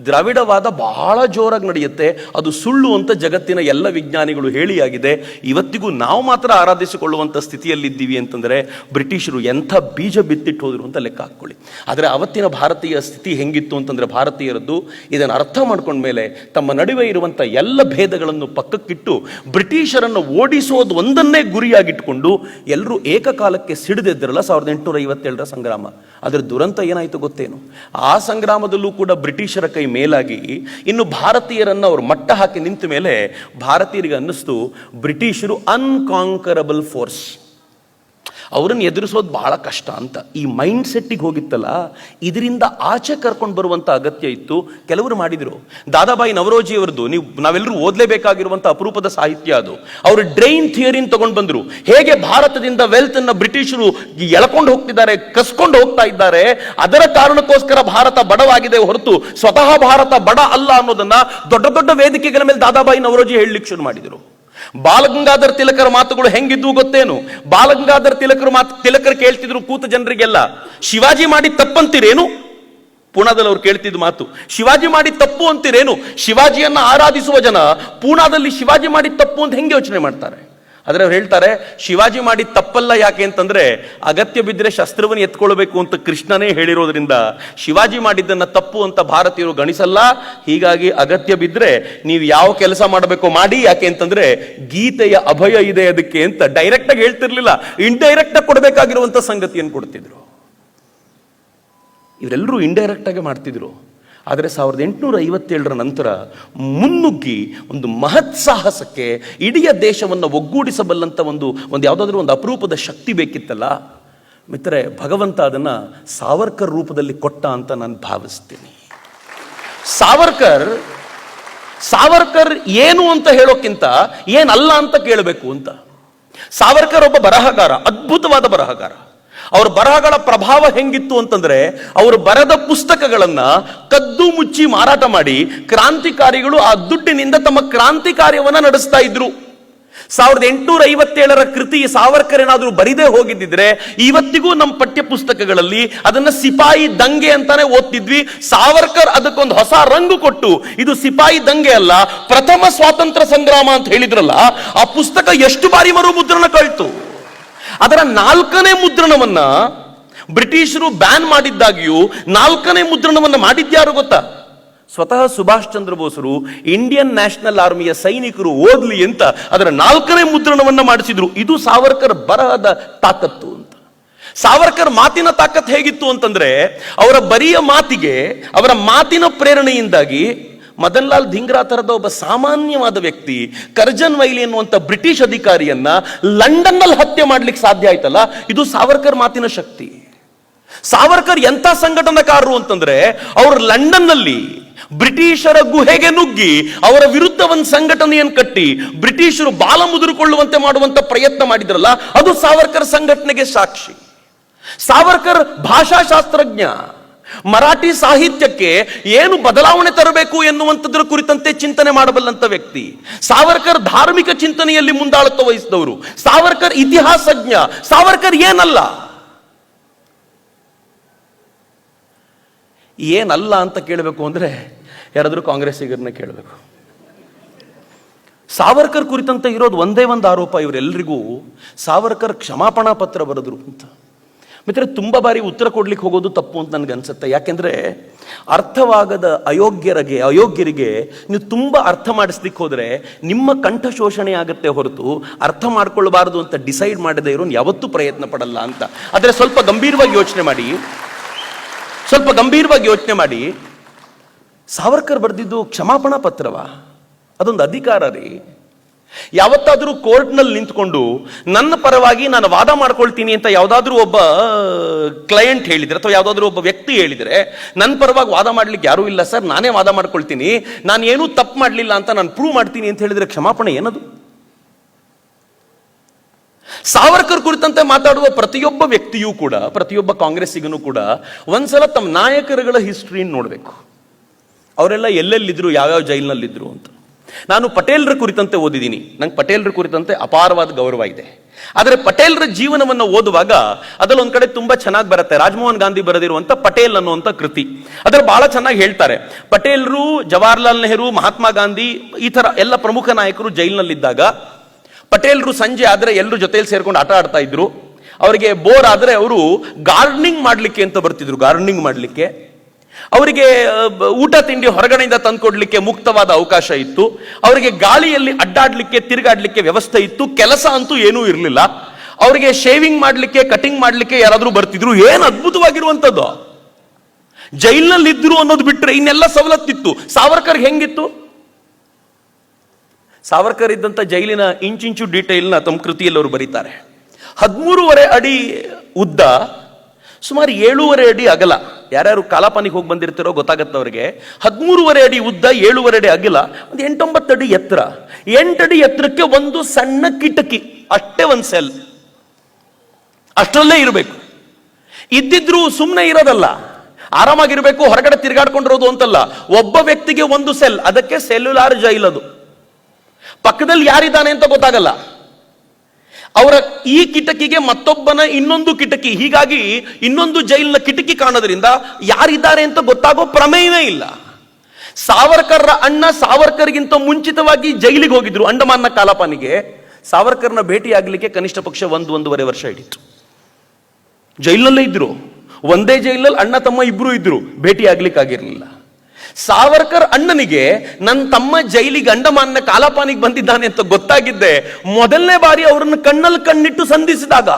ದ್ರಾವಿಡವಾದ ಬಹಳ ಜೋರಾಗಿ ನಡೆಯುತ್ತೆ. ಅದು ಸುಳ್ಳು ಅಂತ ಜಗತ್ತಿನ ಎಲ್ಲ ವಿಜ್ಞಾನಿಗಳು ಹೇಳಿಯಾಗಿದೆ. ಇವತ್ತಿಗೂ ನಾವು ಮಾತ್ರ ಆರಾಧಿಸಿಕೊಳ್ಳುವಂಥ ಸ್ಥಿತಿಯಲ್ಲಿದ್ದೀವಿ ಅಂತಂದರೆ ಬ್ರಿಟಿಷರು ಎಂಥ ಬೀಜ ಬಿತ್ತಿಟ್ಟು ಹೋದ್ರು ಅಂತ ಲೆಕ್ಕ ಹಾಕ್ಕೊಳ್ಳಿ. ಆದರೆ ಅವತ್ತಿನ ಭಾರತೀಯ ಸ್ಥಿತಿ ಹೆಂಗಿತ್ತು ಅಂತಂದರೆ, ಭಾರತೀಯರದ್ದು ಇದನ್ನು ಅರ್ಥ ಮಾಡ್ಕೊಂಡ್ಮೇಲೆ ತಮ್ಮ ನಡುವೆ ಇರುವಂಥ ಎಲ್ಲ ಭೇದಗಳನ್ನು ಪಕ್ಕಕ್ಕಿಟ್ಟು ಬ್ರಿಟಿಷರನ್ನು ಓಡಿಸೋದು ಒಂದನ್ನೇ ಗುರಿಯಾಗಿಟ್ಕೊಂಡು ಎಲ್ಲರೂ ಏಕಕಾಲಕ್ಕೆ ಸಿಡಿದೆದ್ದರಲ್ಲ 1857ರ ಸಂಗ್ರಾಮ. ಅದರ ದುರಂತ ಏನಾಯಿತು ಗೊತ್ತೇನು? ಆ ಸಂಗ್ರಾಮದಲ್ಲೂ ಕೂಡ ಬ್ರಿಟಿಷರ ಕೈ ಮೇಲಾಗಿ ಇನ್ನು ಭಾರತೀಯರನ್ನು ಅವರು ಮಟ್ಟ ಹಾಕಿ ನಿಂತ ಮೇಲೆ ಭಾರತೀಯರಿಗೆ ಅನ್ನಿಸ್ತು ಬ್ರಿಟಿಷರು ಅನ್ಕಾಂಕರಬಲ್ ಫೋರ್ಸ್, ಅವರನ್ನು ಎದುರಿಸೋದು ಬಹಳ ಕಷ್ಟ ಅಂತ. ಈ ಮೈಂಡ್ ಸೆಟ್ಟಿಗೆ ಹೋಗಿತ್ತಲ್ಲ, ಇದರಿಂದ ಆಚೆ ಕರ್ಕೊಂಡು ಬರುವಂಥ ಅಗತ್ಯ ಇತ್ತು. ಕೆಲವರು ಮಾಡಿದರು. ದಾದಾಬಾಯಿ ನವರೋಜಿ ಅವರದ್ದು ನಾವೆಲ್ಲರೂ ಓದಲೇಬೇಕಾಗಿರುವಂಥ ಅಪರೂಪದ ಸಾಹಿತ್ಯ ಅದು. ಅವರು ಡ್ರೈನ್ ಥಿಯರಿನ ತಗೊಂಡು ಬಂದರು. ಹೇಗೆ ಭಾರತದಿಂದ ವೆಲ್ತ್ ಅನ್ನ ಬ್ರಿಟಿಷರು ಎಳ್ಕೊಂಡು ಹೋಗ್ತಿದ್ದಾರೆ, ಕಸ್ಕೊಂಡು ಹೋಗ್ತಾ ಇದ್ದಾರೆ, ಅದರ ಕಾರಣಕ್ಕೋಸ್ಕರ ಭಾರತ ಬಡವಾಗಿದೆ ಹೊರತು ಸ್ವತಃ ಭಾರತ ಬಡ ಅಲ್ಲ ಅನ್ನೋದನ್ನ ದೊಡ್ಡ ದೊಡ್ಡ ವೇದಿಕೆಗಳ ಮೇಲೆ ದಾದಾಬಾಯಿ ನವರೋಜಿ ಹೇಳಲಿಕ್ಕೆ ಶುರು ಮಾಡಿದರು. ಬಾಲಗಂಗಾಧರ್ ತಿಲಕರ ಮಾತುಗಳು ಹೆಂಗಿದ್ವು ಗೊತ್ತೇನು? ಬಾಲಗಂಗಾಧರ್ ತಿಲಕರು ಕೇಳ್ತಿದ್ರು ಕೂತ ಜನರಿಗೆಲ್ಲ, ಶಿವಾಜಿ ಮಾಡಿ ತಪ್ಪಂತೀರೇನು? ಪೂನಾದಲ್ಲಿ ಅವ್ರು ಕೇಳ್ತಿದ್ದ ಮಾತು, ಶಿವಾಜಿ ಮಾಡಿ ತಪ್ಪು ಅಂತೀರೇನು? ಶಿವಾಜಿಯನ್ನ ಆರಾಧಿಸುವ ಜನ ಪೂನಾದಲ್ಲಿ ಶಿವಾಜಿ ಮಾಡಿ ತಪ್ಪು ಅಂತ ಹೆಂಗೆ ಯೋಚನೆ ಮಾಡ್ತಾರೆ? ಆದರೆ ಅವ್ರು ಹೇಳ್ತಾರೆ ಶಿವಾಜಿ ಮಾಡಿ ತಪ್ಪಲ್ಲ. ಯಾಕೆ ಅಂತಂದ್ರೆ ಅಗತ್ಯ ಬಿದ್ದರೆ ಶಸ್ತ್ರವನ್ನು ಎತ್ಕೊಳ್ಬೇಕು ಅಂತ ಕೃಷ್ಣನೇ ಹೇಳಿರೋದ್ರಿಂದ ಶಿವಾಜಿ ಮಾಡಿದ್ದನ್ನ ತಪ್ಪು ಅಂತ ಭಾರತೀಯರು ಗಣಿಸಲ್ಲ. ಹೀಗಾಗಿ ಅಗತ್ಯ ಬಿದ್ದರೆ ನೀವು ಯಾವ ಕೆಲಸ ಮಾಡಬೇಕೋ ಮಾಡಿ, ಯಾಕೆ ಅಂತಂದ್ರೆ ಗೀತೆಯ ಅಭಯ ಇದೆ ಅದಕ್ಕೆ ಅಂತ ಡೈರೆಕ್ಟ್ ಆಗಿ ಹೇಳ್ತಿರ್ಲಿಲ್ಲ, ಇಂಡೈರೆಕ್ಟ್ ಆಗಿ ಕೊಡಬೇಕಾಗಿರುವಂತ ಸಂಗತಿಯನ್ನು ಕೊಡ್ತಿದ್ರು. ಇವರೆಲ್ಲರೂ ಇಂಡೈರೆಕ್ಟ್ ಆಗಿ ಮಾಡ್ತಿದ್ರು. ಆದರೆ 1857ರ ನಂತರ ಮುನ್ನುಗ್ಗಿ ಒಂದು ಮಹತ್ ಸಾಹಸಕ್ಕೆ ಇಡೀ ದೇಶವನ್ನು ಒಗ್ಗೂಡಿಸಬಲ್ಲಂಥ ಒಂದು ಯಾವುದಾದ್ರೂ ಒಂದು ಅಪರೂಪದ ಶಕ್ತಿ ಬೇಕಿತ್ತಲ್ಲ ಮಿತ್ರರೆ, ಭಗವಂತ ಅದನ್ನು ಸಾವರ್ಕರ್ ರೂಪದಲ್ಲಿ ಕೊಟ್ಟ ಅಂತ ನಾನು ಭಾವಿಸ್ತೀನಿ. ಸಾವರ್ಕರ್ ಏನು ಅಂತ ಹೇಳೋಕ್ಕಿಂತ ಏನಲ್ಲ ಅಂತ ಕೇಳಬೇಕು ಅಂತ. ಸಾವರ್ಕರ್ ಒಬ್ಬ ಬರಹಗಾರ, ಅದ್ಭುತವಾದ ಬರಹಗಾರ. ಅವರ ಬರಹಗಳ ಪ್ರಭಾವ ಹೆಂಗಿತ್ತು ಅಂತಂದ್ರೆ, ಅವರು ಬರೆದ ಪುಸ್ತಕಗಳನ್ನ ಕದ್ದು ಮುಚ್ಚಿ ಮಾರಾಟ ಮಾಡಿ ಕ್ರಾಂತಿಕಾರಿಗಳು ಆ ದುಡ್ಡಿನಿಂದ ತಮ್ಮ ಕ್ರಾಂತಿ ಕಾರ್ಯವನ್ನ ನಡೆಸ್ತಾ ಇದ್ರು. 1857ರ ಕೃತಿ ಸಾವರ್ಕರ್ ಏನಾದರೂ ಬರಿದೇ ಹೋಗಿದ್ದಿದ್ರೆ ಇವತ್ತಿಗೂ ನಮ್ಮ ಪಠ್ಯ ಪುಸ್ತಕಗಳಲ್ಲಿ ಅದನ್ನ ಸಿಪಾಯಿ ದಂಗೆ ಅಂತಾನೆ ಓದ್ತಿದ್ವಿ. ಸಾವರ್ಕರ್ ಅದಕ್ಕೊಂದು ಹೊಸ ರಂಗು ಕೊಟ್ಟು ಇದು ಸಿಪಾಯಿ ದಂಗೆ ಅಲ್ಲ, ಪ್ರಥಮ ಸ್ವಾತಂತ್ರ್ಯ ಸಂಗ್ರಾಮ ಅಂತ ಹೇಳಿದ್ರಲ್ಲ, ಆ ಪುಸ್ತಕ ಎಷ್ಟು ಬಾರಿ ಮರು ಮುದ್ರಣ ಕಳ್ತು. ಅದರ 4ನೇ ಮುದ್ರಣವನ್ನ ಬ್ರಿಟಿಷರು ಬ್ಯಾನ್ ಮಾಡಿದ್ದಾಗಿಯೂ 4ನೇ ಮುದ್ರಣವನ್ನ ಮಾಡಿದ್ಯಾರು ಗೊತ್ತಾ? ಸ್ವತಃ ಸುಭಾಷ್ ಚಂದ್ರ ಬೋಸರು ಇಂಡಿಯನ್ ನ್ಯಾಷನಲ್ ಆರ್ಮಿಯ ಸೈನಿಕರು ಓದ್ಲಿ ಅಂತ ಅದರ 4ನೇ ಮುದ್ರಣವನ್ನ ಮಾಡಿಸಿದ್ರು. ಇದು ಸಾವರ್ಕರ್ ಬರಹದ ತಾಕತ್ತು ಅಂತ. ಸಾವರ್ಕರ್ ಮಾತಿನ ತಾಕತ್ ಹೇಗಿತ್ತು ಅಂತಂದ್ರೆ, ಅವರ ಬರಿಯ ಮಾತಿಗೆ, ಅವರ ಮಾತಿನ ಪ್ರೇರಣೆಯಿಂದಾಗಿ ಮದನ್ ಲಾಲ್ ಧಿಂಗ್ರಾ ತರದ ಒಬ್ಬ ಸಾಮಾನ್ಯವಾದ ವ್ಯಕ್ತಿ ಕರ್ಜನ್ ವೈಲಿ ಎನ್ನುವಂತ ಬ್ರಿಟಿಷ್ ಅಧಿಕಾರಿಯನ್ನ ಲಂಡನ್ ನಲ್ಲಿ ಹತ್ಯೆ ಮಾಡ್ಲಿಕ್ಕೆ ಸಾಧ್ಯ ಆಯ್ತಲ್ಲ, ಇದು ಸಾವರ್ಕರ್ ಮಾತಿನ ಶಕ್ತಿ. ಸಾವರ್ಕರ್ ಎಂಥ ಸಂಘಟನಾಕಾರರು ಅಂತಂದ್ರೆ, ಅವರು ಲಂಡನ್ ನಲ್ಲಿ ಬ್ರಿಟಿಷರ ಗುಹೆಗೆ ನುಗ್ಗಿ ಅವರ ವಿರುದ್ಧ ಒಂದು ಸಂಘಟನೆಯನ್ನು ಕಟ್ಟಿ ಬ್ರಿಟಿಷರು ಬಾಲ ಮುದುರಿಕೊಳ್ಳುವಂತೆ ಮಾಡುವಂತ ಪ್ರಯತ್ನ ಮಾಡಿದ್ರಲ್ಲ, ಅದು ಸಾವರ್ಕರ್ ಸಂಘಟನೆಗೆ ಸಾಕ್ಷಿ. ಸಾವರ್ಕರ್ ಭಾಷಾಶಾಸ್ತ್ರಜ್ಞ. ಮರಾಠಿ ಸಾಹಿತ್ಯಕ್ಕೆ ಏನು ಬದಲಾವಣೆ ತರಬೇಕು ಎನ್ನುವಂಥದ್ರ ಕುರಿತಂತೆ ಚಿಂತನೆ ಮಾಡಬಲ್ಲಂತ ವ್ಯಕ್ತಿ. ಸಾವರ್ಕರ್ ಧಾರ್ಮಿಕ ಚಿಂತನೆಯಲ್ಲಿ ಮುಂದಾಳತ್ವ ವಹಿಸಿದವರು. ಸಾವರ್ಕರ್ ಇತಿಹಾಸಜ್ಞ. ಸಾವರ್ಕರ್ ಏನಲ್ಲ ಅಂತ ಕೇಳಬೇಕು ಅಂದ್ರೆ ಯಾರಾದ್ರೂ ಕಾಂಗ್ರೆಸ್ಸಿಗರನ್ನ ಕೇಳಬೇಕು. ಸಾವರ್ಕರ್ ಕುರಿತಂತೆ ಇರೋದು ಒಂದೇ ಒಂದು ಆರೋಪ ಇವರೆಲ್ಲರಿಗೂ, ಸಾವರ್ಕರ್ ಕ್ಷಮಾಪಣಾ ಪತ್ರ ಬರೆದ್ರು ಅಂತ. ಮಿತ್ರ, ತುಂಬ ಬಾರಿ ಉತ್ತರ ಕೊಡ್ಲಿಕ್ಕೆ ಹೋಗೋದು ತಪ್ಪು ಅಂತ ನನಗನ್ಸುತ್ತೆ. ಯಾಕೆಂದ್ರೆ ಅರ್ಥವಾಗದ ಅಯೋಗ್ಯರಿಗೆ ನೀವು ತುಂಬ ಅರ್ಥ ಮಾಡಿಸ್ಲಿಕ್ಕೆ ಹೋದ್ರೆ ನಿಮ್ಮ ಕಂಠ ಶೋಷಣೆ ಆಗುತ್ತೆ ಹೊರತು ಅರ್ಥ ಮಾಡ್ಕೊಳ್ಬಾರದು ಅಂತ ಡಿಸೈಡ್ ಮಾಡದೇ ಇರೋನು ಯಾವತ್ತೂ ಪ್ರಯತ್ನ ಪಡಲ್ಲ ಅಂತ. ಆದರೆ ಸ್ವಲ್ಪ ಗಂಭೀರವಾಗಿ ಯೋಚನೆ ಮಾಡಿ, ಸಾವರ್ಕರ್ ಬರೆದಿದ್ದು ಕ್ಷಮಾಪಣಾ ಪತ್ರವಾ? ಅದೊಂದು ಅಧಿಕಾರ ರೀ. ಯಾವತ್ತಾದ್ರೂ ಕೋರ್ಟ್ನಲ್ಲಿ ನಿಂತ್ಕೊಂಡು ನನ್ನ ಪರವಾಗಿ ನಾನು ವಾದ ಮಾಡ್ಕೊಳ್ತೀನಿ ಅಂತ ಯಾವ್ದಾದ್ರೂ ಒಬ್ಬ ಕ್ಲೈಂಟ್ ಹೇಳಿದ್ರೆ ಅಥವಾ ಯಾವ್ದಾದ್ರೂ ಒಬ್ಬ ವ್ಯಕ್ತಿ ಹೇಳಿದ್ರೆ, ನನ್ನ ಪರವಾಗಿ ವಾದ ಮಾಡ್ಲಿಕ್ಕೆ ಯಾರೂ ಇಲ್ಲ ಸರ್, ನಾನೇ ವಾದ ಮಾಡ್ಕೊಳ್ತೀನಿ, ನಾನು ಏನೂ ತಪ್ಪು ಮಾಡಲಿಲ್ಲ ಅಂತ ನಾನು ಪ್ರೂವ್ ಮಾಡ್ತೀನಿ ಅಂತ ಹೇಳಿದ್ರೆ ಕ್ಷಮಾಪಣೆ ಏನದು? ಸಾವರ್ಕರ್ ಕುರಿತಂತೆ ಮಾತಾಡುವ ಪ್ರತಿಯೊಬ್ಬ ವ್ಯಕ್ತಿಯೂ ಕೂಡ, ಪ್ರತಿಯೊಬ್ಬ ಕಾಂಗ್ರೆಸ್ಸಿಗನೂ ಕೂಡ ಒಂದ್ಸಲ ತಮ್ಮ ನಾಯಕರುಗಳ ಹಿಸ್ಟ್ರಿ ನೋಡಬೇಕು. ಅವರೆಲ್ಲ ಎಲ್ಲೆಲ್ಲಿದ್ರು, ಯಾವ್ಯಾವ ಜೈಲಿನಲ್ಲಿದ್ರು ಅಂತ. ನಾನು ಪಟೇಲ್ರ ಕುರಿತಂತೆ ಓದಿದ್ದೀನಿ. ನಂಗೆ ಪಟೇಲ್ರ ಕುರಿತಂತೆ ಅಪಾರವಾದ ಗೌರವ ಇದೆ. ಆದರೆ ಪಟೇಲ್ರ ಜೀವನವನ್ನು ಓದುವಾಗ ಅದರಲ್ಲಿ ಒಂದ್ ಕಡೆ ತುಂಬಾ ಚೆನ್ನಾಗಿ ಬರುತ್ತೆ. ರಾಜಮೋಹನ್ ಗಾಂಧಿ ಬರೆದಿರುವಂತ ಪಟೇಲ್ ಅನ್ನುವಂಥ ಕೃತಿ, ಅದ್ರಲ್ಲಿ ಬಹಳ ಚೆನ್ನಾಗಿ ಹೇಳ್ತಾರೆ. ಪಟೇಲ್ರು, ಜವಾಹರ್ಲಾಲ್ ನೆಹರು, ಮಹಾತ್ಮ ಗಾಂಧಿ ಈ ತರ ಎಲ್ಲ ಪ್ರಮುಖ ನಾಯಕರು ಜೈಲಿನಲ್ಲಿದ್ದಾಗ ಪಟೇಲ್ರು ಸಂಜೆ ಆದ್ರೆ ಎಲ್ಲರೂ ಜೊತೆಯಲ್ಲಿ ಸೇರ್ಕೊಂಡು ಆಟ ಆಡ್ತಾ ಇದ್ರು. ಅವರಿಗೆ ಬೋರ್ ಆದ್ರೆ ಅವರು ಗಾರ್ಡನಿಂಗ್ ಮಾಡ್ಲಿಕ್ಕೆ ಅಂತ ಬರ್ತಿದ್ರು. ಗಾರ್ಡನಿಂಗ್ ಮಾಡ್ಲಿಕ್ಕೆ ಅವರಿಗೆ ಊಟ ತಿಂಡಿ ಹೊರಗಡೆಯಿಂದ ತಂದ್ಕೊಡ್ಲಿಕ್ಕೆ ಮುಕ್ತವಾದ ಅವಕಾಶ ಇತ್ತು. ಅವರಿಗೆ ಗಾಳಿಯಲ್ಲಿ ಅಡ್ಡಾಡ್ಲಿಕ್ಕೆ, ತಿರುಗಾಡ್ಲಿಕ್ಕೆ ವ್ಯವಸ್ಥೆ ಇತ್ತು. ಕೆಲಸ ಅಂತೂ ಏನೂ ಇರಲಿಲ್ಲ. ಅವರಿಗೆ ಶೇವಿಂಗ್ ಮಾಡ್ಲಿಕ್ಕೆ, ಕಟಿಂಗ್ ಮಾಡ್ಲಿಕ್ಕೆ ಯಾರಾದ್ರೂ ಬರ್ತಿದ್ರು. ಏನು ಅದ್ಭುತವಾಗಿರುವಂತದ್ದು. ಜೈಲಿನಲ್ಲಿ ಇದ್ರು ಅನ್ನೋದು ಬಿಟ್ರೆ ಇನ್ನೆಲ್ಲ ಸವಲತ್ತಿತ್ತು. ಸಾವರ್ಕರ್ ಹೆಂಗಿತ್ತು? ಸಾವರ್ಕರ್ ಇದ್ದಂತ ಜೈಲಿನ ಇಂಚಿಂಚು ಡೀಟೇಲ್ನ ತಮ್ಮ ಕೃತಿಯಲ್ಲಿ ಅವರು ಬರೀತಾರೆ. 13.5 ಅಡಿ ಉದ್ದ, ಸುಮಾರು 7.5 ಅಡಿ ಅಗಲ. ಯಾರ್ಯಾರು ಕಾಲಾಪಾನಿಗೆ ಹೋಗಿ ಬಂದಿರ್ತಾರೋ ಗೊತ್ತಾಗತ್ತೆ ಅವರಿಗೆ. 13.5 ಅಡಿ ಉದ್ದ, 7.5 ಅಡಿ ಅಗಲ, ಒಂದು 8-9 ಅಡಿ ಎತ್ತರ. 8 ಅಡಿ ಎತ್ತರಕ್ಕೆ ಒಂದು ಸಣ್ಣ ಕಿಟಕಿ, ಅಷ್ಟೇ ಒಂದು ಸೆಲ್, ಅಷ್ಟರಲ್ಲೇ ಇರಬೇಕು. ಇದ್ದಿದ್ರು ಸುಮ್ಮನೆ ಇರೋದಲ್ಲ, ಆರಾಮಾಗಿರ್ಬೇಕು, ಹೊರಗಡೆ ತಿರುಗಾಡ್ಕೊಂಡಿರೋದು ಅಂತಲ್ಲ. ಒಬ್ಬ ವ್ಯಕ್ತಿಗೆ ಒಂದು ಸೆಲ್, ಅದಕ್ಕೆ ಸೆಲ್ಯುಲಾರ್ ಜೈಲ್. ಅದು ಪಕ್ಕದಲ್ಲಿ ಯಾರಿದ್ದಾನೆ ಅಂತ ಗೊತ್ತಾಗಲ್ಲ. ಅವರ ಈ ಕಿಟಕಿಗೆ ಮತ್ತೊಬ್ಬನ ಇನ್ನೊಂದು ಕಿಟಕಿ, ಹೀಗಾಗಿ ಇನ್ನೊಂದು ಜೈಲಿನ ಕಿಟಕಿ ಕಾಣೋದ್ರಿಂದ ಯಾರಿದ್ದಾರೆ ಅಂತ ಗೊತ್ತಾಗೋ ಪ್ರಮೇಯವೇ ಇಲ್ಲ. ಸಾವರ್ಕರ್ರ ಅಣ್ಣ ಸಾವರ್ಕರ್ಗಿಂತ ಮುಂಚಿತವಾಗಿ ಜೈಲಿಗೆ ಹೋಗಿದ್ರು ಅಂಡಮಾನ್ನ ಕಾಲಾಪಾನಿಗೆ. ಸಾವರ್ಕರ್ನ ಭೇಟಿ ಆಗಲಿಕ್ಕೆ ಕನಿಷ್ಠ ಪಕ್ಷ 1-1.5 ವರ್ಷ ಹಿಡಿತು. ಜೈಲಿನಲ್ಲೇ ಇದ್ರು, ಒಂದೇ ಜೈಲಲ್ಲಿ ಅಣ್ಣ ತಮ್ಮ ಇಬ್ರು ಇದ್ರು, ಭೇಟಿ ಆಗ್ಲಿಕ್ಕಾಗಿರ್ಲಿಲ್ಲ. ಸಾವರ್ಕರ್ ಅಣ್ಣನಿಗೆ ನನ್ನ ತಮ್ಮ ಜೈಲಿಗೆ ಅಂಡಮಾನ್ನ ಕಾಲಾಪಾನಿಗೆ ಬಂದಿದ್ದಾನೆ ಅಂತ ಗೊತ್ತಾಗಿದ್ದೆ ಮೊದಲನೇ ಬಾರಿ ಅವರನ್ನು ಕಣ್ಣಲ್ಲಿ ಕಣ್ಣಿಟ್ಟು ಸಂಧಿಸಿದಾಗ.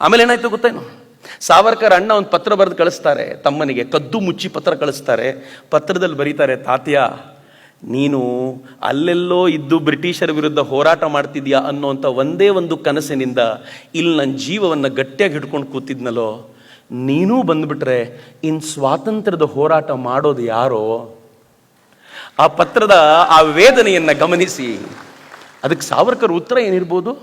ಆಮೇಲೆ ಏನಾಯ್ತು ಗೊತ್ತೇನು? ಸಾವರ್ಕರ್ ಅಣ್ಣ ಒಂದು ಪತ್ರ ಬರೆದು ಕಳಿಸ್ತಾರೆ ತಮ್ಮನಿಗೆ, ಕದ್ದು ಮುಚ್ಚಿ ಪತ್ರ ಕಳಿಸ್ತಾರೆ. ಪತ್ರದಲ್ಲಿ ಬರೀತಾರೆ, ತಾತ್ಯ ನೀನು ಅಲ್ಲೆಲ್ಲೋ ಇದ್ದು ಬ್ರಿಟಿಷರ ವಿರುದ್ಧ ಹೋರಾಟ ಮಾಡ್ತಿದ್ಯಾ ಅನ್ನೋಂಥ ಒಂದೇ ಒಂದು ಕನಸಿನಿಂದ ಇಲ್ಲಿ ನನ್ನ ಜೀವವನ್ನು ಗಟ್ಟಿಯಾಗಿ ಹಿಡ್ಕೊಂಡು ಕೂತಿದ್ನಲ್ಲೋ, ನೀನೂ ಬಂದ್ಬಿಟ್ರೆ ಇನ್ ಸ್ವಾತಂತ್ರ್ಯದ ಹೋರಾಟ ಮಾಡೋದು ಯಾರೋ? ಆ ಪತ್ರದ ಆ ವೇದನೆಯನ್ನ ಗಮನಿಸಿ ಅದಕ್ಕೆ ಸಾವರ್ಕರ್ ಉತ್ತರ ಏನಿರ್ಬೋದು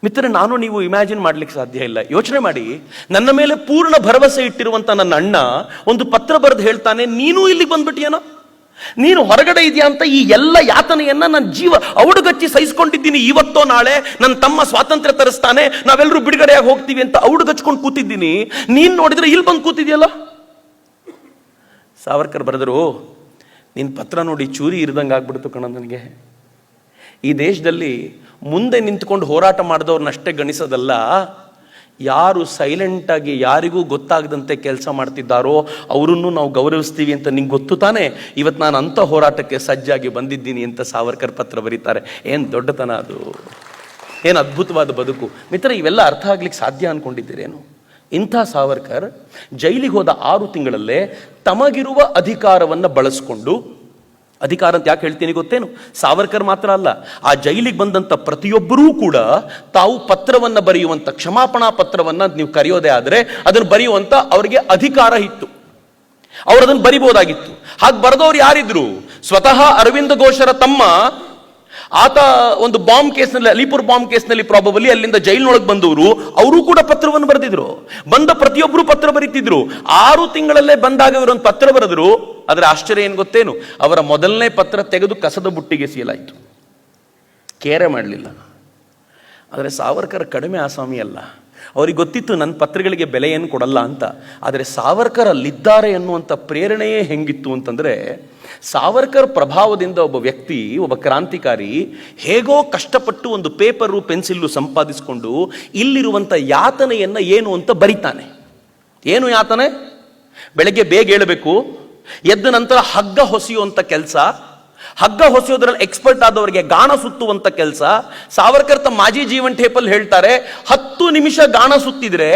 ಮಿತ್ರ? ನಾನು ನೀವು ಇಮ್ಯಾಜಿನ್ ಮಾಡ್ಲಿಕ್ಕೆ ಸಾಧ್ಯ ಇಲ್ಲ. ಯೋಚನೆ ಮಾಡಿ, ನನ್ನ ಮೇಲೆ ಪೂರ್ಣ ಭರವಸೆ ಇಟ್ಟಿರುವಂತ ನನ್ನ ಅಣ್ಣ ಒಂದು ಪತ್ರ ಬರೆದು ಹೇಳ್ತಾನೆ, ನೀನು ಇಲ್ಲಿಗೆ ಬಂದ್ಬಿಟ್ಟಿಯೇನೋ, ನೀನು ಹೊರಗಡೆ ಇದೆಯಾ ಅಂತ ಈ ಎಲ್ಲ ಯಾತನೆಯನ್ನ ನನ್ನ ಜೀವ ಔಡುಗಚ್ಚಿ ಸಹಿಸ್ಕೊಂಡಿದ್ದೀನಿ. ಇವತ್ತೋ ನಾಳೆ ನನ್ನ ತಮ್ಮ ಸ್ವಾತಂತ್ರ್ಯ ತರಿಸ್ತಾನೆ, ನಾವೆಲ್ಲರೂ ಬಿಡುಗಡೆಯಾಗಿ ಹೋಗ್ತೀವಿ ಅಂತ ಔಡುಗಚ್ಕೊಂಡು ಕೂತಿದ್ದೀನಿ. ನೀನ್ ನೋಡಿದ್ರೆ ಇಲ್ಲಿ ಬಂದು ಕೂತಿದ್ಯಲ್ಲ. ಸಾವರ್ಕರ್ ಬರೆದರು, ನಿನ್ನ ಪತ್ರ ನೋಡಿ ಚೂರಿ ಇರಿದಂಗೆ ಆಗ್ಬಿಡ್ತು ಕಣ ನನಗೆ. ಈ ದೇಶದಲ್ಲಿ ಮುಂದೆ ನಿಂತ್ಕೊಂಡು ಹೋರಾಟ ಮಾಡಿದವ್ರನ್ನಷ್ಟೇ ಗಣಿಸೋದಲ್ಲ, ಯಾರು ಸೈಲೆಂಟ್ ಆಗಿ ಯಾರಿಗೂ ಗೊತ್ತಾಗದಂತೆ ಕೆಲಸ ಮಾಡ್ತಿದ್ದಾರೋ ಅವರನ್ನು ನಾವು ಗೌರವಿಸ್ತೀವಿ ಅಂತ ನಿಂಗೆ ಗೊತ್ತು ತಾನೆ. ಇವತ್ತು ನಾನು ಅಂಥ ಹೋರಾಟಕ್ಕೆ ಸಜ್ಜಾಗಿ ಬಂದಿದ್ದೀನಿ ಅಂತ ಸಾವರ್ಕರ್ ಪತ್ರ ಬರೀತಾರೆ. ಏನು ದೊಡ್ಡತನ ಅದು, ಏನು ಅದ್ಭುತವಾದ ಬದುಕು ಮಿತ್ರ. ಇವೆಲ್ಲ ಅರ್ಥ ಆಗ್ಲಿಕ್ಕೆ ಸಾಧ್ಯ ಅನ್ಕೊಂಡಿದ್ದೀರೇನು? ಇಂಥ ಸಾವರ್ಕರ್ ಜೈಲಿಗೆ ಹೋದ 6 ತಿಂಗಳಲ್ಲೇ ತಮಗಿರುವ ಅಧಿಕಾರವನ್ನು ಬಳಸ್ಕೊಂಡು, ಅಧಿಕಾರ ಅಂತ ಯಾಕೆ ಹೇಳ್ತೀನಿ ಗೊತ್ತೇನು? ಸಾವರ್ಕರ್ ಮಾತ್ರ ಅಲ್ಲ, ಆ ಜೈಲಿಗೆ ಬಂದಂತ ಪ್ರತಿಯೊಬ್ಬರೂ ಕೂಡ ತಾವು ಪತ್ರವನ್ನ ಬರೆಯುವಂತ, ಕ್ಷಮಾಪಣಾ ಪತ್ರವನ್ನ ನೀವು ಕರೆಯೋದೇ ಆದ್ರೆ ಅದನ್ನು ಬರೆಯುವಂತ ಅವರಿಗೆ ಅಧಿಕಾರ ಇತ್ತು. ಅವರು ಅದನ್ನು ಬರಿಬಹುದಾಗಿತ್ತು. ಹಾಗೆ ಬರೆದವ್ರು ಯಾರಿದ್ರು? ಸ್ವತಃ ಅರವಿಂದ ಘೋಷರ ತಮ್ಮ, ಆತ ಒಂದು ಬಾಂಬ್ ಕೇಸ್ನಲ್ಲಿ, ಅಲಿಪುರ್ ಬಾಂಬ್ ಕೇಸ್ನಲ್ಲಿ ಪ್ರಾಬಬಲಿ ಅಲ್ಲಿಂದ ಜೈಲಿನೊಳಗೆ ಬಂದವರು, ಅವರು ಕೂಡ ಪತ್ರವನ್ನು ಬರೆದಿದ್ರು. ಬಂದ ಪ್ರತಿಯೊಬ್ಬರು ಪತ್ರ ಬರೀತಿದ್ರು. 6 ತಿಂಗಳಲ್ಲೇ ಬಂದಾಗ ಇವರೊಂದು ಪತ್ರ ಬರೆದ್ರು. ಆದರೆ ಆಶ್ಚರ್ಯ ಏನು ಗೊತ್ತೇನು? ಅವರ ಮೊದಲನೇ ಪತ್ರ ತೆಗೆದು ಕಸದ ಬುಟ್ಟಿಗೆ ಸೀಲಾಯಿತು, ಕೇರೆ ಮಾಡಲಿಲ್ಲ. ಆದರೆ ಸಾವರ್ಕರ್ ಕಡಿಮೆ ಆಸಾಮಿ ಅಲ್ಲ. ಅವ್ರಿಗೆ ಗೊತ್ತಿತ್ತು ನನ್ನ ಪತ್ರಗಳಿಗೆ ಬೆಲೆಯನ್ನು ಕೊಡಲ್ಲ ಅಂತ. ಆದರೆ ಸಾವರ್ಕರ್ ಅಲ್ಲಿದ್ದಾರೆ ಅನ್ನುವಂಥ ಪ್ರೇರಣೆಯೇ ಹೆಂಗಿತ್ತು ಅಂತಂದರೆ, ಸಾವರ್ಕರ್ ಪ್ರಭಾವದಿಂದ ಒಬ್ಬ ವ್ಯಕ್ತಿ, ಒಬ್ಬ ಕ್ರಾಂತಿಕಾರಿ ಹೇಗೋ ಕಷ್ಟಪಟ್ಟು ಒಂದು ಪೇಪರು ಪೆನ್ಸಿಲ್ಲು ಸಂಪಾದಿಸಿಕೊಂಡು ಇಲ್ಲಿರುವಂಥ ಯಾತನೆಯನ್ನು ಏನು ಅಂತ ಬರಿತಾನೆ. ಏನು ಯಾತನೆ? ಬೆಳಗ್ಗೆ ಬೇಗ ಏಳಬೇಕು, ಎದ್ದ ನಂತರ ಹಗ್ಗ ಹೊಸೆಯುವಂಥ ಕೆಲಸ, ಹಗ್ಗ ಹೊಸೆಯೋದ್ರಲ್ಲಿ ಎಕ್ಸ್ಪರ್ಟ್ ಆದವರಿಗೆ ಗಾಣ ಸುತ್ತುವಂತ ಕೆಲಸ. ಸಾವರ್ಕರ್ ತಮ್ಮ ಮಾಜಿ ಜೀವನ್ ಟೇಪಲ್ಲಿ ಹೇಳ್ತಾರೆ, 10 ನಿಮಿಷ ಗಾಣ ಸುತ್ತಿದ್ರೆ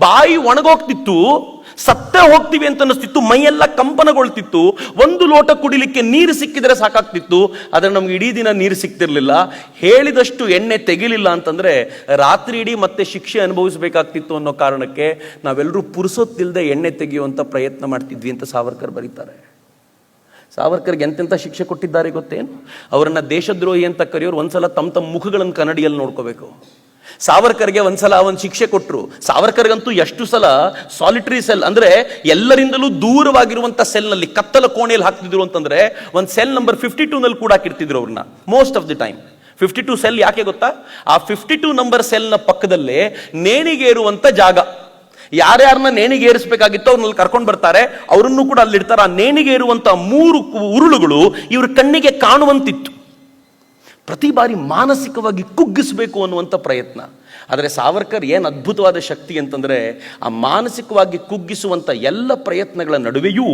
ಬಾಯಿ ಒಣಗೋಗ್ತಿತ್ತು, ಸತ್ತೇ ಹೋಗ್ತೀವಿ ಅಂತ ಅನಿಸ್ತಿತ್ತು, ಮೈಯೆಲ್ಲ ಕಂಪನಗೊಳ್ತಿತ್ತು. 1 ಲೋಟ ಕುಡಿಲಿಕ್ಕೆ ನೀರು ಸಿಕ್ಕಿದ್ರೆ ಸಾಕಾಗ್ತಿತ್ತು, ಆದರೆ ನಮ್ಗೆ ಇಡೀ ದಿನ ನೀರು ಸಿಕ್ತಿರ್ಲಿಲ್ಲ. ಹೇಳಿದಷ್ಟು ಎಣ್ಣೆ ತೆಗಿಲಿಲ್ಲ ಅಂತಂದ್ರೆ ರಾತ್ರಿ ಇಡೀ ಮತ್ತೆ ಶಿಕ್ಷೆ ಅನುಭವಿಸಬೇಕಾಗ್ತಿತ್ತು ಅನ್ನೋ ಕಾರಣಕ್ಕೆ ನಾವೆಲ್ಲರೂ ಪುರುಸೊತ್ತಿಲ್ಲದೆ ಎಣ್ಣೆ ತೆಗೆಯುವಂತ ಪ್ರಯತ್ನ ಮಾಡ್ತಿದ್ವಿ ಅಂತ ಸಾವರ್ಕರ್ ಬರೀತಾರೆ. ಸಾವರ್ಕರ್ಗೆ ಎಂತೆಂಥ ಶಿಕ್ಷೆ ಕೊಟ್ಟಿದ್ದಾರೆ ಗೊತ್ತೇನು? ಅವರನ್ನ ದೇಶದ್ರೋಹಿ ಅಂತ ಕರೆಯೋರು ಒಂದ್ಸಲ ತಮ್ಮ ಮುಖಗಳನ್ನು ಕನ್ನಡಿಯಲ್ಲಿ ನೋಡ್ಕೋಬೇಕು. ಸಾವರ್ಕರ್ಗೆ ಒಂದ್ಸಲ ಒಂದು ಶಿಕ್ಷೆ ಕೊಟ್ಟರು. ಸಾವರ್ಕರ್ಗಂತೂ ಎಷ್ಟು ಸಲ ಸಾಲಿಟರಿ ಸೆಲ್, ಅಂದ್ರೆ ಎಲ್ಲರಿಂದಲೂ ದೂರವಾಗಿರುವಂತ ಸೆಲ್ನಲ್ಲಿ, ಕತ್ತಲ ಕೋಣೆಯಲ್ಲಿ ಹಾಕ್ತಿದ್ರು ಅಂತಂದ್ರೆ ಒಂದು ಸೆಲ್ ನಂಬರ್ 52 ನಲ್ಲಿ ಕೂಡ ಹಾಕಿರ್ತಿದ್ರು ಅವ್ರನ್ನ. Most of the time 52 cell ಯಾಕೆ ಗೊತ್ತಾ? ಆ 52 ನಂಬರ್ ಸೆಲ್ನ ಪಕ್ಕದಲ್ಲೇ ನೇಣಿಗೇರುವಂತ ಜಾಗ. ಯಾರ್ಯಾರನ್ನ ನೇಣಿಗೇರಿಸಬೇಕಾಗಿತ್ತೋ ಅವ್ರನ್ನಲ್ಲಿ ಕರ್ಕೊಂಡು ಬರ್ತಾರೆ, ಅವರನ್ನು ಕೂಡ ಅಲ್ಲಿಡ್ತಾರೆ. ಆ ನೇಣಿಗೇರುವಂತ 3 ಉರುಳುಗಳು ಇವ್ರ ಕಣ್ಣಿಗೆ ಕಾಣುವಂತಿತ್ತು. ಪ್ರತಿ ಬಾರಿ ಮಾನಸಿಕವಾಗಿ ಕುಗ್ಗಿಸಬೇಕು ಅನ್ನುವಂಥ ಪ್ರಯತ್ನ. ಆದರೆ ಸಾವರ್ಕರ್ ಏನು ಅದ್ಭುತವಾದ ಶಕ್ತಿ ಅಂತಂದರೆ, ಆ ಮಾನಸಿಕವಾಗಿ ಕುಗ್ಗಿಸುವಂಥ ಎಲ್ಲ ಪ್ರಯತ್ನಗಳ ನಡುವೆಯೂ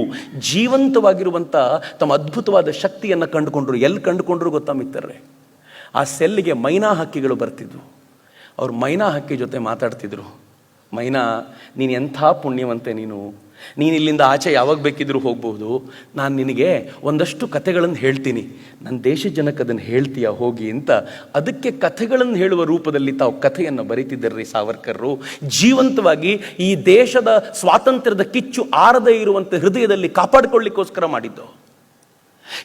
ಜೀವಂತವಾಗಿರುವಂಥ ತಮ್ಮ ಅದ್ಭುತವಾದ ಶಕ್ತಿಯನ್ನು ಕಂಡುಕೊಂಡ್ರು. ಎಲ್ಲಿ ಕಂಡುಕೊಂಡ್ರು ಗೊತ್ತಾ ಮಿತ್ರರೇ? ಆ ಸೆಲ್ಲಿಗೆ ಮೈನಾ ಹಕ್ಕಿಗಳು ಬರ್ತಿದ್ವು. ಅವ್ರು ಮೈನಾ ಹಕ್ಕಿ ಜೊತೆ ಮಾತಾಡ್ತಿದ್ರು. ಮೈನಾ, ನೀನು ಎಂಥ ಪುಣ್ಯವಂತೆ, ನೀನು ಇಲ್ಲಿಂದ ಆಚೆ ಯಾವಾಗ ಬೇಕಿದ್ರೂ ಹೋಗ್ಬೋದು. ನಾನು ನಿನಗೆ ಒಂದಷ್ಟು ಕಥೆಗಳನ್ನು ಹೇಳ್ತೀನಿ, ನನ್ನ ದೇಶದ ಜನಕ್ಕೆ ಅದನ್ನು ಹೇಳ್ತೀಯ ಹೋಗಿ ಅಂತ. ಅದಕ್ಕೆ ಕಥೆಗಳನ್ನು ಹೇಳುವ ರೂಪದಲ್ಲಿ ತಾವು ಕಥೆಯನ್ನು ಬರೀತಿದ್ದರ್ರಿ ಸಾವರ್ಕರ್ರು. ಜೀವಂತವಾಗಿ ಈ ದೇಶದ ಸ್ವಾತಂತ್ರ್ಯದ ಕಿಚ್ಚು ಆರದೇ ಇರುವಂತೆ ಹೃದಯದಲ್ಲಿ ಕಾಪಾಡಿಕೊಳ್ಳಿಕ್ಕೋಸ್ಕರ ಮಾಡಿದ್ದು.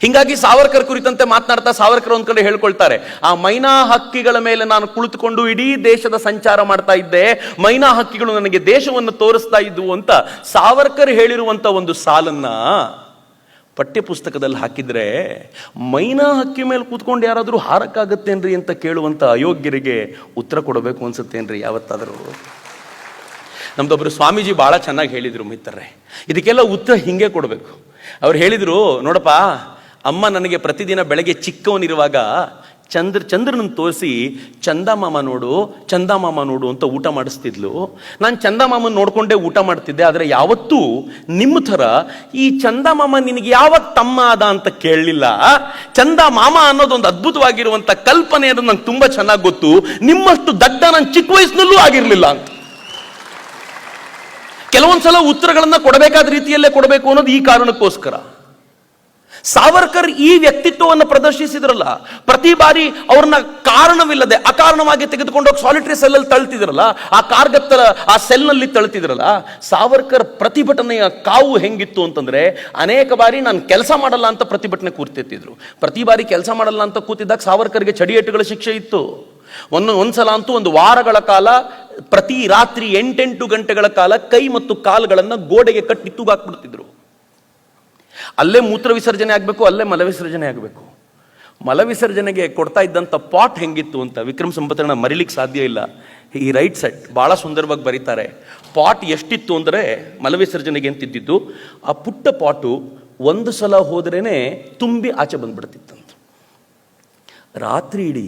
ಹಿಂಗಾಗಿ ಸಾವರ್ಕರ್ ಕುರಿತಂತೆ ಮಾತನಾಡ್ತಾ ಸಾವರ್ಕರ್ ಒಂದ್ ಕಡೆ ಹೇಳ್ಕೊಳ್ತಾರೆ, ಆ ಮೈನಾ ಹಕ್ಕಿಗಳ ಮೇಲೆ ನಾನು ಕುಳಿತುಕೊಂಡು ಇಡೀ ದೇಶದ ಸಂಚಾರ ಮಾಡ್ತಾ ಇದ್ದೆ, ಮೈನಾ ಹಕ್ಕಿಗಳು ನನಗೆ ದೇಶವನ್ನು ತೋರಿಸ್ತಾ ಇದ್ವು ಅಂತ ಸಾವರ್ಕರ್ ಹೇಳಿರುವಂತ ಒಂದು ಸಾಲನ್ನ ಪಠ್ಯಪುಸ್ತಕದಲ್ಲಿ ಹಾಕಿದ್ರೆ, ಮೈನಾ ಹಕ್ಕಿ ಮೇಲೆ ಕೂತ್ಕೊಂಡು ಯಾರಾದ್ರೂ ಹಾರಕ್ಕಾಗತ್ತೇನ್ರಿ ಅಂತ ಕೇಳುವಂತ ಅಯೋಗ್ಯರಿಗೆ ಉತ್ತರ ಕೊಡಬೇಕು ಅನ್ಸುತ್ತೇನ್ರಿ ಯಾವತ್ತಾದರೂ? ನಮ್ದೊಬ್ರು ಸ್ವಾಮೀಜಿ ಬಹಳ ಚೆನ್ನಾಗಿ ಹೇಳಿದ್ರು ಮಿತ್ರರೇ, ಇದಕ್ಕೆಲ್ಲ ಉತ್ತರ ಹಿಂಗೆ ಕೊಡಬೇಕು. ಅವ್ರು ಹೇಳಿದ್ರು, ನೋಡಪ್ಪ, ಅಮ್ಮ ನನಗೆ ಪ್ರತಿದಿನ ಬೆಳಗ್ಗೆ ಚಿಕ್ಕವನಿರುವಾಗ ಚಂದ್ರನನ್ನು ತೋರಿಸಿ ಚಂದಮಾಮ ನೋಡು ಅಂತ ಊಟ ಮಾಡಿಸ್ತಿದ್ಲು. ನಾನು ಚಂದಮಾಮನ್ ನೋಡ್ಕೊಂಡೇ ಊಟ ಮಾಡ್ತಿದ್ದೆ. ಆದರೆ ಯಾವತ್ತೂ ನಿಮ್ಮ ಥರ ಈ ಚಂದಮಾಮ ನಿನಗೆ ಯಾವಾಗ ತಮ್ಮ ಆದ ಅಂತ ಕೇಳಲಿಲ್ಲ. ಚಂದಮಾಮ ಅನ್ನೋದೊಂದು ಅದ್ಭುತವಾಗಿರುವಂಥ ಕಲ್ಪನೆ, ಅದು ನಂಗೆ ತುಂಬ ಚೆನ್ನಾಗಿ ಗೊತ್ತು. ನಿಮ್ಮಷ್ಟು ದಡ್ಡ ನಾನು ಚಿಕ್ಕ ವಯಸ್ಸಿನಲ್ಲೂ ಆಗಿರಲಿಲ್ಲ ಅಂತ. ಕೆಲವೊಂದ್ಸಲ ಉತ್ತರಗಳನ್ನ ಕೊಡಬೇಕಾದ ರೀತಿಯಲ್ಲೇ ಕೊಡಬೇಕು ಅನ್ನೋದು ಈ ಕಾರಣಕ್ಕೋಸ್ಕರ. ಸಾವರ್ಕರ್ ಈ ವ್ಯಕ್ತಿತ್ವವನ್ನು ಪ್ರದರ್ಶಿಸಿದ್ರಲ್ಲ, ಪ್ರತಿ ಬಾರಿ ಅವ್ರನ್ನ ಕಾರಣವಿಲ್ಲದೆ ಅಕಾರಣವಾಗಿ ತೆಗೆದುಕೊಂಡೋಗಿ ಸಾಲಿಟರಿ ಸೆಲ್ ಅಲ್ಲಿ ತಳ್ತಿದ್ರಲ್ಲ, ಆ ಕಾರ್ಗತ್ತರ ಆ ಸೆಲ್ ನಲ್ಲಿ ತಳ್ತಿದ್ರಲ್ಲ. ಸಾವರ್ಕರ್ ಪ್ರತಿಭಟನೆಯ ಕಾವು ಹೆಂಗಿತ್ತು ಅಂತಂದ್ರೆ, ಅನೇಕ ಬಾರಿ ನಾನು ಕೆಲಸ ಮಾಡಲ್ಲ ಅಂತ ಪ್ರತಿಭಟನೆ ಕೂರ್ತಿದ್ರು. ಪ್ರತಿ ಬಾರಿ ಕೆಲಸ ಮಾಡಲ್ಲ ಅಂತ ಕೂತಿದ್ದಾಗ ಸಾವರ್ಕರ್ಗೆ ಚಡಿಯೇಟುಗಳ ಶಿಕ್ಷೆ ಇತ್ತು. ಒಂದ್ಸಲ ಅಂತೂ ಒಂದು ವಾರಗಳ ಕಾಲ ಪ್ರತಿ ರಾತ್ರಿ 8 ಗಂಟೆಗಳ ಕಾಲ ಕೈ ಮತ್ತು ಕಾಲುಗಳನ್ನು ಗೋಡೆಗೆ ಕಟ್ಟಿ ತೂಗಾಕ್ಬಿಡ್ತಿದ್ರು. ಅಲ್ಲೇ ಮೂತ್ರ ವಿಸರ್ಜನೆ ಆಗಬೇಕು, ಅಲ್ಲೇ ಮಲವಿಸರ್ಜನೆ ಆಗಬೇಕು. ಮಲವಿಸರ್ಜನೆಗೆ ಕೊಡ್ತಾ ಇದ್ದಂಥ ಪಾಟ್ ಹೆಂಗಿತ್ತು ಅಂತ ವಿಕ್ರಮ್ ಸಂಪತ್ರಣ ಮರಿಲಿಕ್ಕೆ ಸಾಧ್ಯ ಇಲ್ಲ. ಈ ರೈಟ್ ಸೆಟ್ ಬಹಳ ಸುಂದರವಾಗಿ ಬರೀತಾರೆ. ಪಾಟ್ ಎಷ್ಟಿತ್ತು ಅಂದರೆ, ಮಲವಿಸರ್ಜನೆಗೆ ಅಂತಿದ್ದು ಆ ಪುಟ್ಟ ಪಾಟು ಒಂದು ಸಲ ಹೋದ್ರೇನೆ ತುಂಬಿ ಆಚೆ ಬಂದ್ಬಿಡ್ತಿತ್ತಂತ. ರಾತ್ರಿ ಇಡೀ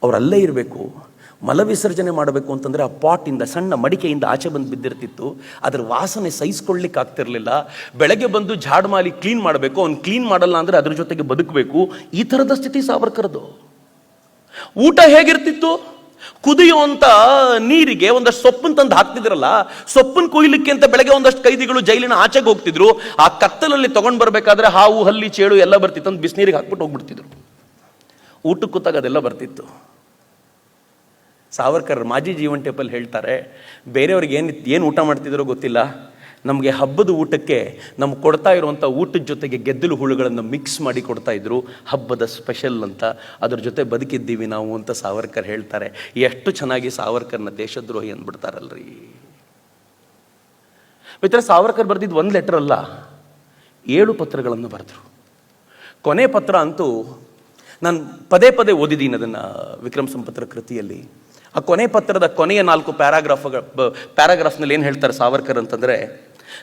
ಅವರಲ್ಲೇ ಇರಬೇಕು. ಮಲವಿಸರ್ಜನೆ ಮಾಡಬೇಕು ಅಂತಂದರೆ ಆ ಪಾಟಿಂದ, ಸಣ್ಣ ಮಡಿಕೆಯಿಂದ ಆಚೆ ಬಂದು ಬಿದ್ದಿರ್ತಿತ್ತು. ಅದರ ವಾಸನೆ ಸಹಿಸ್ಕೊಳ್ಳಿಕ್ಕೆ ಆಗ್ತಿರ್ಲಿಲ್ಲ. ಬೆಳಗ್ಗೆ ಬಂದು ಜಾಡ್ಮಾಲಿ ಕ್ಲೀನ್ ಮಾಡಬೇಕು, ಅವ್ನು ಕ್ಲೀನ್ ಮಾಡಲ್ಲ ಅಂದರೆ ಅದ್ರ ಜೊತೆಗೆ ಬದುಕಬೇಕು. ಈ ಥರದ ಸ್ಥಿತಿ ಸಾವರ್ಕರ್ದು. ಊಟ ಹೇಗಿರ್ತಿತ್ತು? ಕುದಿಯುವಂತ ನೀರಿಗೆ ಒಂದಷ್ಟು ಸೊಪ್ಪನ್ನು ತಂದು ಹಾಕ್ತಿದ್ರಲ್ಲ, ಸೊಪ್ಪನ್ನು ಕೊಯ್ಲಿಕ್ಕೆ ಅಂತ ಬೆಳಗ್ಗೆ ಒಂದಷ್ಟು ಕೈದಿಗಳು ಜೈಲಿನ ಆಚೆಗೆ ಹೋಗ್ತಿದ್ರು. ಆ ಕತ್ತಲಲ್ಲಿ ತಗೊಂಡು ಬರಬೇಕಾದ್ರೆ ಹಾವು, ಹಲ್ಲಿ, ಚೇಳು ಎಲ್ಲ ಬರ್ತಿತ್ತು ಅಂತ ಬಿಸಿನೀರಿಗೆ ಹಾಕ್ಬಿಟ್ಟು ಹೋಗ್ಬಿಡ್ತಿದ್ರು. ಊಟಕ್ಕೆ ಕೂತಾಗ ಅದೆಲ್ಲ ಬರ್ತಿತ್ತು. ಸಾವರ್ಕರ್ ಮಾಜಿ ಜೀವನ್ ಟೇಪಲ್ಲಿ ಹೇಳ್ತಾರೆ, ಬೇರೆಯವ್ರಿಗೆ ಏನು ಊಟ ಮಾಡ್ತಿದ್ರೋ ಗೊತ್ತಿಲ್ಲ, ನಮಗೆ ಹಬ್ಬದ ಊಟಕ್ಕೆ ನಮ್ಗೆ ಕೊಡ್ತಾ ಇರುವಂಥ ಊಟದ ಜೊತೆಗೆ ಗೆದ್ದಲು ಹುಳುಗಳನ್ನು ಮಿಕ್ಸ್ ಮಾಡಿ ಕೊಡ್ತಾ ಇದ್ರು, ಹಬ್ಬದ ಸ್ಪೆಷಲ್ ಅಂತ. ಅದ್ರ ಜೊತೆ ಬದುಕಿದ್ದೀವಿ ನಾವು ಅಂತ ಸಾವರ್ಕರ್ ಹೇಳ್ತಾರೆ. ಎಷ್ಟು ಚೆನ್ನಾಗಿ ಸಾವರ್ಕರ್ನ ದೇಶದ್ರೋಹಿ ಅಂದ್ಬಿಡ್ತಾರಲ್ರಿ. ಮಿತ್ರ, ಸಾವರ್ಕರ್ ಬರೆದಿದ್ದು ಒಂದು ಲೆಟರ್ ಅಲ್ಲ, 7 ಪತ್ರಗಳನ್ನು ಬರೆದ್ರು. ಕೊನೆ ಪತ್ರ ಅಂತೂ ನಾನು ಪದೇ ಪದೇ ಓದಿದ್ದೀನಿ ಅದನ್ನು ವಿಕ್ರಮ್ ಸಂಪತ್ರ ಕೃತಿಯಲ್ಲಿ. ಆ ಕೊನೆ ಪತ್ರದ ಕೊನೆಯ 4 ಪ್ಯಾರಾಗ್ರಾಫ್ನಲ್ಲಿ ಏನು ಹೇಳ್ತಾರೆ ಸಾವರ್ಕರ್ ಅಂತಂದರೆ,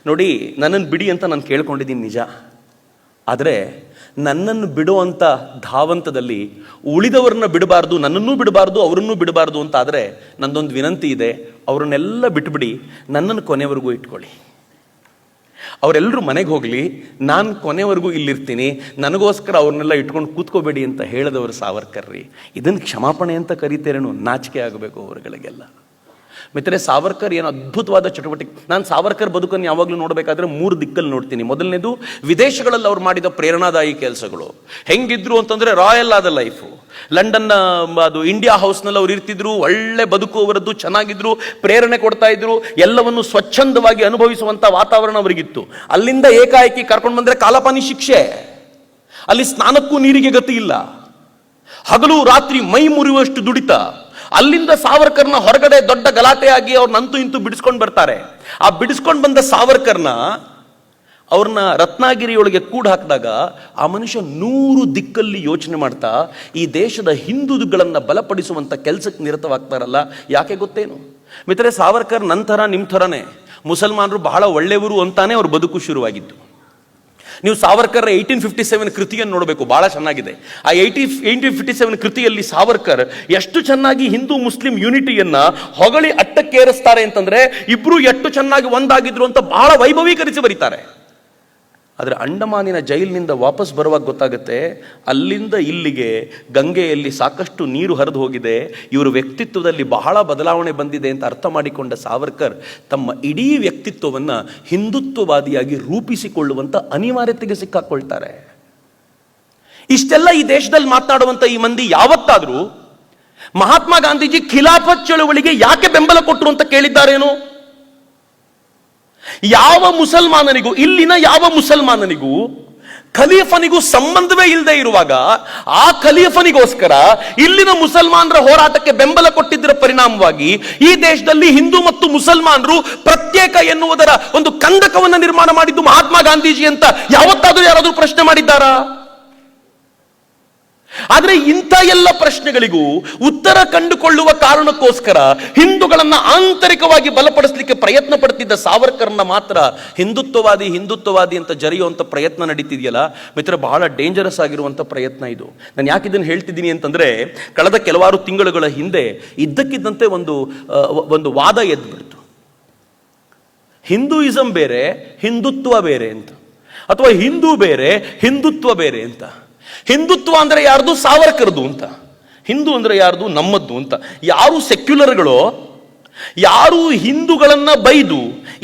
ನೋಡಿ, ನನ್ನನ್ನು ಬಿಡಿ ಅಂತ ನಾನು ಕೇಳ್ಕೊಂಡಿದ್ದೀನಿ ನಿಜ, ಆದರೆ ನನ್ನನ್ನು ಬಿಡುವಂಥ ಧಾವಂತದಲ್ಲಿ ಉಳಿದವ್ರನ್ನ ಬಿಡಬಾರ್ದು, ನನ್ನನ್ನೂ ಬಿಡಬಾರ್ದು, ಅವರನ್ನೂ ಬಿಡಬಾರ್ದು ಅಂತ. ಆದರೆ ನಂದೊಂದು ವಿನಂತಿ ಇದೆ, ಅವರನ್ನೆಲ್ಲ ಬಿಟ್ಬಿಡಿ, ನನ್ನನ್ನು ಕೊನೆವರೆಗೂ ಇಟ್ಕೊಳ್ಳಿ. ಅವರೆಲ್ಲರೂ ಮನೆಗೆ ಹೋಗಲಿ, ನಾನು ಕೊನೆವರೆಗೂ ಇಲ್ಲಿರ್ತೀನಿ, ನನಗೋಸ್ಕರ ಅವ್ರನ್ನೆಲ್ಲ ಇಟ್ಕೊಂಡು ಕೂತ್ಕೋಬೇಡಿ ಅಂತ ಹೇಳಿದವರು ಸಾವರ್ಕರ್ ರೀ. ಇದನ್ನು ಕ್ಷಮಾಪಣೆ ಅಂತ ಕರೀತೇರೇನು? ನಾಚಿಕೆ ಆಗಬೇಕು ಅವರುಗಳಿಗೆಲ್ಲ. ಮಿತ್ರರೇ, ಸಾವರ್ಕರ್ ಏನು ಅದ್ಭುತವಾದ ಚಟುವಟಿಕೆ. ನಾನು ಸಾವರ್ಕರ್ ಬದುಕನ್ನು ಯಾವಾಗಲೂ ನೋಡಬೇಕಾದ್ರೆ 3 ದಿಕ್ಕಲ್ಲಿ ನೋಡ್ತೀನಿ. ಮೊದಲನೇದು, ವಿದೇಶಗಳಲ್ಲಿ ಅವ್ರು ಮಾಡಿದ ಪ್ರೇರಣಾದಾಯಿ ಕೆಲಸಗಳು ಹೆಂಗಿದ್ರು ಅಂತಂದರೆ, ರಾಯಲ್ ಆದ ಲೈಫು. ಲಂಡನ್ನ ಅದು ಇಂಡಿಯಾ ಹೌಸ್ನಲ್ಲಿ ಅವ್ರು ಇರ್ತಿದ್ರು, ಒಳ್ಳೆ ಬದುಕು ಅವರದ್ದು, ಚೆನ್ನಾಗಿದ್ರು, ಪ್ರೇರಣೆ ಕೊಡ್ತಾ ಇದ್ರು, ಎಲ್ಲವನ್ನು ಸ್ವಚ್ಛಂದವಾಗಿ ಅನುಭವಿಸುವಂಥ ವಾತಾವರಣ ಅವರಿಗಿತ್ತು. ಅಲ್ಲಿಂದ ಏಕಾಏಕಿ ಕರ್ಕೊಂಡು ಬಂದರೆ ಕಾಲಪಾನಿ ಶಿಕ್ಷೆ. ಅಲ್ಲಿ ಸ್ನಾನಕ್ಕೂ ನೀರಿಗೆ ಗತಿ ಇಲ್ಲ, ಹಗಲು ರಾತ್ರಿ ಮೈ ಮುರಿಯುವಷ್ಟು ದುಡಿತ. ಅಲ್ಲಿಂದ ಸಾವರ್ಕರ್ನ ಹೊರಗಡೆ ದೊಡ್ಡ ಗಲಾಟೆಯಾಗಿ ಅವ್ರನ್ನಂತೂ ಇಂತೂ ಬಿಡಿಸ್ಕೊಂಡು ಬರ್ತಾರೆ. ಆ ಬಿಡಿಸ್ಕೊಂಡು ಬಂದ ಸಾವರ್ಕರ್ನ ಅವ್ರನ್ನ ರತ್ನಾಗಿರಿಯೊಳಗೆ ಕೂಡ ಹಾಕಿದಾಗ ಆ ಮನುಷ್ಯ 100 ದಿಕ್ಕಲ್ಲಿ ಯೋಚನೆ ಮಾಡ್ತಾ ಈ ದೇಶದ ಹಿಂದೂಗಳನ್ನು ಬಲಪಡಿಸುವಂತ ಕೆಲಸಕ್ಕೆ ನಿರತವಾಗ್ತಾರಲ್ಲ, ಯಾಕೆ ಗೊತ್ತೇನು ಮಿತ್ರರೇ? ಸಾವರ್ಕರ್ ನಂತರ ನಿಮ್ಮ ಥರನೇ ಮುಸಲ್ಮಾನರು ಬಹಳ ಒಳ್ಳೆಯವರು ಅಂತಾನೆ ಅವ್ರ ಬದುಕು ಶುರುವಾಗಿತ್ತು. ನೀವು ಸಾವರ್ಕರ್ 1857 ಕೃತಿಯನ್ನು ನೋಡಬೇಕು, ಬಹಳ ಚೆನ್ನಾಗಿದೆ. ಆ 1857 ಕೃತಿಯಲ್ಲಿ ಸಾವರ್ಕರ್ ಎಷ್ಟು ಚೆನ್ನಾಗಿ ಹಿಂದೂ ಮುಸ್ಲಿಂ ಯೂನಿಟಿಯನ್ನ ಹೊಗಳಿ ಅಟ್ಟಕ್ಕೇರಿಸ್ತಾರೆ ಅಂತಂದ್ರೆ, ಇಬ್ರು ಎಷ್ಟು ಚೆನ್ನಾಗಿ ಒಂದಾಗಿದ್ರು ಅಂತ ಬಹಳ ವೈಭವೀಕರಿಸಿ ಬರೀತಾರೆ. ಆದರೆ ಅಂಡಮಾನಿನ ಜೈಲಿನಿಂದ ವಾಪಸ್ ಬರುವಾಗ ಗೊತ್ತಾಗುತ್ತೆ, ಅಲ್ಲಿಂದ ಇಲ್ಲಿಗೆ ಗಂಗೆಯಲ್ಲಿ ಸಾಕಷ್ಟು ನೀರು ಹರಿದು ಹೋಗಿದೆ, ಇವರ ವ್ಯಕ್ತಿತ್ವದಲ್ಲಿ ಬಹಳ ಬದಲಾವಣೆ ಬಂದಿದೆ ಅಂತ ಅರ್ಥ ಮಾಡಿಕೊಂಡ ಸಾವರ್ಕರ್ ತಮ್ಮ ಇಡೀ ವ್ಯಕ್ತಿತ್ವವನ್ನು ಹಿಂದುತ್ವವಾದಿಯಾಗಿ ರೂಪಿಸಿಕೊಳ್ಳುವಂತ ಅನಿವಾರ್ಯತೆಗೆ ಸಿಕ್ಕಾಕೊಳ್ತಾರೆ. ಇಷ್ಟೆಲ್ಲ ಈ ದೇಶದಲ್ಲಿ ಮಾತನಾಡುವಂತ ಈ ಮಂದಿ ಯಾವತ್ತಾದ್ರೂ ಮಹಾತ್ಮ ಗಾಂಧೀಜಿ ಖಿಲಾಫತ್ ಚಳವಳಿಗೆ ಯಾಕೆ ಬೆಂಬಲ ಕೊಟ್ಟರು ಅಂತ ಕೇಳಿದ್ದಾರೇನು? ಯಾವ ಮುಸಲ್ಮಾನನಿಗೂ, ಇಲ್ಲಿನ ಯಾವ ಮುಸಲ್ಮಾನನಿಗೂ ಖಲೀಫನಿಗೂ ಸಂಬಂಧವೇ ಇಲ್ಲದೆ ಇರುವಾಗ ಆ ಖಲೀಫನಿಗೋಸ್ಕರ ಇಲ್ಲಿನ ಮುಸಲ್ಮಾನರ ಹೋರಾಟಕ್ಕೆ ಬೆಂಬಲ ಕೊಟ್ಟಿದ್ದರ ಪರಿಣಾಮವಾಗಿ ಈ ದೇಶದಲ್ಲಿ ಹಿಂದೂ ಮತ್ತು ಮುಸಲ್ಮಾನರು ಪ್ರತ್ಯೇಕ ಎನ್ನುವುದರ ಒಂದು ಕಂದಕವನ್ನು ನಿರ್ಮಾಣ ಮಾಡಿದ್ದು ಮಹಾತ್ಮ ಗಾಂಧೀಜಿ ಅಂತ ಯಾವತ್ತಾದ್ರೂ ಯಾರಾದ್ರೂ ಪ್ರಶ್ನೆ ಮಾಡಿದ್ದಾರಾ? ಆದ್ರೆ ಇಂಥ ಎಲ್ಲ ಪ್ರಶ್ನೆಗಳಿಗೂ ಉತ್ತರ ಕಂಡುಕೊಳ್ಳುವ ಕಾರಣಕ್ಕೋಸ್ಕರ ಹಿಂದೂಗಳನ್ನ ಆಂತರಿಕವಾಗಿ ಬಲಪಡಿಸಲಿಕ್ಕೆ ಪ್ರಯತ್ನ ಪಡ್ತಿದ್ದ ಸಾವರ್ಕರ್ನ ಮಾತ್ರ ಹಿಂದುತ್ವವಾದಿ ಅಂತ ಜರಿಯುವಂತ ಪ್ರಯತ್ನ ನಡೀತಿದೆಯಲ್ಲ ಮಿತ್ರ, ಬಹಳ ಡೇಂಜರಸ್ ಆಗಿರುವಂತ ಪ್ರಯತ್ನ ಇದು. ನಾನು ಯಾಕೆ ಇದನ್ನು ಹೇಳ್ತಿದ್ದೀನಿ ಅಂತಂದ್ರೆ, ಕಳೆದ ಕೆಲವಾರು ತಿಂಗಳುಗಳ ಹಿಂದೆ ಇದ್ದಕ್ಕಿದ್ದಂತೆ ಒಂದು ವಾದ ಎದ್ಬಿಡ್ತು. ಹಿಂದೂಯಿಸಂ ಬೇರೆ, ಹಿಂದುತ್ವ ಬೇರೆ ಅಂತ, ಅಥವಾ ಹಿಂದೂ ಬೇರೆ, ಹಿಂದುತ್ವ ಬೇರೆ ಅಂತ. ಹಿಂದುತ್ವ ಅಂದ್ರೆ ಯಾರ್ದು? ಸಾವರ್ಕರ್ದು ಅಂತ. ಹಿಂದೂ ಅಂದ್ರೆ ಯಾರ್ದು? ನಮ್ಮದ್ದು ಅಂತ. ಯಾರು ಸೆಕ್ಯುಲರ್ಗಳೋ, ಯಾರು ಹಿಂದೂಗಳನ್ನ ಬೈದು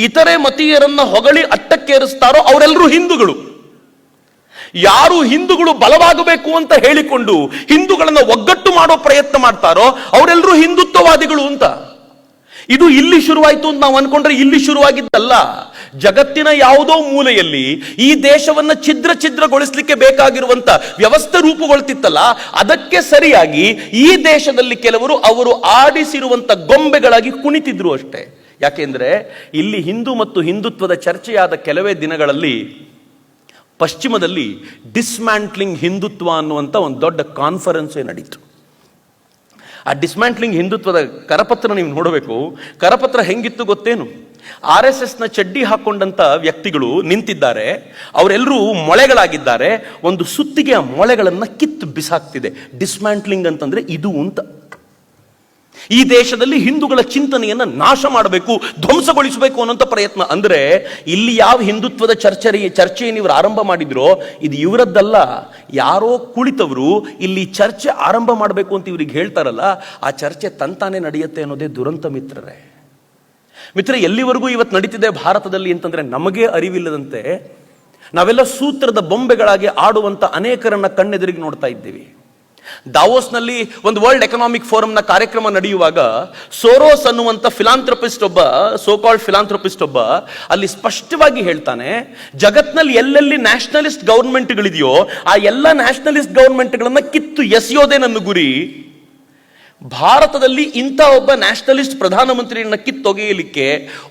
ಇತರೆ ಮತೀಯರನ್ನ ಹೊಗಳಿ ಅಟ್ಟಕ್ಕೇರಿಸ್ತಾರೋ ಅವರೆಲ್ಲರೂ ಹಿಂದೂಗಳು. ಯಾರು ಹಿಂದೂಗಳು ಬಲವಾಗಬೇಕು ಅಂತ ಹೇಳಿಕೊಂಡು ಹಿಂದೂಗಳನ್ನ ಒಗ್ಗಟ್ಟು ಮಾಡೋ ಪ್ರಯತ್ನ ಮಾಡ್ತಾರೋ ಅವರೆಲ್ಲರೂ ಹಿಂದುತ್ವವಾದಿಗಳು ಅಂತ. ಇದು ಇಲ್ಲಿ ಶುರುವಾಯಿತು ಅಂತ ನಾವು ಅನ್ಕೊಂಡ್ರೆ ಇಲ್ಲಿ ಶುರುವಾಗಿದ್ದಲ್ಲ. ಜಗತ್ತಿನ ಯಾವುದೋ ಮೂಲೆಯಲ್ಲಿ ಈ ದೇಶವನ್ನ ಛಿದ್ರಗೊಳಿಸಲಿಕ್ಕೆ ಬೇಕಾಗಿರುವಂತ ವ್ಯವಸ್ಥೆ ರೂಪುಗೊಳ್ತಿತ್ತಲ್ಲ, ಅದಕ್ಕೆ ಸರಿಯಾಗಿ ಈ ದೇಶದಲ್ಲಿ ಕೆಲವರು ಅವರು ಆಡಿಸಿರುವಂತ ಗೊಂಬೆಗಳಾಗಿ ಕುಣಿತಿದ್ರು ಅಷ್ಟೇ. ಯಾಕೆಂದ್ರೆ ಇಲ್ಲಿ ಹಿಂದೂ ಮತ್ತು ಹಿಂದುತ್ವದ ಚರ್ಚೆಯಾದ ಕೆಲವೇ ದಿನಗಳಲ್ಲಿ ಪಶ್ಚಿಮದಲ್ಲಿ ಡಿಸ್ಮ್ಯಾಂಟ್ಲಿಂಗ್ ಹಿಂದುತ್ವ ಅನ್ನುವಂತ ಒಂದು ದೊಡ್ಡ ಕಾನ್ಫರೆನ್ಸೇ ನಡೀತು. ಆ ಡಿಸ್ಮ್ಯಾಂಟ್ಲಿಂಗ್ ಹಿಂದುತ್ವದ ಕರಪತ್ರ ನೀವು ನೋಡಬೇಕು. ಕರಪತ್ರ ಹೆಂಗಿತ್ತು ಗೊತ್ತೇನು? RSS ನ ಚಡ್ಡಿ ಹಾಕೊಂಡಂತ ವ್ಯಕ್ತಿಗಳು ನಿಂತಿದ್ದಾರೆ, ಅವರೆಲ್ಲರೂ ಮೊಳೆಗಳಾಗಿದ್ದಾರೆ. ಒಂದು ಸುತ್ತಿಗೆ ಆ ಮೊಳೆಗಳನ್ನ ಕಿತ್ತು ಬಿಸಾಕ್ತಿದೆ. ಡಿಸ್ಮ್ಯಾಂಟ್ಲಿಂಗ್ ಅಂತಂದ್ರೆ ಇದು ಅಂತ. ಈ ದೇಶದಲ್ಲಿ ಹಿಂದೂಗಳ ಚಿಂತನೆಯನ್ನ ನಾಶ ಮಾಡಬೇಕು, ಧ್ವಂಸಗೊಳಿಸಬೇಕು ಅನ್ನೋಂಥ ಪ್ರಯತ್ನ. ಅಂದ್ರೆ ಇಲ್ಲಿ ಯಾವ ಹಿಂದುತ್ವದ ಚರ್ಚೆಯನ್ನು ಇವರು ಆರಂಭ ಮಾಡಿದ್ರೋ ಇದು ಇವರದ್ದಲ್ಲ. ಯಾರೋ ಕುಳಿತವರು ಇಲ್ಲಿ ಚರ್ಚೆ ಆರಂಭ ಮಾಡಬೇಕು ಅಂತ ಇವ್ರಿಗೆ ಹೇಳ್ತಾರಲ್ಲ, ಆ ಚರ್ಚೆ ತಂತಾನೆ ನಡೆಯುತ್ತೆ ಅನ್ನೋದೇ ದುರಂತ ಮಿತ್ರರೇ. ಎಲ್ಲಿವರೆಗೂ ಇವತ್ತು ನಡೀತಿದೆ ಭಾರತದಲ್ಲಿ ಅಂತಂದ್ರೆ ನಮಗೆ ಅರಿವಿಲ್ಲದಂತೆ ನಾವೆಲ್ಲ ಸೂತ್ರದ ಬೊಂಬೆಗಳಾಗಿ ಆಡುವಂತ ಅನೇಕರನ್ನ ಕಣ್ಣೆದುರಿಗೆ ನೋಡ್ತಾ ಇದ್ದೀವಿ. ದಾವೋಸ್ನಲ್ಲಿ ಒಂದು ವರ್ಲ್ಡ್ ಎಕನಾಮಿಕ್ ಫೋರಂನ ಕಾರ್ಯಕ್ರಮ ನಡೆಯುವಾಗ ಸೋರೋಸ್ ಅನ್ನುವಂಥ ಸೋಕಾಲ್ಡ್ ಫಿಲಾಂಥ್ರಪಿಸ್ಟ್ ಒಬ್ಬ ಅಲ್ಲಿ ಸ್ಪಷ್ಟವಾಗಿ ಹೇಳ್ತಾನೆ, ಜಗತ್ನಲ್ಲಿ ಎಲ್ಲೆಲ್ಲಿ ನ್ಯಾಷನಲಿಸ್ಟ್ ಗವರ್ಮೆಂಟ್ಗಳಿದೆಯೋ ಆ ಎಲ್ಲ ನ್ಯಾಷನಲಿಸ್ಟ್ ಗವರ್ಮೆಂಟ್ಗಳನ್ನ ಕಿತ್ತು ಎಸೆಯೋದೇ ನನ್ನ ಗುರಿ. ಭಾರತದಲ್ಲಿ ಇಂಥ ಒಬ್ಬ ನ್ಯಾಷನಲಿಸ್ಟ್ ಪ್ರಧಾನಮಂತ್ರಿಯನ್ನ ಕಿತ್ತೊಗೆಯಲಿಕ್ಕೆ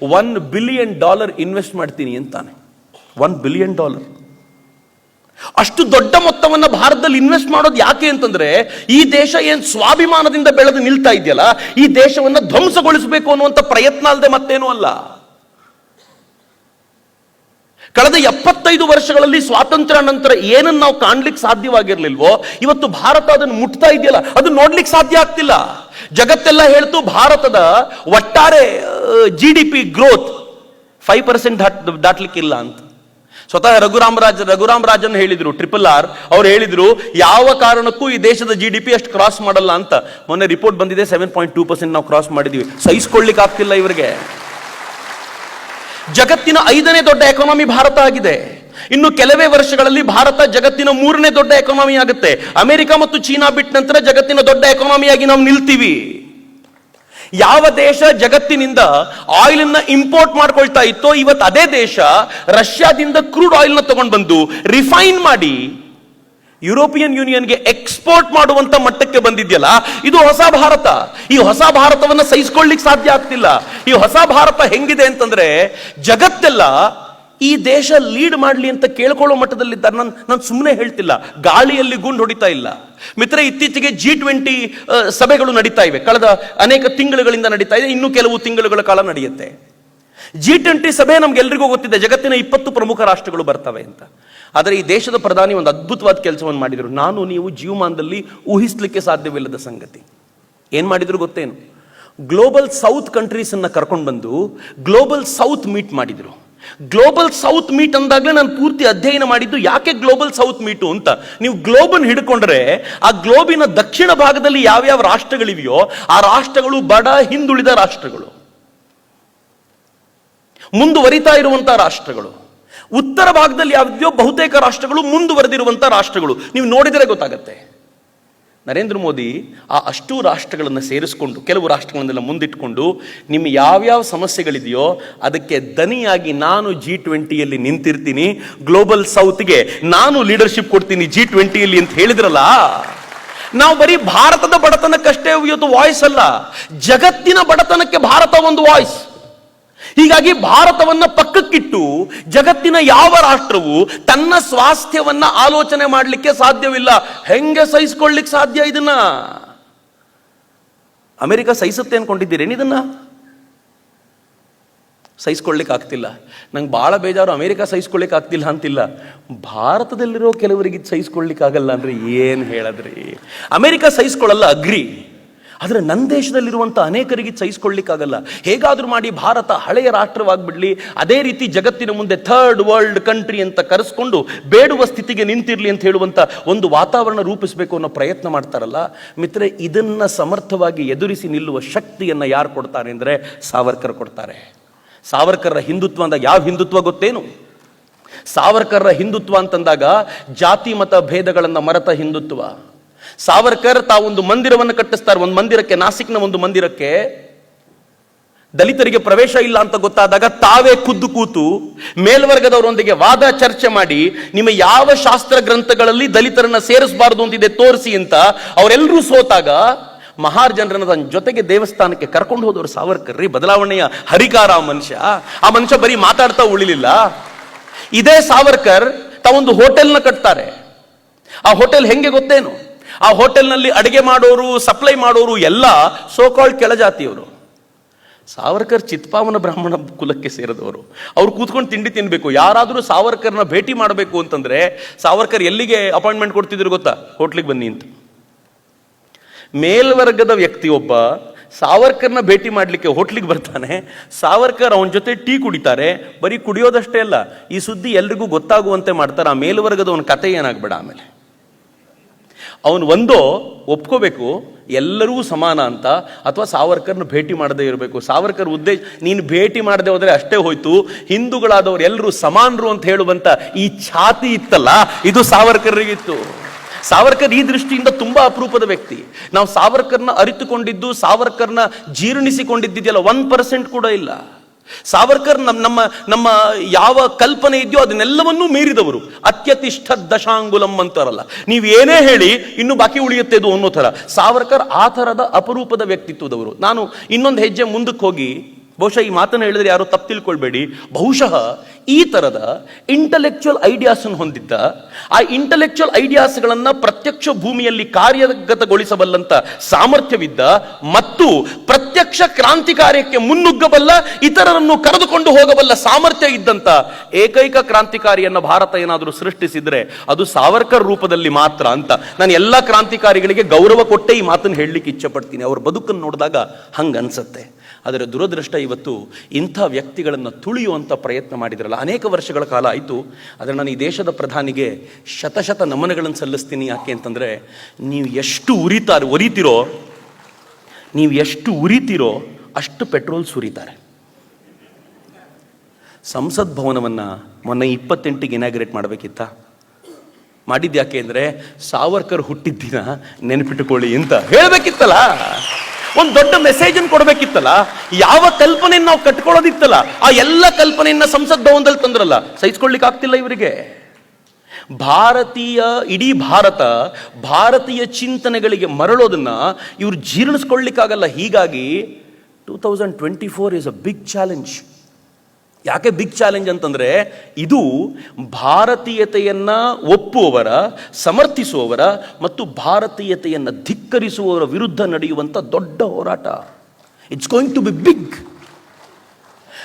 $1 ಬಿಲಿಯನ್ ಇನ್ವೆಸ್ಟ್ ಮಾಡ್ತೀನಿ ಅಂತಾನೆ. $1 ಬಿಲಿಯನ್. ಅಷ್ಟು ದೊಡ್ಡ ಮೊತ್ತವನ್ನ ಭಾರತದಲ್ಲಿ ಇನ್ವೆಸ್ಟ್ ಮಾಡೋದು ಯಾಕೆ ಅಂತಂದ್ರೆ, ಈ ದೇಶ ಏನ್ ಸ್ವಾಭಿಮಾನದಿಂದ ಬೆಳೆದು ನಿಲ್ತಾ ಇದೆಯಲ್ಲ, ಈ ದೇಶವನ್ನ ಧ್ವಂಸಗೊಳಿಸಬೇಕು ಅನ್ನುವಂಥ ಪ್ರಯತ್ನ ಅಲ್ಲದೆ ಮತ್ತೇನೂ ಅಲ್ಲ. ಕಳೆದ 75 ವರ್ಷಗಳಲ್ಲಿ ಸ್ವಾತಂತ್ರ್ಯ ನಂತರ ಏನನ್ನು ನಾವು ಕಾಣ್ಲಿಕ್ಕೆ ಸಾಧ್ಯವಾಗಿರ್ಲಿಲ್ವೋ ಇವತ್ತು ಭಾರತ ಅದನ್ನು ಮುಟ್ತಾ ಇದೆಯಲ್ಲ, ಅದು ನೋಡ್ಲಿಕ್ಕೆ ಸಾಧ್ಯ ಆಗ್ತಿಲ್ಲ. ಜಗತ್ತೆಲ್ಲ ಹೇಳ್ತು ಭಾರತದ ಒಟ್ಟಾರೆ GDP ಗ್ರೋತ್ 5% ದಾಟ್ಲಿಕ್ಕಿಲ್ಲ ಅಂತ. ಸ್ವತಃ ರಘುರಾಮ್ ರಾಜನ್ ಹೇಳಿದ್ರು, RRR ಅವ್ರು ಹೇಳಿದ್ರು ಯಾವ ಕಾರಣಕ್ಕೂ ಈ ದೇಶದ GDP ಅಷ್ಟು ಕ್ರಾಸ್ ಮಾಡಲ್ಲ ಅಂತ. ಮೊನ್ನೆ ರಿಪೋರ್ಟ್ ಬಂದಿದೆ 7.2% ನಾವು ಕ್ರಾಸ್ ಮಾಡಿದೀವಿ. ಸಹಿಸ್ಕೊಳ್ಳಿಕ್ಕೆ ಆಗ್ತಿಲ್ಲ ಇವರಿಗೆ. ಜಗತ್ತಿನ 5ನೇ ದೊಡ್ಡ ಎಕಾನಮಿ ಭಾರತ ಆಗಿದೆ. ಇನ್ನು ಕೆಲವೇ ವರ್ಷಗಳಲ್ಲಿ ಭಾರತ ಜಗತ್ತಿನ 3ನೇ ದೊಡ್ಡ ಎಕಾನಮಿ ಆಗುತ್ತೆ. ಅಮೆರಿಕ ಮತ್ತು ಚೀನಾ ಬಿಟ್ಟ ನಂತರ ಜಗತ್ತಿನ ದೊಡ್ಡ ಎಕಾನಮಿಯಾಗಿ ನಾವು ನಿಲ್ತೀವಿ. ಯಾವ ದೇಶ ಜಗತ್ತಿನಿಂದ ಆಯಿಲ್ ಅನ್ನ ಇಂಪೋರ್ಟ್ ಮಾಡ್ಕೊಳ್ತಾ ಇತ್ತೋ ಇವತ್ತು ಅದೇ ದೇಶ ರಷ್ಯಾದಿಂದ ಕ್ರೂಡ್ ಆಯಿಲ್ ನ ತಗೊಂಡು ಬಂದು ರಿಫೈನ್ ಮಾಡಿ ಯುರೋಪಿಯನ್ ಯೂನಿಯನ್ಗೆ ಎಕ್ಸ್ಪೋರ್ಟ್ ಮಾಡುವಂತ ಮಟ್ಟಕ್ಕೆ ಬಂದಿದೆಯಲ್ಲ, ಇದು ಹೊಸ ಭಾರತ. ಈ ಹೊಸ ಭಾರತವನ್ನ ಸಹಿಸಿಕೊಳ್ಳಿಕ್ಕೆ ಸಾಧ್ಯ ಆಗ್ತಿಲ್ಲ. ಈ ಹೊಸ ಭಾರತ ಹೆಂಗಿದೆ ಅಂತಂದ್ರೆ, ಜಗತ್ತೆಲ್ಲ ಈ ದೇಶ ಲೀಡ್ ಮಾಡಲಿ ಅಂತ ಕೇಳ್ಕೊಳ್ಳೋ ಮಟ್ಟದಲ್ಲಿದ್ದಾರೆ. ನಾನು ಸುಮ್ಮನೆ ಹೇಳ್ತಿಲ್ಲ, ಗಾಳಿಯಲ್ಲಿ ಗುಂಡು ಹೊಡಿತಾ ಇಲ್ಲ ಮಿತ್ರ. ಇತ್ತೀಚೆಗೆ G20 ಸಭೆಗಳು ನಡೀತಾ ಇವೆ, ಕಳೆದ ಅನೇಕ ತಿಂಗಳುಗಳಿಂದ ನಡೀತಾ ಇದೆ, ಇನ್ನೂ ಕೆಲವು ತಿಂಗಳುಗಳ ಕಾಲ ನಡೆಯುತ್ತೆ. G20 ಸಭೆ ನಮ್ಗೆಲ್ರಿಗೂ ಗೊತ್ತಿದೆ, ಜಗತ್ತಿನ 20 ಪ್ರಮುಖ ರಾಷ್ಟ್ರಗಳು ಬರ್ತವೆ ಅಂತ. ಆದರೆ ಈ ದೇಶದ ಪ್ರಧಾನಿ ಒಂದು ಅದ್ಭುತವಾದ ಕೆಲಸವನ್ನು ಮಾಡಿದರು, ನಾನು ನೀವು ಜೀವಮಾನದಲ್ಲಿ ಊಹಿಸ್ಲಿಕ್ಕೆ ಸಾಧ್ಯವಿಲ್ಲದ ಸಂಗತಿ. ಏನ್ ಮಾಡಿದ್ರು ಗೊತ್ತೇನು? ಗ್ಲೋಬಲ್ ಸೌತ್ ಕಂಟ್ರೀಸ್ ಅನ್ನ ಕರ್ಕೊಂಡು ಬಂದು ಗ್ಲೋಬಲ್ ಸೌತ್ ಮೀಟ್ ಮಾಡಿದ್ರು. ಗ್ಲೋಬಲ್ ಸೌತ್ ಮೀಟ್ ಅಂದಾಗಲೇ ನಾನು ಪೂರ್ತಿ ಅಧ್ಯಯನ ಮಾಡಿದ್ದು ಯಾಕೆ ಗ್ಲೋಬಲ್ ಸೌತ್ ಮೀಟು ಅಂತ. ನೀವು ಗ್ಲೋಬನ್ ಹಿಡ್ಕೊಂಡ್ರೆ ಆ ಗ್ಲೋಬಿನ ದಕ್ಷಿಣ ಭಾಗದಲ್ಲಿ ಯಾವ್ಯಾವ ರಾಷ್ಟ್ರಗಳಿವೆಯೋ ಆ ರಾಷ್ಟ್ರಗಳು ಬಡ ಹಿಂದುಳಿದ ರಾಷ್ಟ್ರಗಳು, ಮುಂದುವರಿತಾ ಇರುವಂತಹ ರಾಷ್ಟ್ರಗಳು. ಉತ್ತರ ಭಾಗದಲ್ಲಿ ಯಾವ್ಯಾವ ಬಹುತೇಕ ರಾಷ್ಟ್ರಗಳು ಮುಂದುವರೆದಿರುವಂತಹ ರಾಷ್ಟ್ರಗಳು. ನೀವು ನೋಡಿದರೆ ಗೊತ್ತಾಗತ್ತೆ. ನರೇಂದ್ರ ಮೋದಿ ಆ ಅಷ್ಟೂ ರಾಷ್ಟ್ರಗಳನ್ನು ಸೇರಿಸಿಕೊಂಡು, ಕೆಲವು ರಾಷ್ಟ್ರಗಳನ್ನೆಲ್ಲ ಮುಂದಿಟ್ಕೊಂಡು, ನಿಮ್ಮ ಯಾವ್ಯಾವ ಸಮಸ್ಯೆಗಳಿದೆಯೋ ಅದಕ್ಕೆ ದನಿಯಾಗಿ ನಾನು G20ಯಲ್ಲಿ ನಿಂತಿರ್ತೀನಿ, ಗ್ಲೋಬಲ್ ಸೌತ್ಗೆ ನಾನು ಲೀಡರ್ಶಿಪ್ ಕೊಡ್ತೀನಿ G20ಯಲ್ಲಿ ಅಂತ ಹೇಳಿದ್ರಲ್ಲ. ನಾವು ಬರೀ ಭಾರತದ ಬಡತನಕ್ಕಷ್ಟೇ ಇವತ್ತು ವಾಯ್ಸ್ ಅಲ್ಲ, ಜಗತ್ತಿನ ಬಡತನಕ್ಕೆ ಭಾರತ ಒಂದು ವಾಯ್ಸ್. ಹೀಗಾಗಿ ಭಾರತವನ್ನ ಪಕ್ಕಕ್ಕಿಟ್ಟು ಜಗತ್ತಿನ ಯಾವ ರಾಷ್ಟ್ರವು ತನ್ನ ಸ್ವಾಸ್ಥ್ಯವನ್ನ ಆಲೋಚನೆ ಮಾಡಲಿಕ್ಕೆ ಸಾಧ್ಯವಿಲ್ಲ. ಹೆಂಗೆ ಸಹಿಸಿಕೊಳ್ಳಿಕ್ಕೆ ಸಾಧ್ಯ ಇದನ್ನ? ಅಮೆರಿಕ ಸಹಿಸುತ್ತೆ ಅನ್ಕೊಂಡಿದ್ದೀರೇನು? ಇದನ್ನ ಸಹಿಸ್ಕೊಳ್ಳಿಕ್ಕೆ ಆಗ್ತಿಲ್ಲ. ನಂಗೆ ಬಹಳ ಬೇಜಾರು, ಅಮೆರಿಕ ಸಹಿಸ್ಕೊಳ್ಳಿಕ್ಕೆ ಆಗ್ತಿಲ್ಲ ಅಂತಿಲ್ಲ, ಭಾರತದಲ್ಲಿರೋ ಕೆಲವರಿಗೆ ಸಹಿಸ್ಕೊಳ್ಳಿಕ್ಕೆ ಆಗಲ್ಲ ಅಂದ್ರೆ ಏನ್ ಹೇಳದ್ರಿ? America ಸಹಿಸ್ಕೊಳ್ಳಲ್ಲ, agri. ಆದರೆ ನನ್ನ ದೇಶದಲ್ಲಿರುವಂಥ ಅನೇಕರಿಗೆ ಸಹಿಸ್ಕೊಳ್ಳಿಕ್ಕಾಗಲ್ಲ. ಹೇಗಾದರೂ ಮಾಡಿ ಭಾರತ ಹಳೆಯ ರಾಷ್ಟ್ರವಾಗ್ಬಿಡ್ಲಿ, ಅದೇ ರೀತಿ ಜಗತ್ತಿನ ಮುಂದೆ ಥರ್ಡ್ ವರ್ಲ್ಡ್ ಕಂಟ್ರಿ ಅಂತ ಕರೆಸ್ಕೊಂಡು ಬೇಡುವ ಸ್ಥಿತಿಗೆ ನಿಂತಿರಲಿ ಅಂತ ಹೇಳುವಂಥ ಒಂದು ವಾತಾವರಣ ರೂಪಿಸಬೇಕು ಅನ್ನೋ ಪ್ರಯತ್ನ ಮಾಡ್ತಾರಲ್ಲ ಮಿತ್ರೆ. ಇದನ್ನ ಸಮರ್ಥವಾಗಿ ಎದುರಿಸಿ ನಿಲ್ಲುವ ಶಕ್ತಿಯನ್ನು ಯಾರು ಕೊಡ್ತಾರೆ ಅಂದರೆ ಸಾವರ್ಕರ್ ಕೊಡ್ತಾರೆ. ಸಾವರ್ಕರ್ರ ಹಿಂದುತ್ವ ಅಂದಾಗ ಯಾವ ಹಿಂದುತ್ವ ಗೊತ್ತೇನು? ಸಾವರ್ಕರ್ರ ಹಿಂದುತ್ವ ಅಂತಂದಾಗ ಜಾತಿ ಮತ ಭೇದಗಳನ್ನು ಮರೆತ ಹಿಂದುತ್ವ. ಸಾವರ್ಕರ್ ತಾವೊಂದು ಮಂದಿರವನ್ನು ಕಟ್ಟಿಸ್ತಾರೆ. ಒಂದು ಮಂದಿರಕ್ಕೆ, ನಾಸಿಕ್ನ ಒಂದು ಮಂದಿರಕ್ಕೆ ದಲಿತರಿಗೆ ಪ್ರವೇಶ ಇಲ್ಲ ಅಂತ ಗೊತ್ತಾದಾಗ ತಾವೇ ಖುದ್ದು ಕೂತು ಮೇಲ್ವರ್ಗದವರೊಂದಿಗೆ ವಾದ ಚರ್ಚೆ ಮಾಡಿ, ನಿಮ್ಮ ಯಾವ ಶಾಸ್ತ್ರ ಗ್ರಂಥಗಳಲ್ಲಿ ದಲಿತರನ್ನ ಸೇರಿಸಬಾರದು ಅಂತಿದೆ ತೋರಿಸಿ ಅಂತ ಅವರೆಲ್ಲರೂ ಸೋತಾಗ ಮಹಾರ್ ಜನರನ್ನ ತನ್ನ ಜೊತೆಗೆ ದೇವಸ್ಥಾನಕ್ಕೆ ಕರ್ಕೊಂಡು ಹೋದವರು ಸಾವರ್ಕರ್ ರೀ. ಬದಲಾವಣೆಯ ಹರಿಕಾರ ಆ ಮನುಷ್ಯ ಬರೀ ಮಾತಾಡ್ತಾ ಉಳಿಲಿಲ್ಲ. ಇದೇ ಸಾವರ್ಕರ್ ತಾವೊಂದು ಹೋಟೆಲ್ನ ಕಟ್ತಾರೆ. ಆ ಹೋಟೆಲ್ ಹೆಂಗೆ ಗೊತ್ತೇನು? ಆ ಹೋಟೆಲ್ನಲ್ಲಿ ಅಡಿಗೆ ಮಾಡೋರು, ಸಪ್ಲೈ ಮಾಡೋರು ಎಲ್ಲ ಸೋಕಾಲ್ಡ್ ಕೆಳಜಾತಿಯವರು. ಸಾವರ್ಕರ್ ಚಿತ್ಪಾವನ ಬ್ರಾಹ್ಮಣ ಕುಲಕ್ಕೆ ಸೇರಿದವರು. ಅವ್ರು ಕೂತ್ಕೊಂಡು ತಿಂಡಿ ತಿನ್ಬೇಕು. ಯಾರಾದರೂ ಸಾವರ್ಕರ್ನ ಭೇಟಿ ಮಾಡಬೇಕು ಅಂತಂದ್ರೆ ಸಾವರ್ಕರ್ ಎಲ್ಲಿಗೆ ಅಪಾಯಿಂಟ್ಮೆಂಟ್ ಕೊಡ್ತಿದ್ರು ಗೊತ್ತಾ? ಹೋಟ್ಲಿಗೆ ಬನ್ನಿ ಅಂತ. ಮೇಲ್ವರ್ಗದ ವ್ಯಕ್ತಿಯೊಬ್ಬ ಸಾವರ್ಕರ್ನ ಭೇಟಿ ಮಾಡಲಿಕ್ಕೆ ಹೋಟ್ಲಿಗೆ ಬರ್ತಾನೆ. ಸಾವರ್ಕರ್ ಅವನ ಜೊತೆ ಟೀ ಕುಡಿತಾರೆ. ಬರೀ ಕುಡಿಯೋದಷ್ಟೇ ಅಲ್ಲ, ಈ ಸುದ್ದಿ ಎಲ್ರಿಗೂ ಗೊತ್ತಾಗುವಂತೆ ಮಾಡ್ತಾರೆ. ಆ ಮೇಲ್ವರ್ಗದವನ ಕತೆ ಏನಾಗ್ಬೇಡ. ಆಮೇಲೆ ಅವನು ಒಂದೋ ಒಪ್ಕೋಬೇಕು ಎಲ್ಲರೂ ಸಮಾನ ಅಂತ, ಅಥವಾ ಸಾವರ್ಕರ್ನ ಭೇಟಿ ಮಾಡದೇ ಇರಬೇಕು. ಸಾವರ್ಕರ್ ಉದ್ದೇಶ ನೀನು ಭೇಟಿ ಮಾಡದೆ ಹೋದ್ರೆ ಅಷ್ಟೇ ಹೋಯ್ತು, ಹಿಂದೂಗಳಾದವರು ಎಲ್ಲರೂ ಸಮಾನರು ಅಂತ ಹೇಳುವಂತ ಈ ಛಾತಿ ಇತ್ತಲ್ಲ, ಇದು ಸಾವರ್ಕರ್ರಿಗಿತ್ತು. ಸಾವರ್ಕರ್ ಈ ದೃಷ್ಟಿಯಿಂದ ತುಂಬಾ ಅಪರೂಪದ ವ್ಯಕ್ತಿ. ನಾವು ಸಾವರ್ಕರ್ನ ಅರಿತುಕೊಂಡಿದ್ದು, ಸಾವರ್ಕರ್ನ ಜೀರ್ಣಿಸಿಕೊಂಡಿದ್ದಿದೆಯಲ್ಲ 1% ಕೂಡ ಇಲ್ಲ. ಸಾವರ್ಕರ್ ನಮ್ಮ ಯಾವ ಕಲ್ಪನೆ ಇದೆಯೋ ಅದನ್ನೆಲ್ಲವನ್ನೂ ಮೀರಿದವರು. ಅತ್ಯತಿಷ್ಠ ದಶಾಂಗುಲಂ ಅಂತಾರಲ್ಲ, ನೀವು ಏನೇ ಹೇಳಿ ಇನ್ನು ಬಾಕಿ ಉಳಿಯುತ್ತೆ ಇದು ಅನ್ನೋ ಥರ. ಸಾವರ್ಕರ್ ಆ ಥರದ ಅಪರೂಪದ ವ್ಯಕ್ತಿತ್ವದವರು. ನಾನು ಇನ್ನೊಂದು ಹೆಜ್ಜೆ ಮುಂದಕ್ಕೆ ಹೋಗಿ, ಬಹುಶಃ ಈ ಮಾತನ್ನು ಹೇಳಿದ್ರೆ ಯಾರು ತಪ್ಪು ತಿಳ್ಕೊಳ್ಬೇಡಿ, ಬಹುಶಃ ಈ ತರದ ಇಂಟೆಲೆಕ್ಚುಯಲ್ ಐಡಿಯಾಸ್ ಹೊಂದಿದ್ದ, ಆ ಇಂಟೆಲೆಕ್ಚುಯಲ್ ಐಡಿಯಾಸ್ಗಳನ್ನ ಪ್ರತ್ಯಕ್ಷ ಭೂಮಿಯಲ್ಲಿ ಕಾರ್ಯಗತಗೊಳಿಸಬಲ್ಲಂತ ಸಾಮರ್ಥ್ಯವಿದ್ದ ಮತ್ತು ಪ್ರತ್ಯಕ್ಷ ಕ್ರಾಂತಿಕಾರ್ಯಕ್ಕೆ ಮುನ್ನುಗ್ಗಬಲ್ಲ, ಇತರರನ್ನು ಕರೆದುಕೊಂಡು ಹೋಗಬಲ್ಲ ಸಾಮರ್ಥ್ಯ ಇದ್ದಂತ ಏಕೈಕ ಕ್ರಾಂತಿಕಾರಿಯನ್ನ ಭಾರತ ಏನಾದರೂ ಸೃಷ್ಟಿಸಿದ್ರೆ ಅದು ಸಾವರ್ಕರ್ ರೂಪದಲ್ಲಿ ಮಾತ್ರ ಅಂತ ನಾನು ಎಲ್ಲ ಕ್ರಾಂತಿಕಾರಿಗಳಿಗೆ ಗೌರವ ಕೊಟ್ಟೆ ಈ ಮಾತನ್ನು ಹೇಳಲಿಕ್ಕೆ ಇಚ್ಛೆ ಪಡ್ತೀನಿ. ಅವ್ರ ಬದುಕನ್ನು ನೋಡಿದಾಗ ಹಂಗ ಅನ್ಸುತ್ತೆ. ಅದರ ದುರದೃಷ್ಟ ಇವತ್ತು ಇಂಥ ವ್ಯಕ್ತಿಗಳನ್ನು ತುಳಿಯುವಂಥ ಪ್ರಯತ್ನ ಮಾಡಿದ್ರಲ್ಲ, ಅನೇಕ ವರ್ಷಗಳ ಕಾಲ ಆಯಿತು. ಆದರೆ ನಾನು ಈ ದೇಶದ ಪ್ರಧಾನಿಗೆ ಶತಶತ ನಮನಗಳನ್ನು ಸಲ್ಲಿಸ್ತೀನಿ. ಯಾಕೆ ಅಂತಂದರೆ ನೀವು ಎಷ್ಟು ಉರಿತೀರೋ ಅಷ್ಟು ಪೆಟ್ರೋಲ್ ಸುರಿತಾರೆ. ಸಂಸತ್ ಭವನವನ್ನು ಮೊನ್ನೆ 28ಗೆ ಇನಾಗ್ರೇಟ್ ಮಾಡಬೇಕಿತ್ತ, ಮಾಡಿದ್ಯಾಕೆ ಅಂದರೆ ಸಾವರ್ಕರ್ ಹುಟ್ಟಿದ್ದಿನ ನೆನಪಿಟ್ಟುಕೊಳ್ಳಿ ಅಂತ ಹೇಳಬೇಕಿತ್ತಲ್ಲ. ಒಂದು ದೊಡ್ಡ ಮೆಸೇಜ್ ಅನ್ನು ಕೊಡಬೇಕಿತ್ತಲ್ಲ. ಯಾವ ಕಲ್ಪನೆಯನ್ನು ನಾವು ಕಟ್ಕೊಳ್ಳೋದಿತ್ತಲ್ಲ, ಆ ಎಲ್ಲ ಕಲ್ಪನೆಯನ್ನ ಸಂಸತ್ ಭವನದಲ್ಲಿ ತಂದ್ರಲ್ಲ, ಸಹಿಸ್ಕೊಳ್ಳಿಕ್ಕೆ ಆಗ್ತಿಲ್ಲ ಇವರಿಗೆ. ಇಡೀ ಭಾರತೀಯ ಚಿಂತನೆಗಳಿಗೆ ಮರಳೋದನ್ನ ಇವರು ಜೀರ್ಣಿಸ್ಕೊಳ್ಳಿಕ್ಕಾಗಲ್ಲ. ಹೀಗಾಗಿ 2024 ಇಸ್ ಅ ಬಿಗ್ ಚಾಲೆಂಜ್. ಯಾಕೆ ಬಿಗ್ ಚಾಲೆಂಜ್ ಅಂತಂದ್ರೆ ಇದು ಭಾರತೀಯತೆಯನ್ನ ಒಪ್ಪುವವರ, ಸಮರ್ಥಿಸುವವರ ಮತ್ತು ಭಾರತೀಯತೆಯನ್ನ ಧಿಕ್ಕರಿಸುವವರ ವಿರುದ್ಧ ನಡೆಯುವಂತ ದೊಡ್ಡ ಹೋರಾಟ. It's going to be big.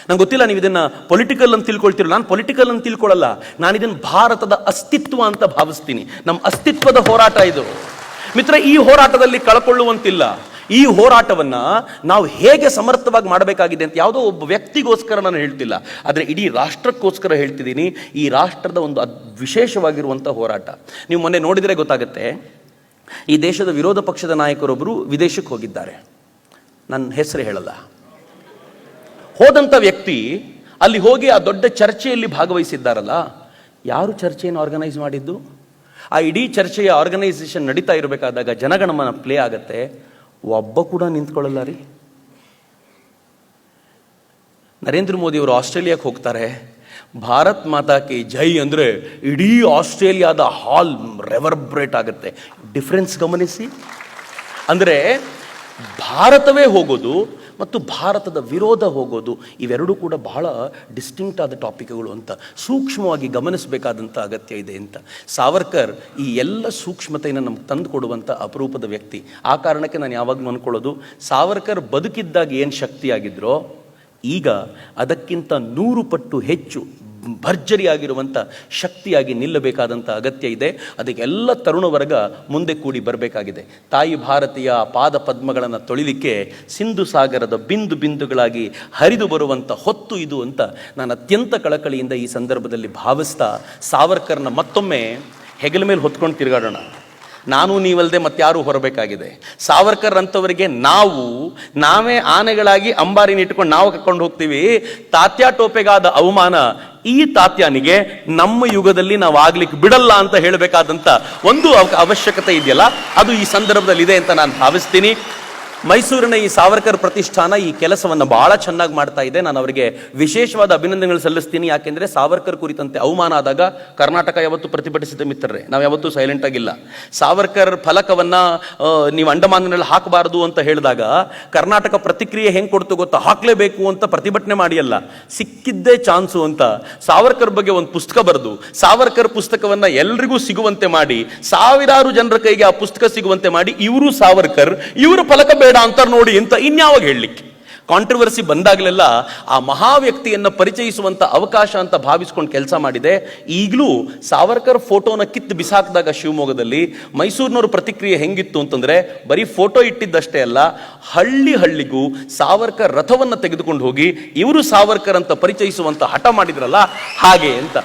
ನಂಗೆ ಗೊತ್ತಿಲ್ಲ ನೀವು ಇದನ್ನ ಪೊಲಿಟಿಕಲ್ ಅಂತ ತಿಳ್ಕೊಳ್ತೀರ. ನಾನು ಪೊಲಿಟಿಕಲ್ ಅಂತ ತಿಳ್ಕೊಳ್ಳಲ್ಲ, ನಾನು ಇದನ್ನು ಭಾರತದ ಅಸ್ತಿತ್ವ ಅಂತ ಭಾವಿಸ್ತೀನಿ. ನಮ್ಮ ಅಸ್ತಿತ್ವದ ಹೋರಾಟ ಇದು ಮಿತ್ರ. ಈ ಹೋರಾಟದಲ್ಲಿ ಕಳ್ಕೊಳ್ಳುವಂತಿಲ್ಲ. ಈ ಹೋರಾಟವನ್ನ ನಾವು ಹೇಗೆ ಸಮರ್ಥವಾಗಿ ಮಾಡಬೇಕಾಗಿದೆ ಅಂತ ಯಾವುದೋ ಒಬ್ಬ ವ್ಯಕ್ತಿಗೋಸ್ಕರ ನಾನು ಹೇಳ್ತಿಲ್ಲ, ಆದರೆ ಇಡೀ ರಾಷ್ಟ್ರಕ್ಕೋಸ್ಕರ ಹೇಳ್ತಿದ್ದೀನಿ. ಈ ರಾಷ್ಟ್ರದ ಒಂದು ವಿಶೇಷವಾಗಿರುವಂಥ ಹೋರಾಟ. ನೀವು ಮೊನ್ನೆ ನೋಡಿದರೆ ಗೊತ್ತಾಗುತ್ತೆ, ಈ ದೇಶದ ವಿರೋಧ ಪಕ್ಷದ ನಾಯಕರೊಬ್ಬರು ವಿದೇಶಕ್ಕೆ ಹೋಗಿದ್ದಾರೆ. ನನ್ನ ಹೆಸರು ಹೇಳಲ್ಲ. ಹೋದಂಥ ವ್ಯಕ್ತಿ ಅಲ್ಲಿ ಹೋಗಿ ಆ ದೊಡ್ಡ ಚರ್ಚೆಯಲ್ಲಿ ಭಾಗವಹಿಸಿದ್ದಾರಲ್ಲ, ಯಾರು ಚರ್ಚೆಯನ್ನು ಆರ್ಗನೈಸ್ ಮಾಡಿದ್ದು? ಆ ಇಡೀ ಚರ್ಚೆಯ ಆರ್ಗನೈಸೇಷನ್ ನಡೀತಾ ಇರಬೇಕಾದಾಗ ಜನಗಣಮನ ಪ್ಲೇ ಆಗತ್ತೆ, ಒಬ್ಬ ಕೂಡ ನಿಂತ್ಕೊಳ್ಳಲ್ಲ ರೀ. ನರೇಂದ್ರ ಮೋದಿ ಅವರು ಆಸ್ಟ್ರೇಲಿಯಾಕ್ಕೆ ಹೋಗ್ತಾರೆ, ಭಾರತ್ ಮಾತಾ ಕಿ ಜೈ ಅಂದರೆ ಇಡೀ ಆಸ್ಟ್ರೇಲಿಯಾದ ಹಾಲ್ ರೆವರ್ಬ್ರೇಟ್ ಆಗುತ್ತೆ. ಡಿಫ್ರೆನ್ಸ್ ಗಮನಿಸಿ. ಅಂದರೆ ಭಾರತವೇ ಹೋಗೋದು ಮತ್ತು ಭಾರತದ ವಿರೋಧ ಹೋಗೋದು, ಇವೆರಡೂ ಕೂಡ ಬಹಳ ಡಿಸ್ಟಿಂಕ್ಟ್ ಆದ ಟಾಪಿಕ್ಗಳು ಅಂತ ಸೂಕ್ಷ್ಮವಾಗಿ ಗಮನಿಸಬೇಕಾದಂಥ ಅಗತ್ಯ ಇದೆ ಅಂತ. ಸಾವರ್ಕರ್ ಈ ಎಲ್ಲ ಸೂಕ್ಷ್ಮತೆಯನ್ನು ನಮ್ಗೆ ತಂದು ಕೊಡುವಂಥ ಅಪರೂಪದ ವ್ಯಕ್ತಿ. ಆ ಕಾರಣಕ್ಕೆ ನಾನು ಯಾವಾಗಲೂ ಅಂದ್ಕೊಳ್ಳೋದು, ಸಾವರ್ಕರ್ ಬದುಕಿದ್ದಾಗ ಏನು ಶಕ್ತಿಯಾಗಿದ್ರೋ ಈಗ ಅದಕ್ಕಿಂತ 100 ಪಟ್ಟು ಹೆಚ್ಚು ಭರ್ಜರಿಯಾಗಿರುವಂಥ ಶಕ್ತಿಯಾಗಿ ನಿಲ್ಲಬೇಕಾದಂಥ ಅಗತ್ಯ ಇದೆ. ಅದಕ್ಕೆಲ್ಲ ತರುಣ ವರ್ಗ ಮುಂದೆ ಕೂಡಿ ಬರಬೇಕಾಗಿದೆ. ತಾಯಿ ಭಾರತೀಯ ಪಾದ ಪದ್ಮಗಳನ್ನು ತೊಳಿಲಿಕ್ಕೆ ಸಿಂಧು ಸಾಗರದ ಬಿಂದು ಬಿಂದುಗಳಾಗಿ ಹರಿದು ಬರುವಂಥ ಹೊತ್ತು ಇದು ಅಂತ ನಾನು ಅತ್ಯಂತ ಕಳಕಳಿಯಿಂದ ಈ ಸಂದರ್ಭದಲ್ಲಿ ಭಾವಿಸ್ತಾ, ಸಾವರ್ಕರ್ನ ಮತ್ತೊಮ್ಮೆ ಹೆಗಲ ಮೇಲೆ ಹೊತ್ಕೊಂಡು ತಿರುಗಾಡೋಣ. ನಾನು ನೀವಲ್ಲದೆ ಮತ್ತಾರೂ ಹೊರಬೇಕಾಗಿದೆ. ಸಾವರ್ಕರ್ ಅಂತವರಿಗೆ ನಾವೇ ಆನೆಗಳಾಗಿ ಅಂಬಾರಿನ ಇಟ್ಕೊಂಡು ನಾವು ಕರ್ಕೊಂಡು ಹೋಗ್ತೀವಿ. ತಾತ್ಯ ಟೋಪೆಗಾದ ಅವಮಾನ ಈ ತಾತ್ಯಾನಿಗೆ ನಮ್ಮ ಯುಗದಲ್ಲಿ ನಾವು ಆಗ್ಲಿಕ್ಕೆ ಬಿಡಲ್ಲ ಅಂತ ಹೇಳಬೇಕಾದಂಥ ಒಂದು ಅವಶ್ಯಕತೆ ಇದೆಯಲ್ಲ, ಅದು ಈ ಸಂದರ್ಭದಲ್ಲಿ ಇದೆ ಅಂತ ನಾನು ಭಾವಿಸ್ತೀನಿ. ಮೈಸೂರಿನ ಈ ಸಾವರ್ಕರ್ ಪ್ರತಿಷ್ಠಾನ ಈ ಕೆಲಸವನ್ನು ಬಹಳ ಚೆನ್ನಾಗಿ ಮಾಡ್ತಾ ಇದೆ. ನಾನು ಅವರಿಗೆ ವಿಶೇಷವಾದ ಅಭಿನಂದನೆಗಳು ಸಲ್ಲಿಸ್ತೀನಿ. ಯಾಕೆಂದರೆ ಸಾವರ್ಕರ್ ಕುರಿತಂತೆ ಅವಮಾನ ಆದಾಗ ಕರ್ನಾಟಕ ಯಾವತ್ತೂ ಪ್ರತಿಭಟಿಸಿದ ಮಿತ್ರರೇ, ನಾವು ಯಾವತ್ತೂ ಸೈಲೆಂಟ್ ಆಗಿಲ್ಲ. ಸಾವರ್ಕರ್ ಫಲಕವನ್ನು ನೀವು ಅಂಡಮಾನಿನಲ್ಲಿ ಹಾಕಬಾರದು ಅಂತ ಹೇಳಿದಾಗ ಕರ್ನಾಟಕ ಪ್ರತಿಕ್ರಿಯೆ ಹೆಂಗೆ ಕೊಡ್ತು ಗೊತ್ತಾ? ಹಾಕಲೇಬೇಕು ಅಂತ ಪ್ರತಿಭಟನೆ ಮಾಡಿಯಲ್ಲ, ಸಿಕ್ಕಿದ್ದೇ ಚಾನ್ಸು ಅಂತ ಸಾವರ್ಕರ್ ಬಗ್ಗೆ ಒಂದು ಪುಸ್ತಕ ಬರೆದು ಸಾವರ್ಕರ್ ಪುಸ್ತಕವನ್ನು ಎಲ್ರಿಗೂ ಸಿಗುವಂತೆ ಮಾಡಿ, ಸಾವಿರಾರು ಜನರ ಕೈಗೆ ಆ ಪುಸ್ತಕ ಸಿಗುವಂತೆ ಮಾಡಿ, ಇವರು ಸಾವರ್ಕರ್, ಇವರು ಫಲಕ ಬೇಡ ಅಂತ ನೋಡಿ ಅಂತ ಇನ್ಯಾವಾಗ ಹೇಳಲಿಕ್ಕೆ? ಕಾಂಟ್ರವರ್ಸಿ ಬಂದಾಗಲೆಲ್ಲ ಆ ಮಹಾ ವ್ಯಕ್ತಿಯನ್ನು ಪರಿಚಯಿಸುವಂತ ಅವಕಾಶ ಅಂತ ಭಾವಿಸ್ಕೊಂಡು ಕೆಲಸ ಮಾಡಿದೆ. ಈಗಲೂ ಸಾವರ್ಕರ್ ಫೋಟೋನ ಕಿತ್ತು ಬಿಸಾಕಿದಾಗ ಶಿವಮೊಗ್ಗದಲ್ಲಿ ಮೈಸೂರಿನವ್ರ ಪ್ರತಿಕ್ರಿಯೆ ಹೆಂಗಿತ್ತು ಅಂತಂದ್ರೆ, ಬರೀ ಫೋಟೋ ಇಟ್ಟಿದ್ದಷ್ಟೇ ಅಲ್ಲ, ಹಳ್ಳಿಗೂ ಸಾವರ್ಕರ್ ರಥವನ್ನು ತೆಗೆದುಕೊಂಡು ಹೋಗಿ ಇವರು ಸಾವರ್ಕರ್ ಅಂತ ಪರಿಚಯಿಸುವಂತ ಹಠ ಮಾಡಿದ್ರಲ್ಲ, ಹಾಗೆ ಅಂತ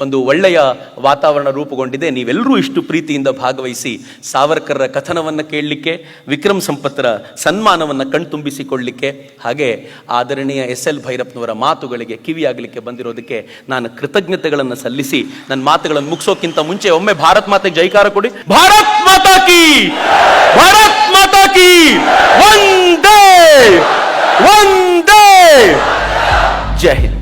ಒಂದು ಒಳ್ಳೆಯ ವಾತಾವರಣ ರೂಪುಗೊಂಡಿದೆ. ನೀವೆಲ್ಲರೂ ಇಷ್ಟು ಪ್ರೀತಿಯಿಂದ ಭಾಗವಹಿಸಿ ಸಾವರ್ಕರ್ರ ಕಥನವನ್ನು ಕೇಳಲಿಕ್ಕೆ, ವಿಕ್ರಮ್ ಸಂಪತ್ತರ ಸನ್ಮಾನವನ್ನು ಕಣ್ತುಂಬಿಸಿಕೊಳ್ಳಲಿಕ್ಕೆ, ಹಾಗೆ ಆದರಣೀಯ SL ಭೈರಪ್ಪನವರ ಮಾತುಗಳಿಗೆ ಕಿವಿಯಾಗಲಿಕ್ಕೆ ಬಂದಿರೋದಕ್ಕೆ ನಾನು ಕೃತಜ್ಞತೆಗಳನ್ನು ಸಲ್ಲಿಸಿ ನನ್ನ ಮಾತುಗಳನ್ನು ಮುಗಿಸೋಕ್ಕಿಂತ ಮುಂಚೆ ಒಮ್ಮೆ ಭಾರತ್ ಮಾತೆಗೆ ಜೈಕಾರ ಕೊಡಿ. ಭಾರತ್ ಮಾತಾ ಕಿ, ಭಾರತ್ ಮಾತಾ ಕಿ, ವಂದೇ ವಂದೇ, ಜೈ ಹಿಂದ್.